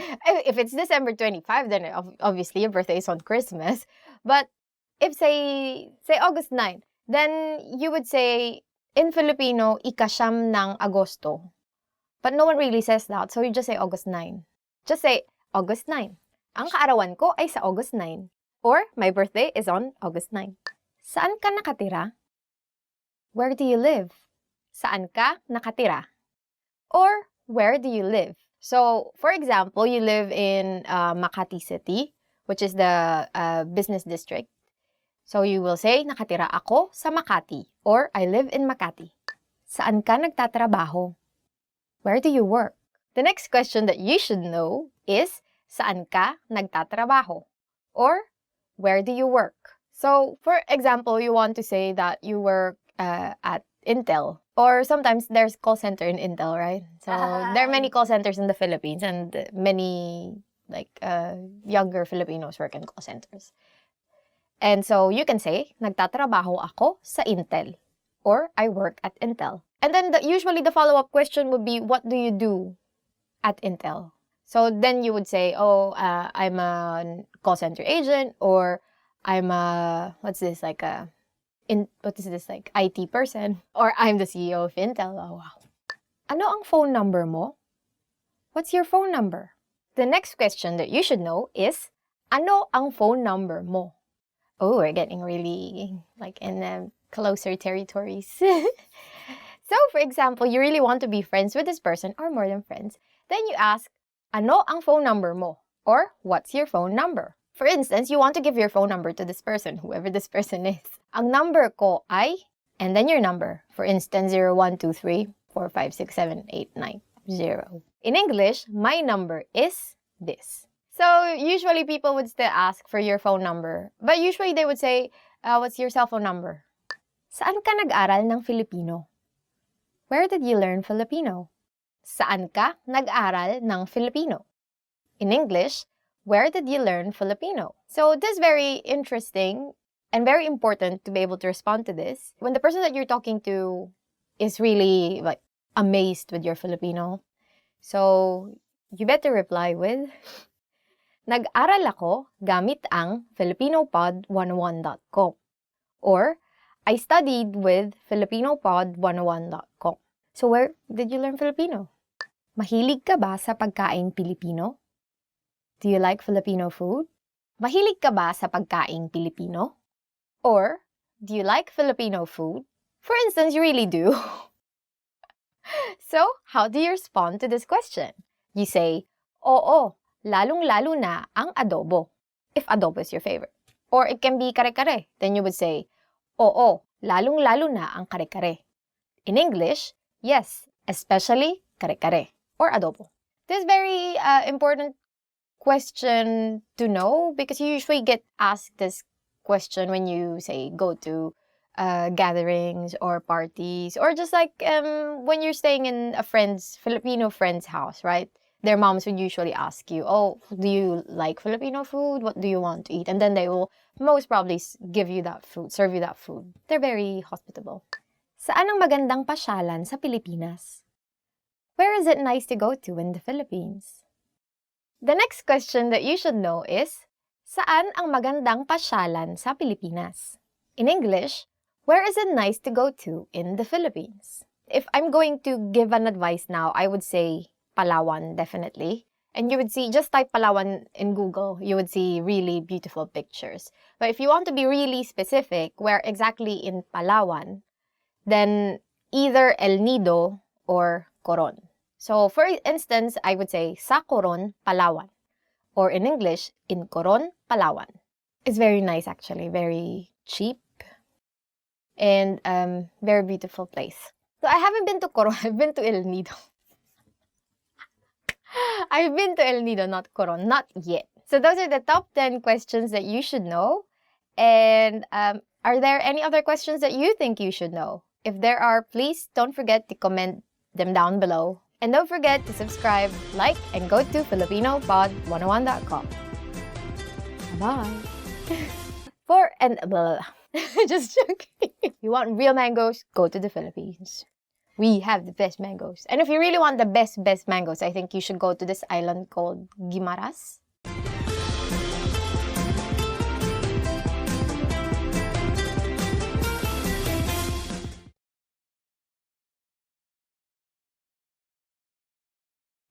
If it's December 25, then obviously your birthday is on Christmas. But if say August 9, then you would say in Filipino, ika-siyam ng Agosto. But no one really says that, so you just say August 9. Just say August 9. Ang kaarawan ko ay sa August 9. Or my birthday is on August 9. Saan ka nakatira? Where do you live? Saan ka nakatira? Or where do you live? So, for example, you live in Makati City, which is the business district. So, you will say, nakatira ako sa Makati. Or, I live in Makati. Saan ka nagtatrabaho? Where do you work? The next question that you should know is, saan ka nagtatrabaho? Or, where do you work? So, for example, you want to say that you work at Intel. Or sometimes there's call center in Intel, right? So, there are many call centers in the Philippines and many younger Filipinos work in call centers. And so, you can say, nagtatrabaho ako sa Intel. Or, I work at Intel. And then usually the follow-up question would be, what do you do at Intel? So then you would say, I'm a call center agent, or I'm IT person, or I'm the CEO of Intel. Oh, wow. Ano ang phone number mo? What's your phone number? The next question that you should know is, ano ang phone number mo? Oh, we're getting really in closer territories. So, for example, you really want to be friends with this person or more than friends. Then you ask, ano ang phone number mo? Or, what's your phone number? For instance, you want to give your phone number to this person, whoever this person is. Ang number ko ay, and then your number. For instance, 0123456789. In English, my number is this. So, usually people would still ask for your phone number. But usually they would say, what's your cell phone number? Saan ka nag-aral ng Filipino? Where did you learn Filipino? Saan ka nag-aral ng Filipino? In English, where did you learn Filipino? So this is very interesting and very important to be able to respond to this. When the person that you're talking to is really amazed with your Filipino, so you better reply with, nag-aral ako gamit ang filipinopod101.com. Or, I studied with filipinopod101.com. So where did you learn Filipino? Mahilig ka ba sa pagkaing Pilipino? Do you like Filipino food? Mahilig ka ba sa pagkaing Pilipino? Or, do you like Filipino food? For instance, you really do. So, how do you respond to this question? You say, oo, lalong-lalo na ang adobo, if adobo is your favorite. Or it can be kare-kare. Then you would say, oo, lalong-lalo na ang kare-kare. In English, yes, especially kare-kare or adobo. This is very important question to know because you usually get asked this question when you say go to gatherings or parties or just when you're staying in a Filipino friend's house, right? Their moms would usually ask you, oh, do you like Filipino food? What do you want to eat? And then they will most probably give you that food, serve you that food. They're very hospitable. Saan ang magandang pasyalan sa Pilipinas? Where is it nice to go to in the Philippines? The next question that you should know is, saan ang magandang pasyalan sa Pilipinas? In English, where is it nice to go to in the Philippines? If I'm going to give an advice now, I would say Palawan, definitely. And you would see, just type Palawan in Google, you would see really beautiful pictures. But if you want to be really specific, where exactly in Palawan, then either El Nido or Coron. So, for instance, I would say sa Coron, Palawan. Or in English, in Coron, Palawan. It's very nice actually, very cheap. And very beautiful place. So, I haven't been to Coron, I've been to El Nido. I've been to El Nido, not Coron, not yet. So those are the top 10 questions that you should know. And are there any other questions that you think you should know? If there are, please don't forget to comment them down below. And don't forget to subscribe, like, and go to FilipinoPod101.com. Bye. Just joking. If you want real mangoes, go to the Philippines. We have the best mangoes. And if you really want the best mangoes, I think you should go to this island called Guimaras.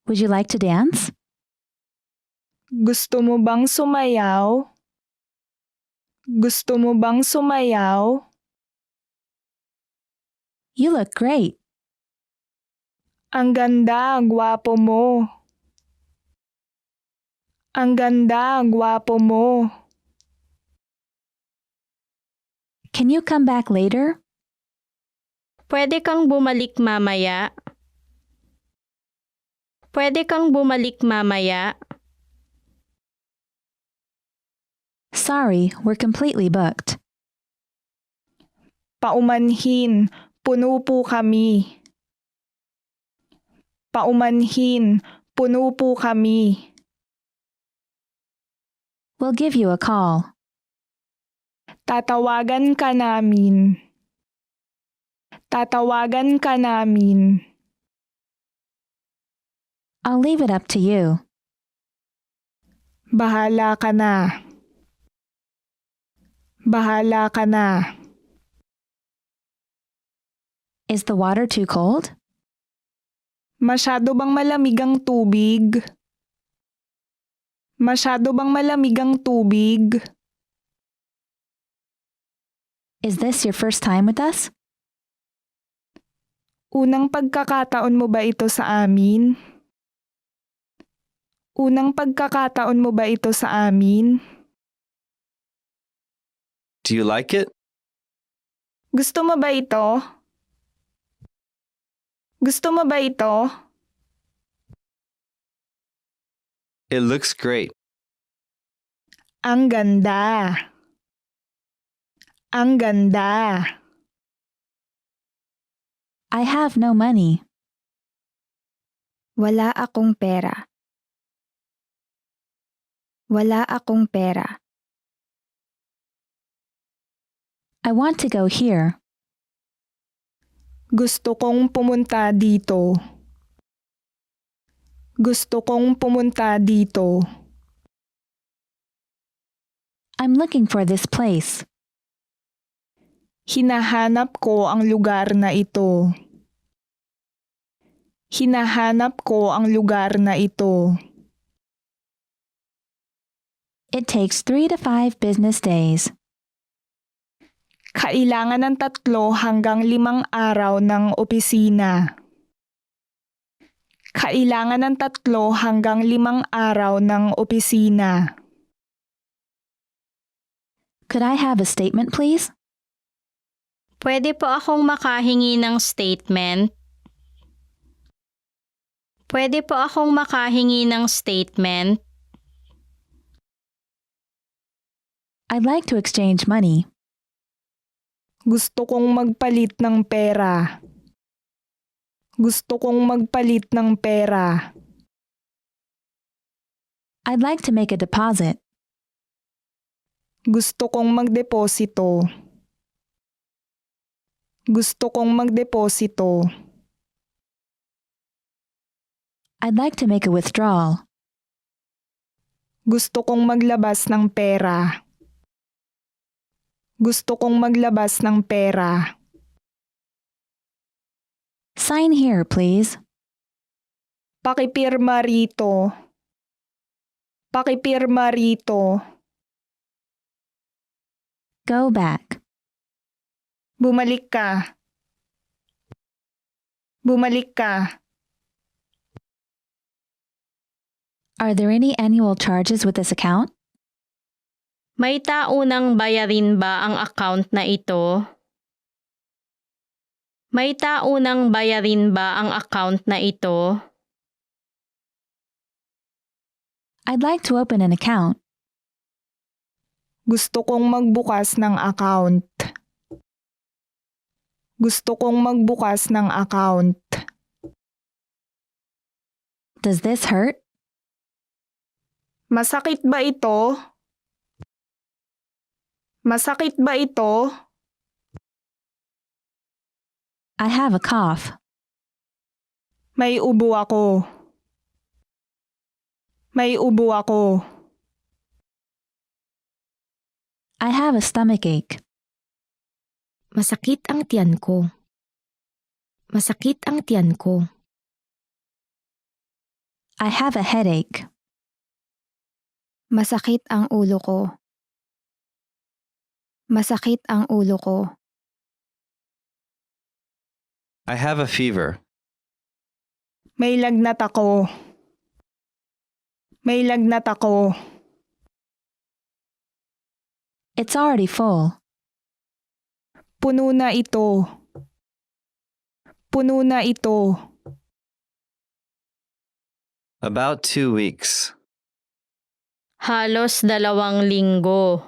Would you like to dance? Gusto mo bang sumayaw? Gusto mo bang sumayaw? You look great. Ang ganda, gwapo mo. Ang ganda, gwapo mo. Can you come back later? Pwede kang bumalik mamaya. Pwede kang bumalik mamaya. Sorry, we're completely booked. Paumanhin, puno po kami. Paumanhin, puno po kami. We'll give you a call. Tatawagan ka namin. Tatawagan ka namin. I'll leave it up to you. Bahala ka na. Bahala ka na. Is the water too cold? Masyado bang malamig ang tubig? Masyado bang malamig ang tubig? Is this your first time with us? Unang pagkakataon mo ba ito sa amin? Unang pagkakataon mo ba ito sa amin? Do you like it? Gusto mo ba ito? Gusto mo ba ito? It looks great. Ang ganda. Ang ganda. I have no money. Wala akong pera. Wala akong pera. I want to go here. Gusto kong pumunta dito. Gusto kong pumunta dito. I'm looking for this place. Hinahanap ko ang lugar na ito. Hinahanap ko ang lugar na ito. It takes 3 to 5 business days. Kailangan ng 3 hanggang 5 araw ng opisina. Kailangan ng 3 hanggang 5 araw ng opisina. Could I have a statement, please? Pwede po akong makahingi ng statement. Pwede po akong makahingi ng statement. I'd like to exchange money. Gusto kong magpalit ng pera. Gusto kong magpalit ng pera. I'd like to make a deposit. Gusto kong magdeposito. Gusto kong magdeposito. I'd like to make a withdrawal. Gusto kong maglabas ng pera. Gusto kong maglabas ng pera. Sign here, please. Pakipirma rito. Pakipirma rito. Go back. Bumalik ka. Bumalik ka. Are there any annual charges with this account? May taunang bayarin ba ang account na ito? May taunang bayarin ba ang account na ito? I'd like to open an account. Gusto kong magbukas ng account. Gusto kong magbukas ng account. Does this hurt? Masakit ba ito? Masakit ba ito? I have a cough. May ubo ako. May ubo ako. I have a stomachache. Masakit ang tiyan ko. Masakit ang tiyan ko. I have a headache. Masakit ang ulo ko. Masakit ang ulo ko. I have a fever. May lagnat ako. May lagnat ako. It's already full. Puno na ito. Puno na ito. About 2 weeks. Halos 2 linggo.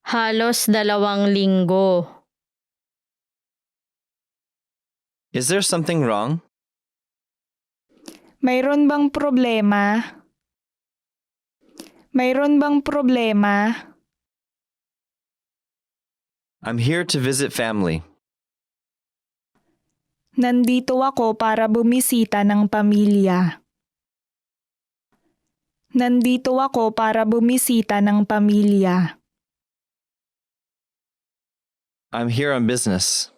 Halos 2 linggo. Is there something wrong? Mayroon bang problema? Mayroon bang problema? I'm here to visit family. Nandito ako para bumisita ng pamilya. Nandito ako para bumisita ng pamilya. I'm here on business.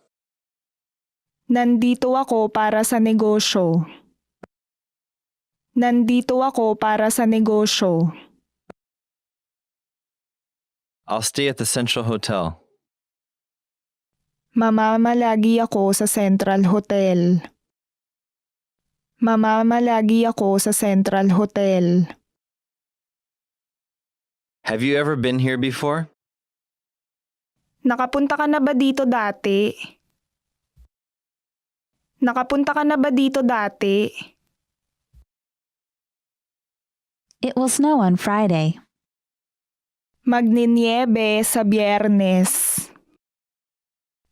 Nandito ako para sa negosyo. Nandito ako para sa negosyo. I'll stay at the Central Hotel. Mamamalagi ako sa Central Hotel. Mamamalagi ako sa Central Hotel. Have you ever been here before? Nakapunta ka na ba dito dati? Nakapunta ka na ba dito dati? It will snow on Friday. Magniniebe sa Biyernes.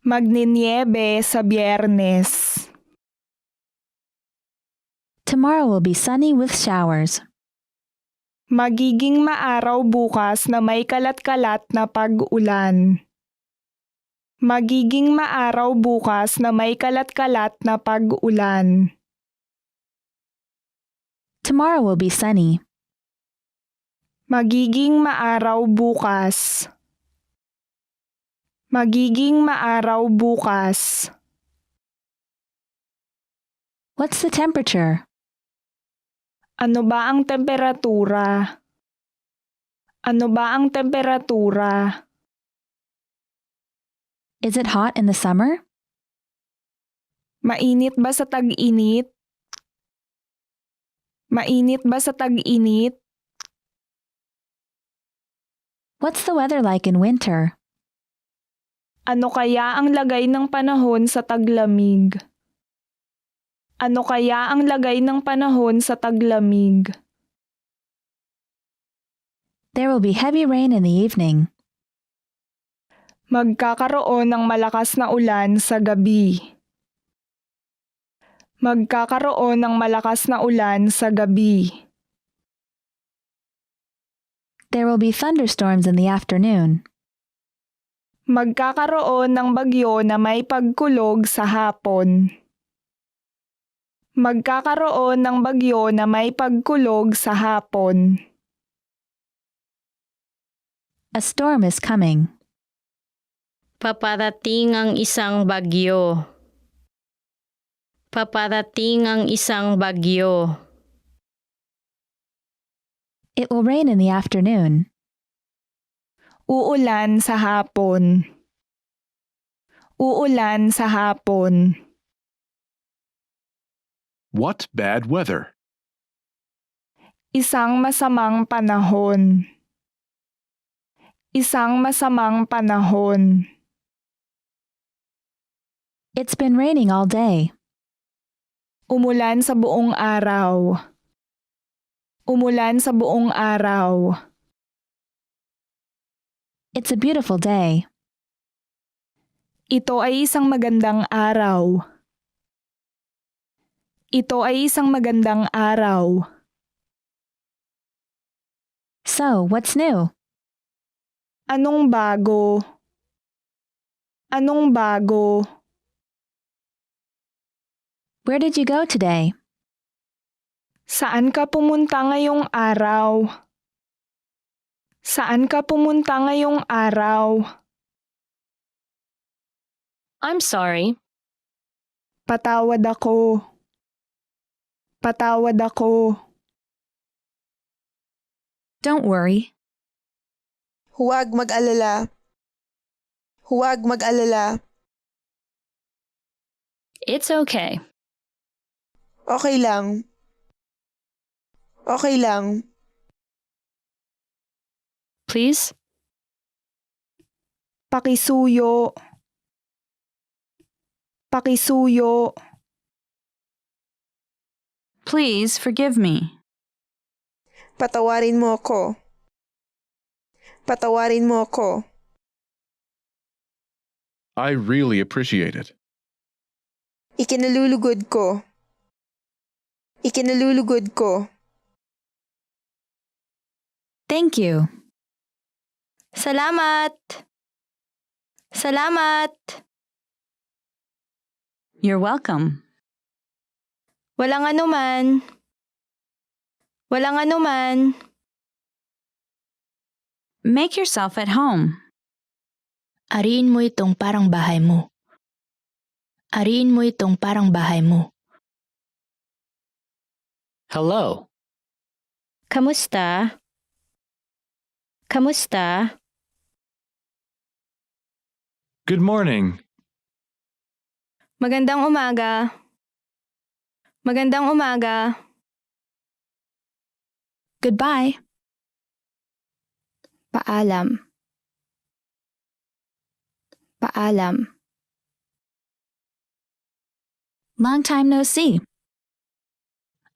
Magniniebe sa Biyernes. Tomorrow will be sunny with showers. Magiging maaraw bukas na may kalat-kalat na pag-ulan. Magiging maaraw bukas na may kalat-kalat na pag-ulan. Tomorrow will be sunny. Magiging maaraw bukas. Magiging maaraw bukas. What's the temperature? Ano ba ang temperatura? Ano ba ang temperatura? Is it hot in the summer? Mainit ba sa tag-init? Mainit ba sa tag-init? What's the weather like in winter? Ano kaya ang lagay ng panahon sa taglamig? Ano kaya ang lagay ng panahon sa taglamig? There will be heavy rain in the evening. Magkakaroon ng malakas na ulan sa gabi. Magkakaroon ng malakas na ulan sa gabi. There will be thunderstorms in the afternoon. Magkakaroon ng bagyo na may pagkulog sa hapon. Magkakaroon ng bagyo na may pagkulog sa hapon. A storm is coming. Paparating ang isang bagyo. Paparating ang isang bagyo. It will rain in the afternoon. Uulan sa hapon. Uulan sa hapon. What bad weather? Isang masamang panahon. Isang masamang panahon. It's been raining all day. Umulan sa buong araw. Umulan sa buong araw. It's a beautiful day. Ito ay isang magandang araw. Ito ay isang magandang araw. So, what's new? Anong bago? Anong bago? Where did you go today? Saan ka pumunta ngayong araw? Saan ka pumunta ngayong araw? I'm sorry. Patawad ako. Patawad ako. Don't worry. Huwag mag-alala. Huwag mag-alala. It's okay. Okay lang. Okay lang. Please? Pakisuyo. Pakisuyo. Please forgive me. Patawarin mo ako. Patawarin mo ako. I really appreciate it. Ikinalulugod ko. Ikinalulugod ko. Thank you. Salamat! Salamat! You're welcome. Walang anuman. Walang anuman. Make yourself at home. Ariin mo itong parang bahay mo. Ariin mo itong parang bahay mo. Hello. Kamusta? Kamusta? Good morning. Magandang umaga. Magandang umaga. Goodbye. Paalam. Paalam. Long time no see.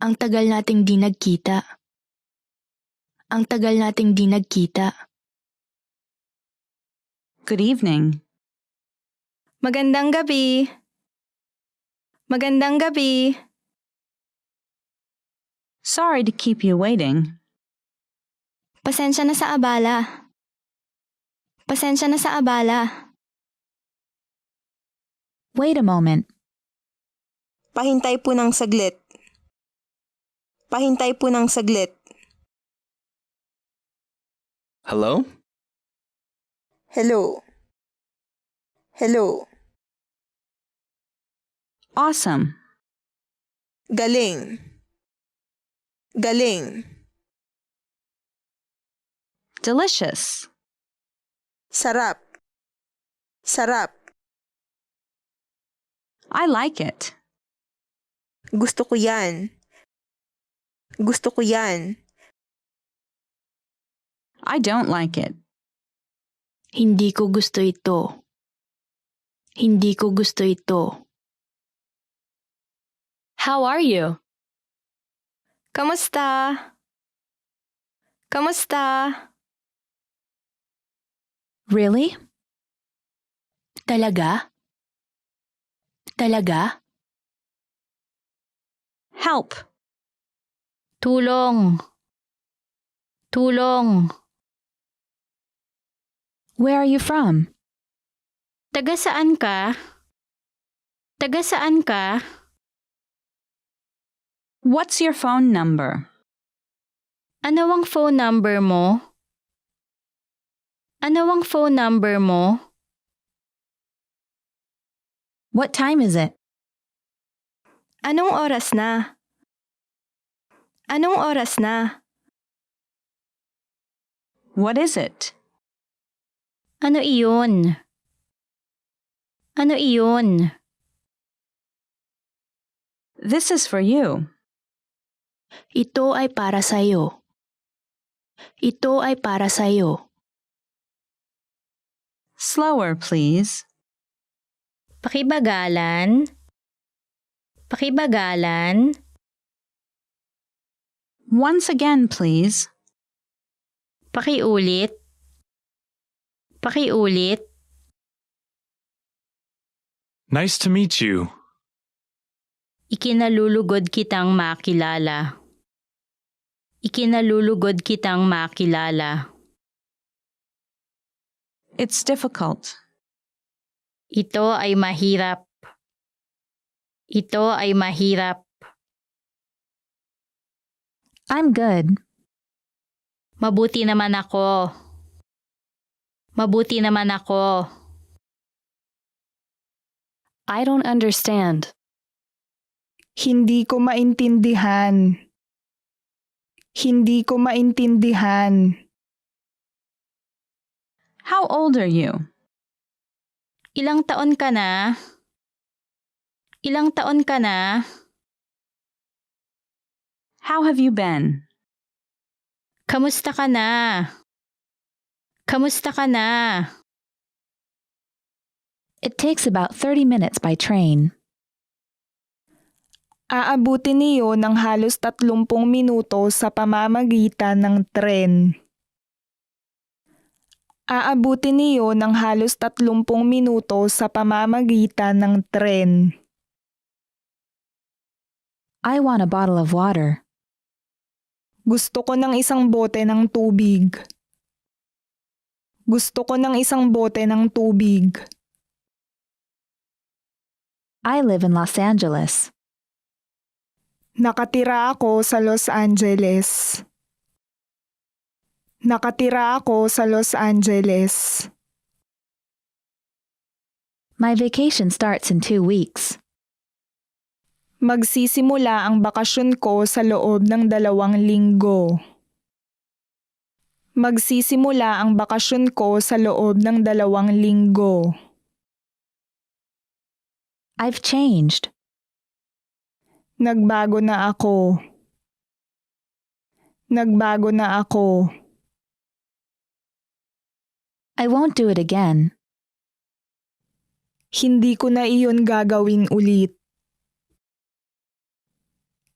Ang tagal nating di nagkita. Ang tagal nating di nagkita. Good evening. Magandang gabi. Magandang gabi. Sorry to keep you waiting. Pasensya na sa abala. Pasensya na sa abala. Wait a moment. Pahintay po ng saglit. Pahintay po ng saglit. Hello? Hello. Hello. Awesome. Galing. Galing. Delicious. Sarap. Sarap. I like it. Gusto ko yan. Gusto ko yan. I don't like it. Hindi ko gusto ito. Hindi ko gusto ito. How are you? Kamusta? Kamusta? Really? Talaga? Talaga? Help. Tulong. Tulong. Where are you from? Taga saan ka? Taga saan ka? What's your phone number? Ano ang phone number mo? Ano ang phone number mo? What time is it? Anong oras na? Anong oras na? What is it? Ano iyon? Ano iyon? This is for you. Ito ay para sa'yo. Ito ay para sa'yo. Slower, please. Pakibagalan. Pakibagalan. Once again, please. Pakiulit. Pakiulit. Nice to meet you. Ikinalulugod kitang makilala. Ikinalulugod kitang makilala. It's difficult. Ito ay mahirap. Ito ay mahirap. I'm good. Mabuti naman ako. Mabuti naman ako. I don't understand. Hindi ko maintindihan. Hindi ko maintindihan. How old are you? Ilang taon ka na? Ilang taon ka na? How have you been? Kamusta ka na? Kamusta ka na? It takes about 30 minutes by train. Aabutin niyo ng halos 30 minuto sa pamamagitan ng tren. Aabutin niyo ng halos 30 minuto sa pamamagitan ng tren. I want a bottle of water. Gusto ko ng isang bote ng tubig. Gusto ko ng isang bote ng tubig. I live in Los Angeles. Nakatira ako sa Los Angeles. Nakatira ako sa Los Angeles. My vacation starts in 2 weeks. Magsisimula ang bakasyon ko sa loob ng 2 linggo. Magsisimula ang bakasyon ko sa loob ng 2 linggo. I've changed. Nagbago na ako. Nagbago na ako. I won't do it again. Hindi ko na iyon gagawin ulit.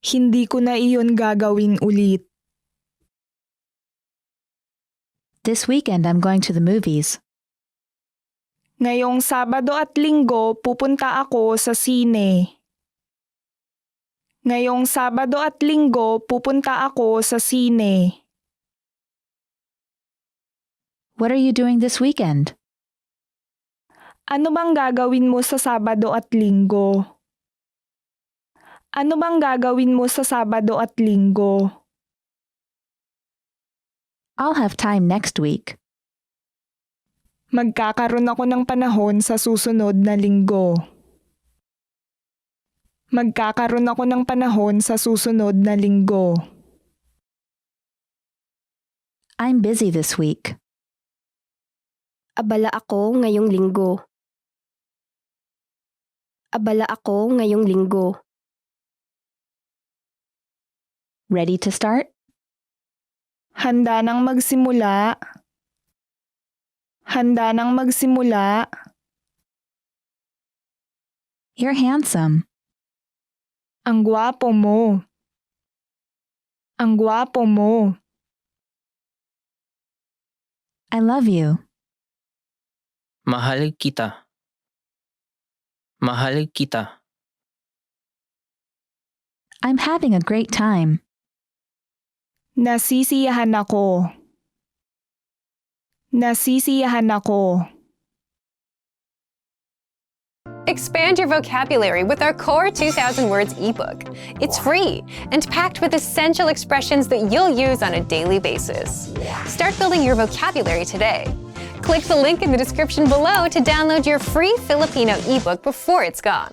Hindi ko na iyon gagawin ulit. This weekend I'm going to the movies. Ngayong Sabado at Linggo pupunta ako sa sine. Ngayong Sabado at Linggo pupunta ako sa sine. What are you doing this weekend? Ano bang gagawin mo sa Sabado at Linggo? Ano bang gagawin mo sa Sabado at Linggo? I'll have time next week. Magkakaroon ako ng panahon sa susunod na linggo. Magkakaroon ako ng panahon sa susunod na linggo. I'm busy this week. Abala ako ngayong linggo. Abala ako ngayong linggo. Ready to start? Handa nang magsimula. Handa nang magsimula. You're handsome. Ang gwapo mo. Ang gwapo mo. I love you. Mahal kita. Mahal kita. I'm having a great time. Nasisiyahan ako. Nasisiyahan ako. Expand your vocabulary with our Core 2000 Words ebook. It's free and packed with essential expressions that you'll use on a daily basis. Start building your vocabulary today. Click the link in the description below to download your free Filipino ebook before it's gone.